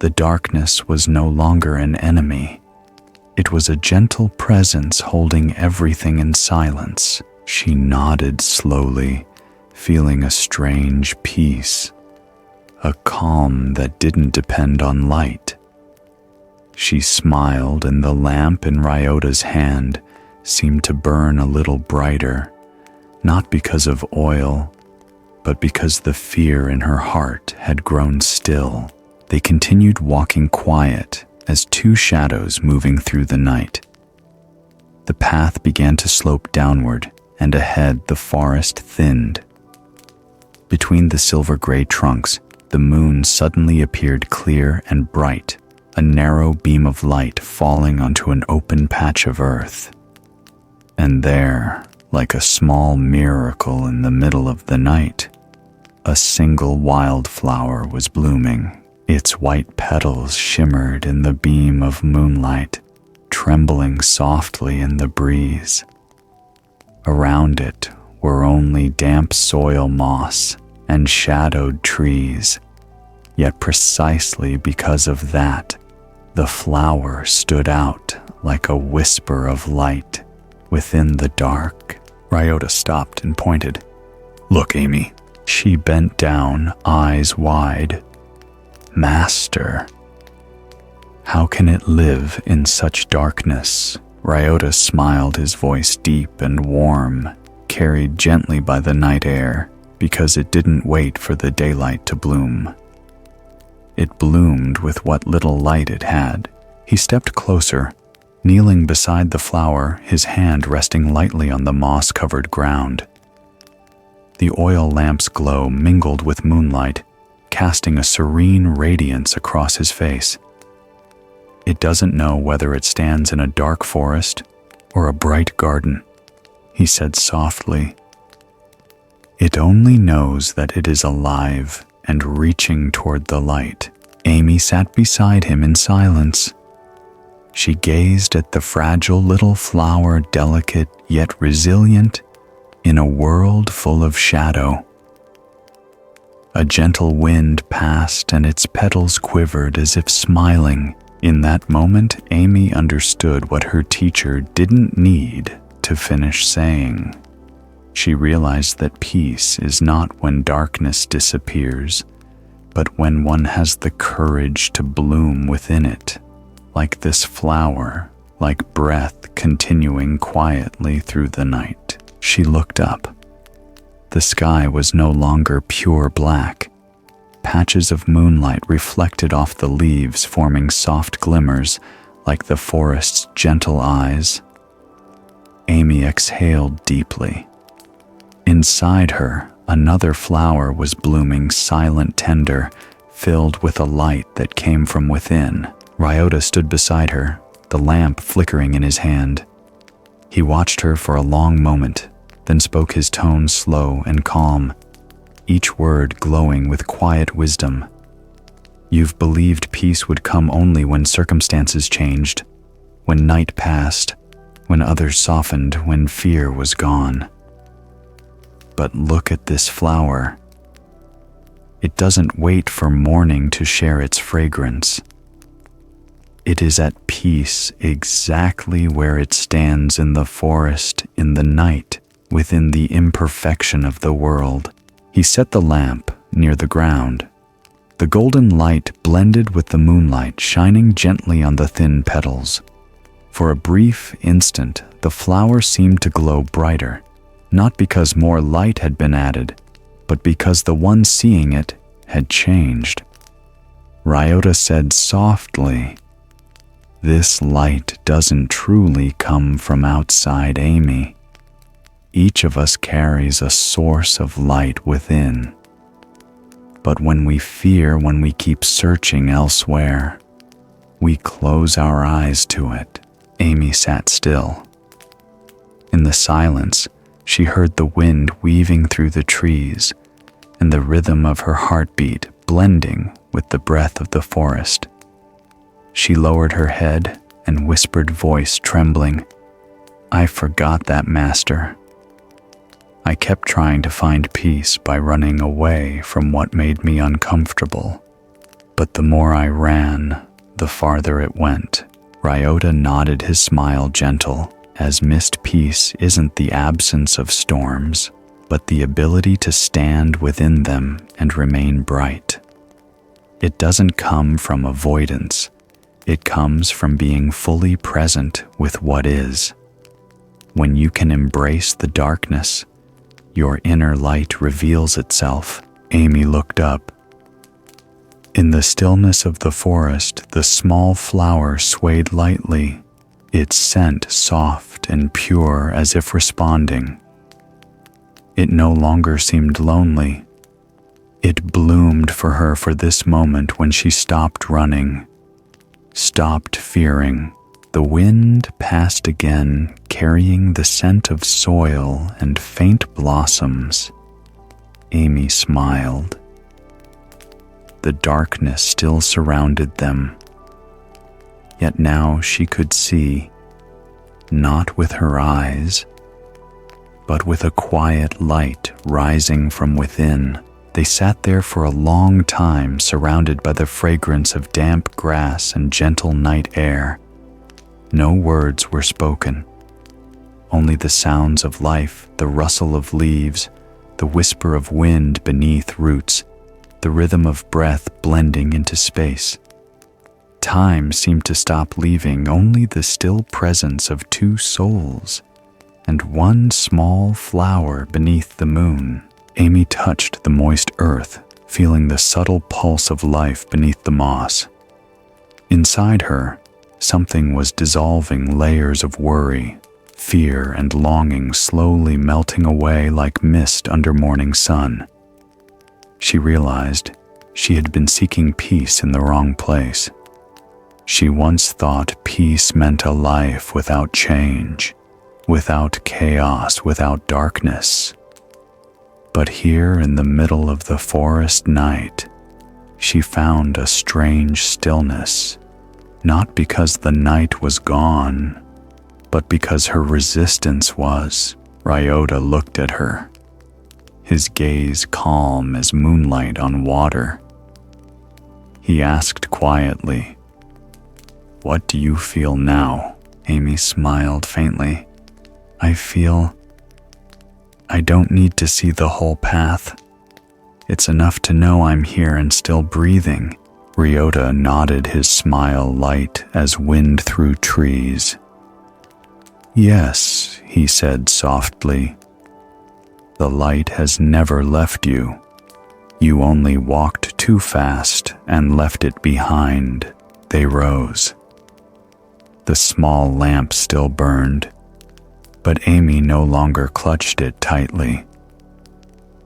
The darkness was no longer an enemy. It was a gentle presence holding everything in silence. She nodded slowly, feeling a strange peace, a calm that didn't depend on light. She smiled, and the lamp in Ryota's hand seemed to burn a little brighter, not because of oil, but because the fear in her heart had grown still. They continued walking quiet as two shadows moving through the night. The path began to slope downward, and ahead the forest thinned. Between the silver-gray trunks, the moon suddenly appeared clear and bright, a narrow beam of light falling onto an open patch of earth. And there, like a small miracle in the middle of the night, a single wildflower was blooming. Its white petals shimmered in the beam of moonlight, trembling softly in the breeze. Around it were only damp soil moss and shadowed trees, yet precisely because of that, the flower stood out like a whisper of light within the dark. Ryota stopped and pointed. "Look, Amy." She bent down, eyes wide. "Master, how can it live in such darkness?" Ryota smiled, his voice deep and warm, carried gently by the night air, because it didn't wait for the daylight to bloom. It bloomed with what little light it had. He stepped closer, kneeling beside the flower, his hand resting lightly on the moss-covered ground. The oil lamp's glow mingled with moonlight, casting a serene radiance across his face. "It doesn't know whether it stands in a dark forest or a bright garden," he said softly. "It only knows that it is alive and reaching toward the light." Amy sat beside him in silence. She gazed at the fragile little flower, delicate yet resilient, in a world full of shadow. A gentle wind passed and its petals quivered as if smiling. In that moment, Amy understood what her teacher didn't need to finish saying. She realized that peace is not when darkness disappears, but when one has the courage to bloom within it, like this flower, like breath continuing quietly through the night. She She looked up. The sky was no longer pure black. Patches of moonlight reflected off the leaves, forming soft glimmers like the forest's gentle eyes. Amy exhaled deeply. Inside her, another flower was blooming, silent, tender, filled with a light that came from within. Ryota stood beside her, the lamp flickering in his hand. He watched her for a long moment, then spoke, his tone slow and calm, each word glowing with quiet wisdom. You've believed peace would come only when circumstances changed, when night passed, when others softened, when fear was gone. But look at this flower. It doesn't wait for morning to share its fragrance. It is at peace exactly where it stands in the forest, in the night, within the imperfection of the world. He set the lamp near the ground. The golden light blended with the moonlight, shining gently on the thin petals. For a brief instant, the flower seemed to glow brighter, not because more light had been added, but because the one seeing it had changed. Ryota said softly, "This light doesn't truly come from outside, Amy. Each of us carries a source of light within. But when we fear, when we keep searching elsewhere, we close our eyes to it." Amy sat still. In the silence, she heard the wind weaving through the trees and the rhythm of her heartbeat blending with the breath of the forest. She lowered her head and whispered, voice trembling, "I forgot that, Master. I kept trying to find peace by running away from what made me uncomfortable. But the more I ran, the farther it went." Ryota nodded, his smile gentle, as missed peace isn't the absence of storms, but the ability to stand within them and remain bright. It doesn't come from avoidance. It comes from being fully present with what is. When you can embrace the darkness, your inner light reveals itself. Amy looked up. In the stillness of the forest, the small flower swayed lightly, its scent soft and pure as if responding. It no longer seemed lonely. It bloomed for her for this moment when she stopped running, stopped fearing. The wind passed again, carrying the scent of soil and faint blossoms. Amy smiled. The darkness still surrounded them. Yet now she could see, not with her eyes, but with a quiet light rising from within. They sat there for a long time, surrounded by the fragrance of damp grass and gentle night air. No words were spoken, only the sounds of life, the rustle of leaves, the whisper of wind beneath roots, the rhythm of breath blending into space. Time seemed to stop leaving, only the still presence of two souls and one small flower beneath the moon. Amy touched the moist earth, feeling the subtle pulse of life beneath the moss. Inside her, something was dissolving, layers of worry, fear, and longing slowly melting away like mist under morning sun. She realized she had been seeking peace in the wrong place. She once thought peace meant a life without change, without chaos, without darkness. But here in the middle of the forest night, she found a strange stillness, not because the night was gone, but because her resistance was. Ryota looked at her, his gaze calm as moonlight on water. He asked quietly, "What do you feel now?" Amy smiled faintly. I don't need to see the whole path. It's enough to know I'm here and still breathing." Ryota nodded, his smile light as wind through trees. "Yes," he said softly, The light has never left you. You only walked too fast and left it behind." They rose. The small lamp still burned, but Amy no longer clutched it tightly.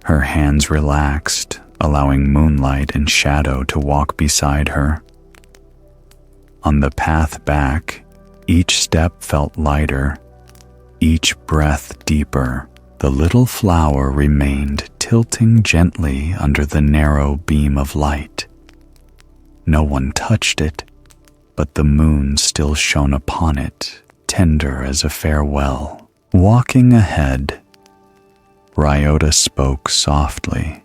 Her hands relaxed, allowing moonlight and shadow to walk beside her. On the path back, each step felt lighter, each breath deeper. The little flower remained tilting gently under the narrow beam of light. No one touched it, but the moon still shone upon it, tender as a farewell. Walking ahead, Ryota spoke softly,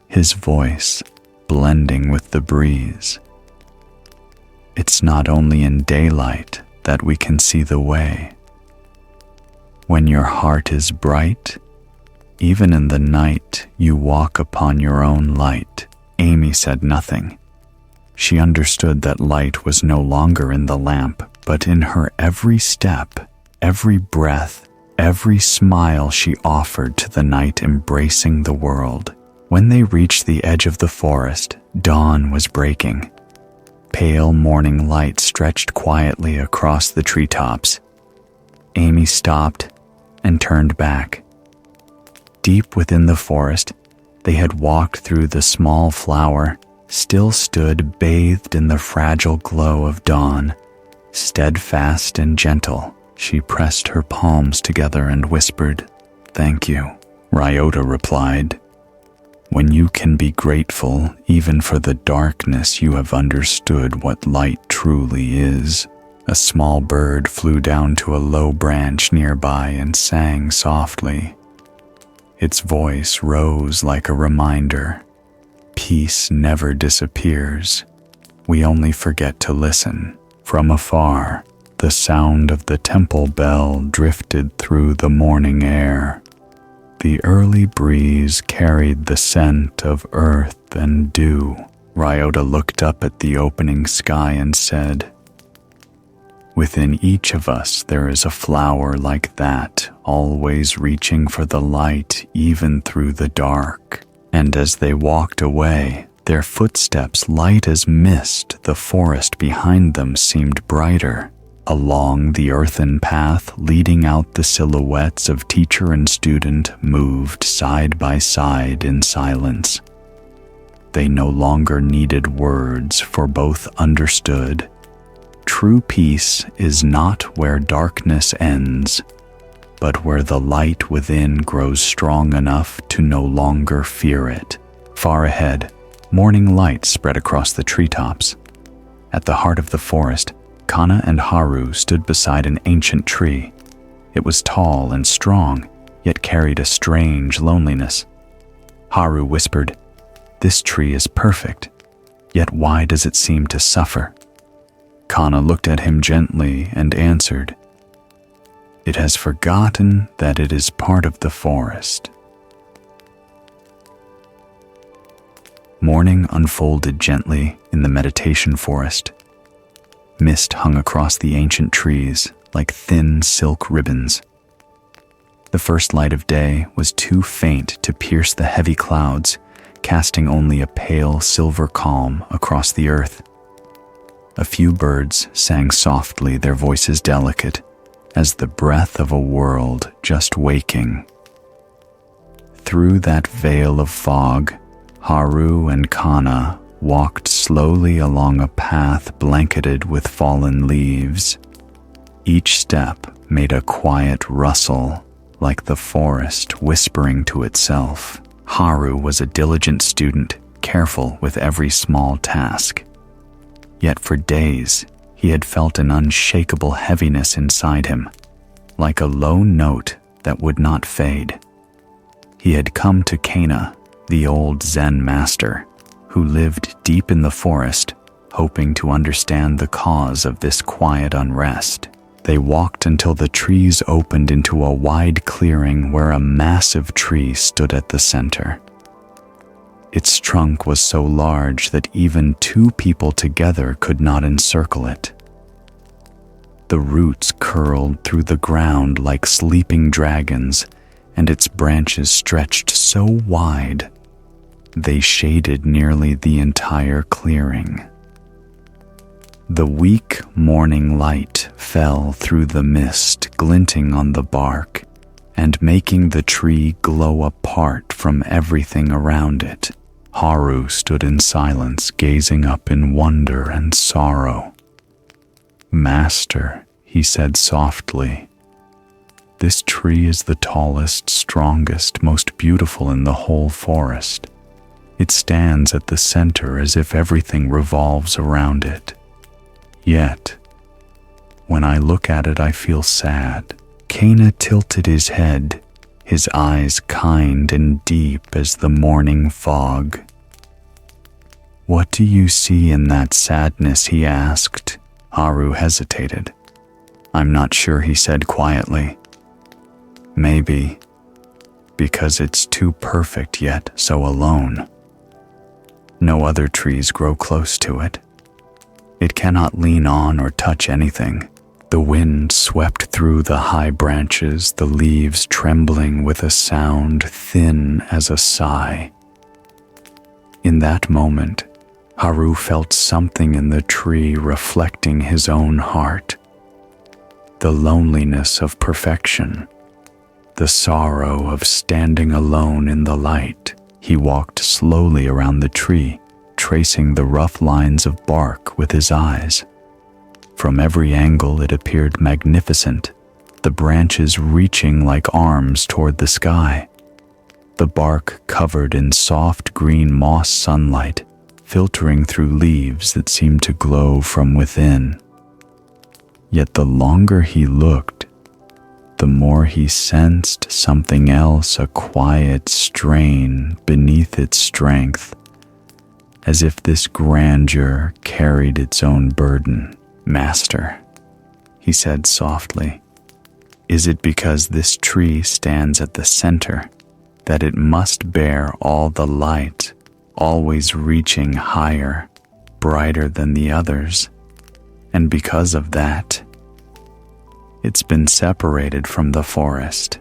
his voice blending with the breeze. "It's not only in daylight that we can see the way. When your heart is bright, even in the night you walk upon your own light." Amy said nothing. She understood that light was no longer in the lamp, but in her every step, every breath, every smile she offered to the night embracing the world. When they reached the edge of the forest, dawn was breaking. Pale morning light stretched quietly across the treetops. Amy stopped and turned back. Deep within the forest, they had walked through the small flower, still stood bathed in the fragile glow of dawn. Steadfast and gentle, she pressed her palms together and whispered, "Thank you." Ryota replied, "When you can be grateful even for the darkness, you have understood what light truly is." A small bird flew down to a low branch nearby and sang softly. Its voice rose like a reminder. Peace never disappears. We only forget to listen. From afar, the sound of the temple bell drifted through the morning air. The early breeze carried the scent of earth and dew. Ryota looked up at the opening sky and said, "Within each of us there is a flower like that, always reaching for the light even through the dark." And as they walked away, their footsteps light as mist, the forest behind them seemed brighter. Along the earthen path leading out, the silhouettes of teacher and student moved side by side in silence. They no longer needed words, for both understood. True peace is not where darkness ends, but where the light within grows strong enough to no longer fear it. Far ahead, morning light spread across the treetops. At the heart of the forest, Kana and Haru stood beside an ancient tree. It was tall and strong, yet carried a strange loneliness. Haru whispered, "This tree is perfect, yet why does it seem to suffer?" Kana looked at him gently and answered, "It has forgotten that it is part of the forest." Morning unfolded gently in the meditation forest. Mist hung across the ancient trees like thin silk ribbons. The first light of day was too faint to pierce the heavy clouds, casting only a pale silver calm across the earth. A few birds sang softly, their voices delicate, as the breath of a world just waking. Through that veil of fog, Haru and Kana walked slowly along a path blanketed with fallen leaves. Each step made a quiet rustle, like the forest whispering to itself. Haru was a diligent student, careful with every small task. Yet for days, he had felt an unshakable heaviness inside him, like a low note that would not fade. He had come to Kana, the old Zen master, who lived deep in the forest, hoping to understand the cause of this quiet unrest. They walked until the trees opened into a wide clearing where a massive tree stood at the center. Its trunk was so large that even two people together could not encircle it. The roots curled through the ground like sleeping dragons, and its branches stretched so wide they shaded nearly the entire clearing. The weak morning light fell through the mist, glinting on the bark and making the tree glow apart from everything around it. Haru stood in silence, gazing up in wonder and sorrow. "Master," he said softly, "this tree is the tallest, strongest, most beautiful in the whole forest. It stands at the center as if everything revolves around it. Yet, when I look at it, I feel sad." Kana tilted his head, his eyes kind and deep as the morning fog. "What do you see in that sadness?" he asked. Haru hesitated. "I'm not sure," he said quietly. "Maybe because it's too perfect yet so alone. No other trees grow close to it. It cannot lean on or touch anything." The wind swept through the high branches, the leaves trembling with a sound thin as a sigh. In that moment, Haru felt something in the tree reflecting his own heart. The loneliness of perfection, the sorrow of standing alone in the light. He walked slowly around the tree, tracing the rough lines of bark with his eyes. From every angle it appeared magnificent, the branches reaching like arms toward the sky. The bark covered in soft green moss sunlight, filtering through leaves that seemed to glow from within. Yet the longer he looked, the more he sensed something else, a quiet strain beneath its strength, as if this grandeur carried its own burden. "Master," he said softly, "is it because this tree stands at the center that it must bear all the light, always reaching higher, brighter than the others, and because of that, it's been separated from the forest?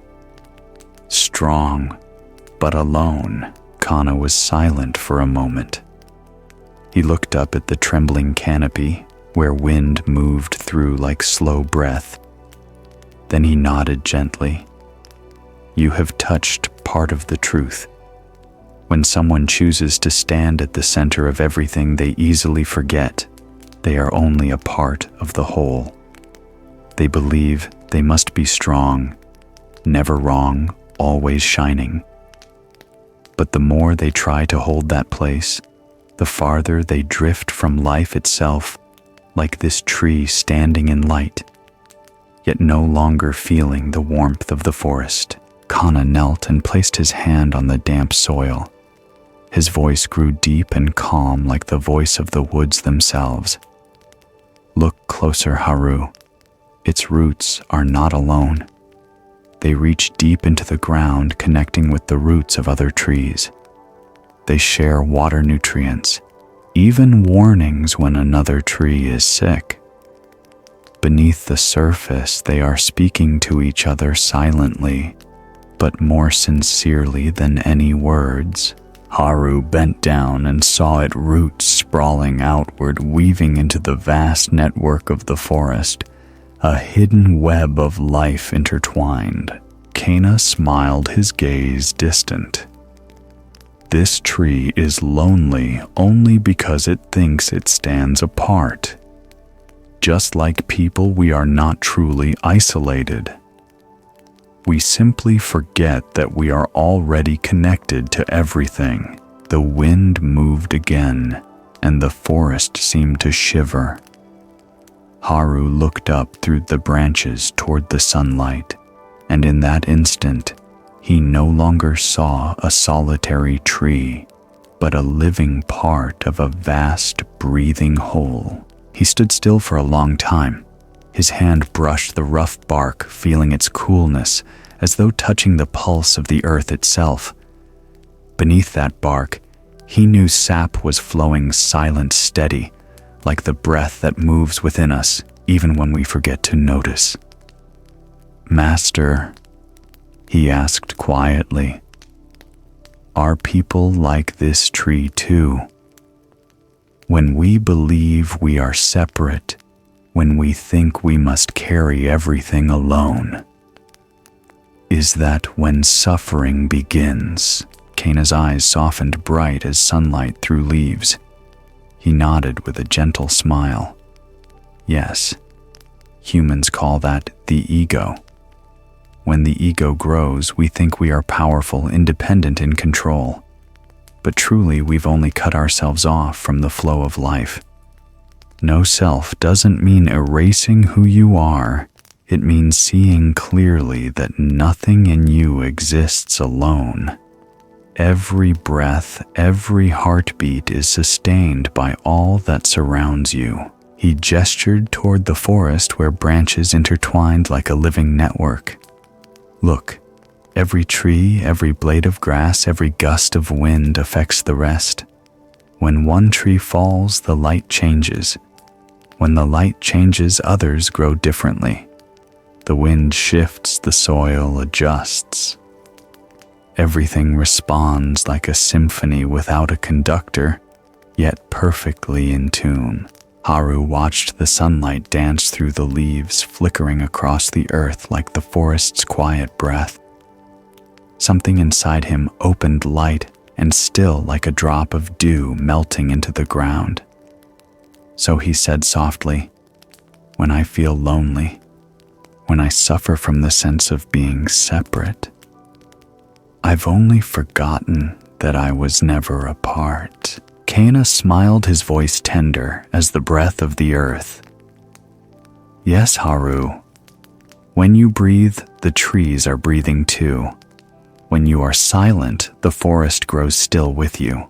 Strong, but alone." Kana was silent for a moment. He looked up at the trembling canopy, where wind moved through like slow breath. Then he nodded gently. "You have touched part of the truth. When someone chooses to stand at the center of everything, they easily forget they are only a part of the whole. They believe they must be strong, never wrong, always shining. But the more they try to hold that place, the farther they drift from life itself, like this tree standing in light, yet no longer feeling the warmth of the forest." Kana knelt and placed his hand on the damp soil. His voice grew deep and calm like the voice of the woods themselves. "Look closer, Haru. Its roots are not alone. They reach deep into the ground, connecting with the roots of other trees. They share water nutrients, even warnings when another tree is sick. Beneath the surface, they are speaking to each other silently, but more sincerely than any words." Haru bent down and saw its roots sprawling outward, weaving into the vast network of the forest, a hidden web of life intertwined. Kana smiled, his gaze distant. "This tree is lonely only because it thinks it stands apart. Just like people, we are not truly isolated. We simply forget that we are already connected to everything." The wind moved again, and the forest seemed to shiver. Haru looked up through the branches toward the sunlight, and in that instant, he no longer saw a solitary tree, but a living part of a vast, breathing whole. He stood still for a long time. His hand brushed the rough bark, feeling its coolness, as though touching the pulse of the earth itself. Beneath that bark, he knew sap was flowing silent, steady, like the breath that moves within us, even when we forget to notice. "Master," He asked quietly, "Are people like this tree too? When we believe we are separate, when we think we must carry everything alone, is that when suffering begins?" Kana's eyes softened bright as sunlight through leaves. He nodded with a gentle smile. Yes, humans call that the ego. When the ego grows, we think we are powerful, independent, in control. But truly, we've only cut ourselves off from the flow of life. No self doesn't mean erasing who you are. It means seeing clearly that nothing in you exists alone. Every breath, every heartbeat is sustained by all that surrounds you. He gestured toward the forest where branches intertwined like a living network. Look, every tree, every blade of grass, every gust of wind affects the rest. When one tree falls, the light changes. When the light changes, others grow differently. The wind shifts, the soil adjusts. Everything responds like a symphony without a conductor, yet perfectly in tune. Haru watched the sunlight dance through the leaves, flickering across the earth like the forest's quiet breath. Something inside him opened light and still like a drop of dew melting into the ground. So he said softly, "When I feel lonely, when I suffer from the sense of being separate, I've only forgotten that I was never apart." Kana smiled, his voice tender as the breath of the earth. "Yes, Haru. When you breathe, the trees are breathing too. When you are silent, the forest grows still with you.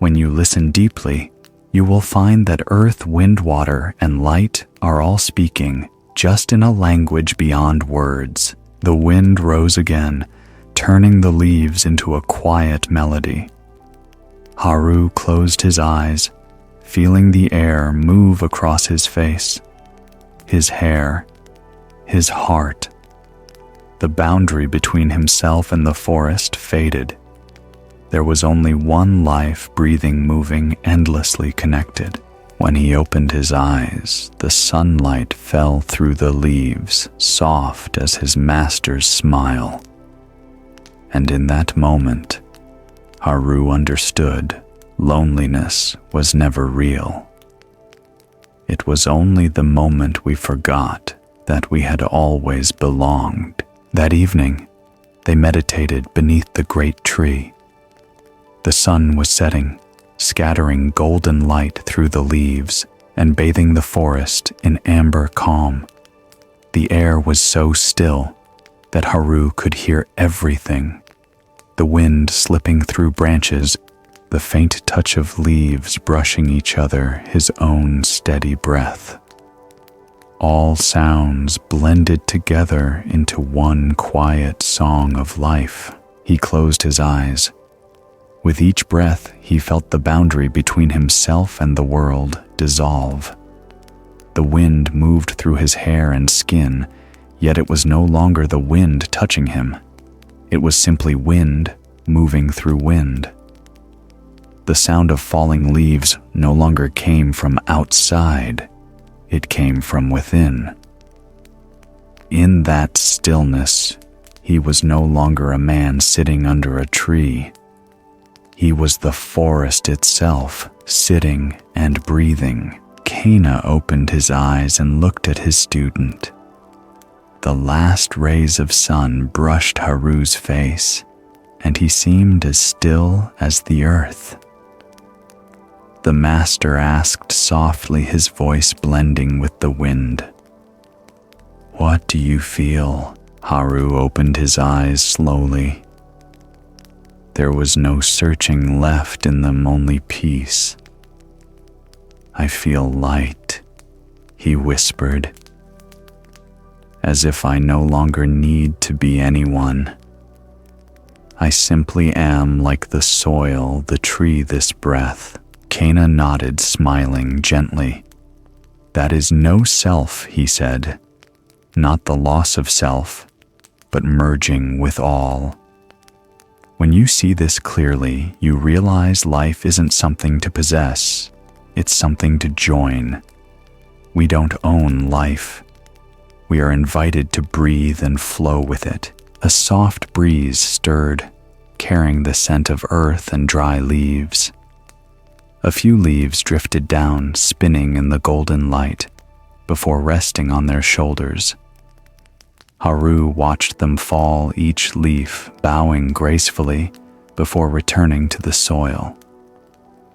When you listen deeply, you will find that earth, wind, water, and light are all speaking, just in a language beyond words." The wind rose again, turning the leaves into a quiet melody. Haru closed his eyes, feeling the air move across his face, his hair, his heart. The boundary between himself and the forest faded. There was only one life breathing, moving, endlessly connected. When he opened his eyes, the sunlight fell through the leaves, soft as his master's smile. And in that moment, Haru understood loneliness was never real. It was only the moment we forgot that we had always belonged. That evening, they meditated beneath the great tree. The sun was setting, scattering golden light through the leaves and bathing the forest in amber calm. The air was so still that Haru could hear everything. The wind slipping through branches, the faint touch of leaves brushing each other, his own steady breath. All sounds blended together into one quiet song of life. He closed his eyes. With each breath, he felt the boundary between himself and the world dissolve. The wind moved through his hair and skin, yet it was no longer the wind touching him. It was simply wind moving through wind. The sound of falling leaves no longer came from outside. It came from within. In that stillness, he was no longer a man sitting under a tree. He was the forest itself, sitting and breathing. Kana opened his eyes and looked at his student. The last rays of sun brushed Haru's face, and he seemed as still as the earth. The master asked softly, his voice blending with the wind. "What do you feel?" Haru opened his eyes slowly. There was no searching left in them, only peace. "I feel light," he whispered, "as if I no longer need to be anyone. I simply am like the soil, the tree, this breath." Kana nodded, smiling gently. "That is no self," he said. "Not the loss of self, but merging with all. When you see this clearly, you realize life isn't something to possess, it's something to join. We don't own life. We are invited to breathe and flow with it. A soft breeze stirred, carrying the scent of earth and dry leaves. A few leaves drifted down, spinning in the golden light, before resting on their shoulders. Haru watched them fall, each leaf bowing gracefully before returning to the soil.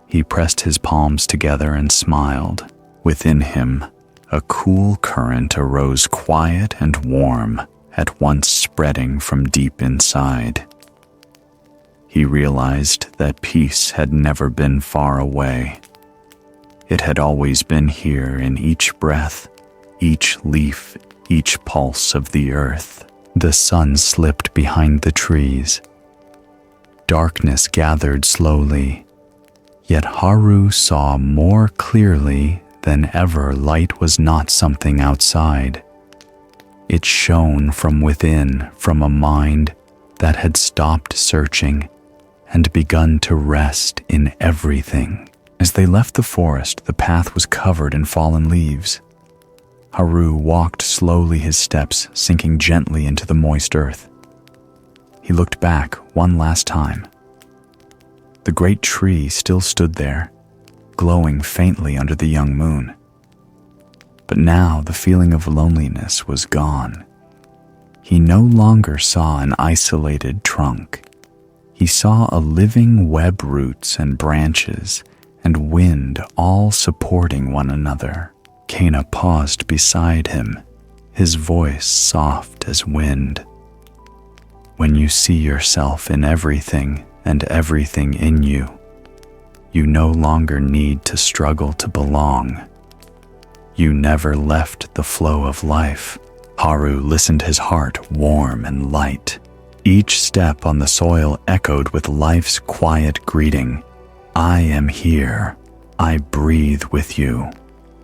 He pressed his palms together and smiled. Within him, a cool current arose, quiet and warm, at once spreading from deep inside. He realized that peace had never been far away. It had always been here in each breath, each leaf, each pulse of the earth. The sun slipped behind the trees. Darkness gathered slowly, yet Haru saw more clearly than ever light was not something outside. It shone from within, from a mind that had stopped searching and begun to rest in everything. As they left the forest, the path was covered in fallen leaves. Haru walked slowly, his steps sinking gently into the moist earth. He looked back one last time. The great tree still stood there, glowing faintly under the young moon. But now the feeling of loneliness was gone. He no longer saw an isolated trunk. He saw a living web, roots and branches and wind all supporting one another. Kana paused beside him, his voice soft as wind. When you see yourself in everything and everything in you, you no longer need to struggle to belong. You never left the flow of life. Haru listened, his heart warm and light. Each step on the soil echoed with life's quiet greeting. I am here. I breathe with you.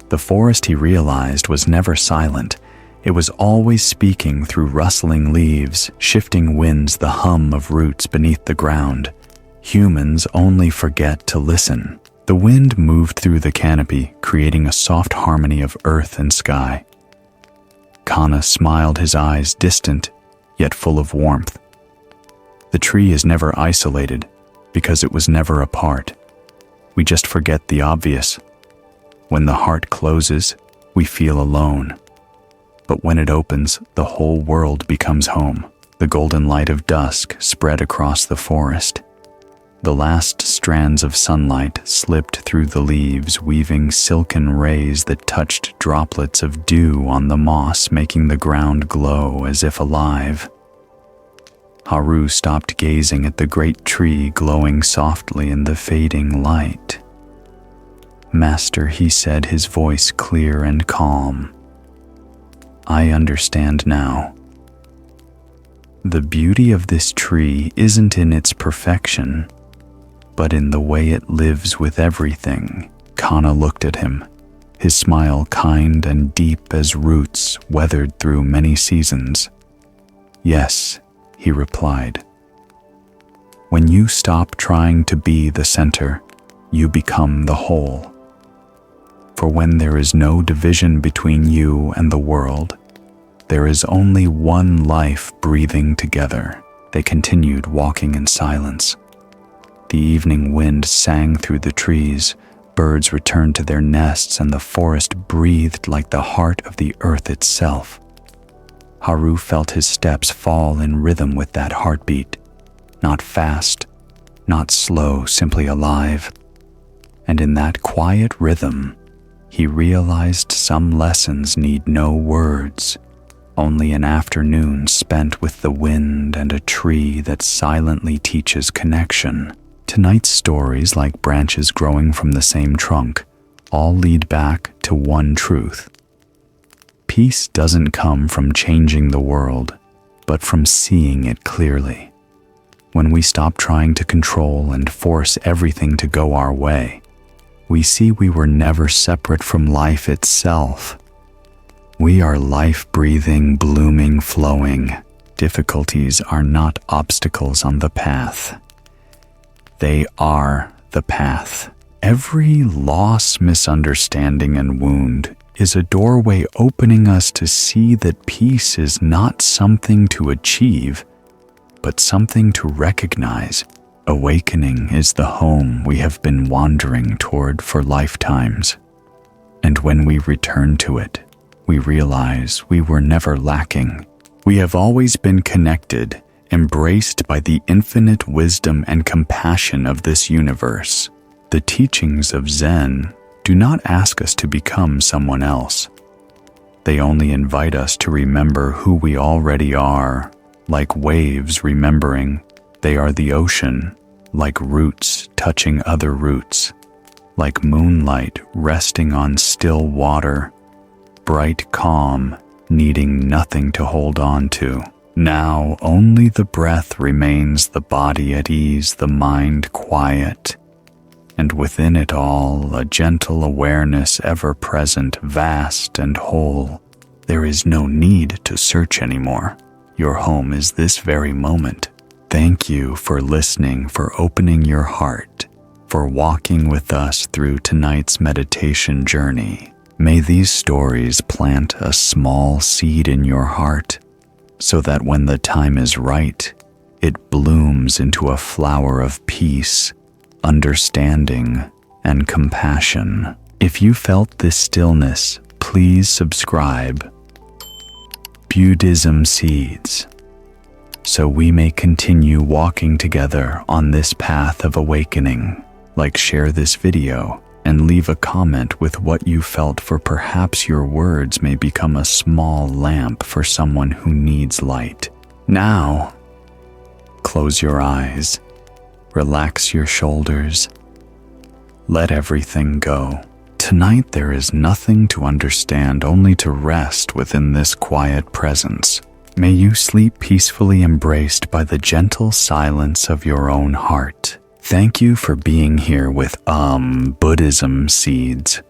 The forest, he realized, was never silent. It was always speaking through rustling leaves, shifting winds, the hum of roots beneath the ground. Humans only forget to listen. The wind moved through the canopy, creating a soft harmony of earth and sky. Kana smiled, his eyes distant, yet full of warmth. The tree is never isolated because it was never apart. We just forget the obvious. When the heart closes, we feel alone. But when it opens, the whole world becomes home. The golden light of dusk spread across the forest. The last strands of sunlight slipped through the leaves, weaving silken rays that touched droplets of dew on the moss, making the ground glow as if alive. Haru stopped gazing at the great tree glowing softly in the fading light. Master, he said, his voice clear and calm. I understand now. The beauty of this tree isn't in its perfection, but in the way it lives with everything. Kana looked at him, his smile kind and deep as roots weathered through many seasons. Yes, he replied. When you stop trying to be the center, you become the whole. For when there is no division between you and the world, there is only one life breathing together. They continued walking in silence. The evening wind sang through the trees, birds returned to their nests, and the forest breathed like the heart of the earth itself. Haru felt his steps fall in rhythm with that heartbeat, not fast, not slow, simply alive. And in that quiet rhythm, he realized some lessons need no words, only an afternoon spent with the wind and a tree that silently teaches connection. Tonight's stories, like branches growing from the same trunk, all lead back to one truth. Peace doesn't come from changing the world, but from seeing it clearly. When we stop trying to control and force everything to go our way, we see we were never separate from life itself. We are life breathing, blooming, flowing, Difficulties are not obstacles on the path. They are the path. Every loss, misunderstanding, and wound is a doorway opening us to see that peace is not something to achieve, but something to recognize. Awakening is the home we have been wandering toward for lifetimes. And when we return to it, we realize we were never lacking. We have always been connected, embraced by the infinite wisdom and compassion of this universe. The teachings of Zen do not ask us to become someone else. They only invite us to remember who we already are, like waves remembering they are the ocean, like roots touching other roots, like moonlight resting on still water, bright calm, needing nothing to hold on to. Now only the breath remains, the body at ease, the mind quiet, and within it all a gentle awareness ever present, vast and whole. There is no need to search anymore. Your home is this very moment. Thank you for listening, for opening your heart, for walking with us through tonight's meditation journey. May these stories plant a small seed in your heart, so that when the time is right, it blooms into a flower of peace, understanding, and compassion. If you felt this stillness, please subscribe. Buddhism Seeds, so we may continue walking together on this path of awakening. Like, share this video, and leave a comment with what you felt, for perhaps your words may become a small lamp for someone who needs light. Now, close your eyes, relax your shoulders, let everything go. Tonight there is nothing to understand, only to rest within this quiet presence. May you sleep peacefully, embraced by the gentle silence of your own heart. Thank you for being here with Buddhism Seeds.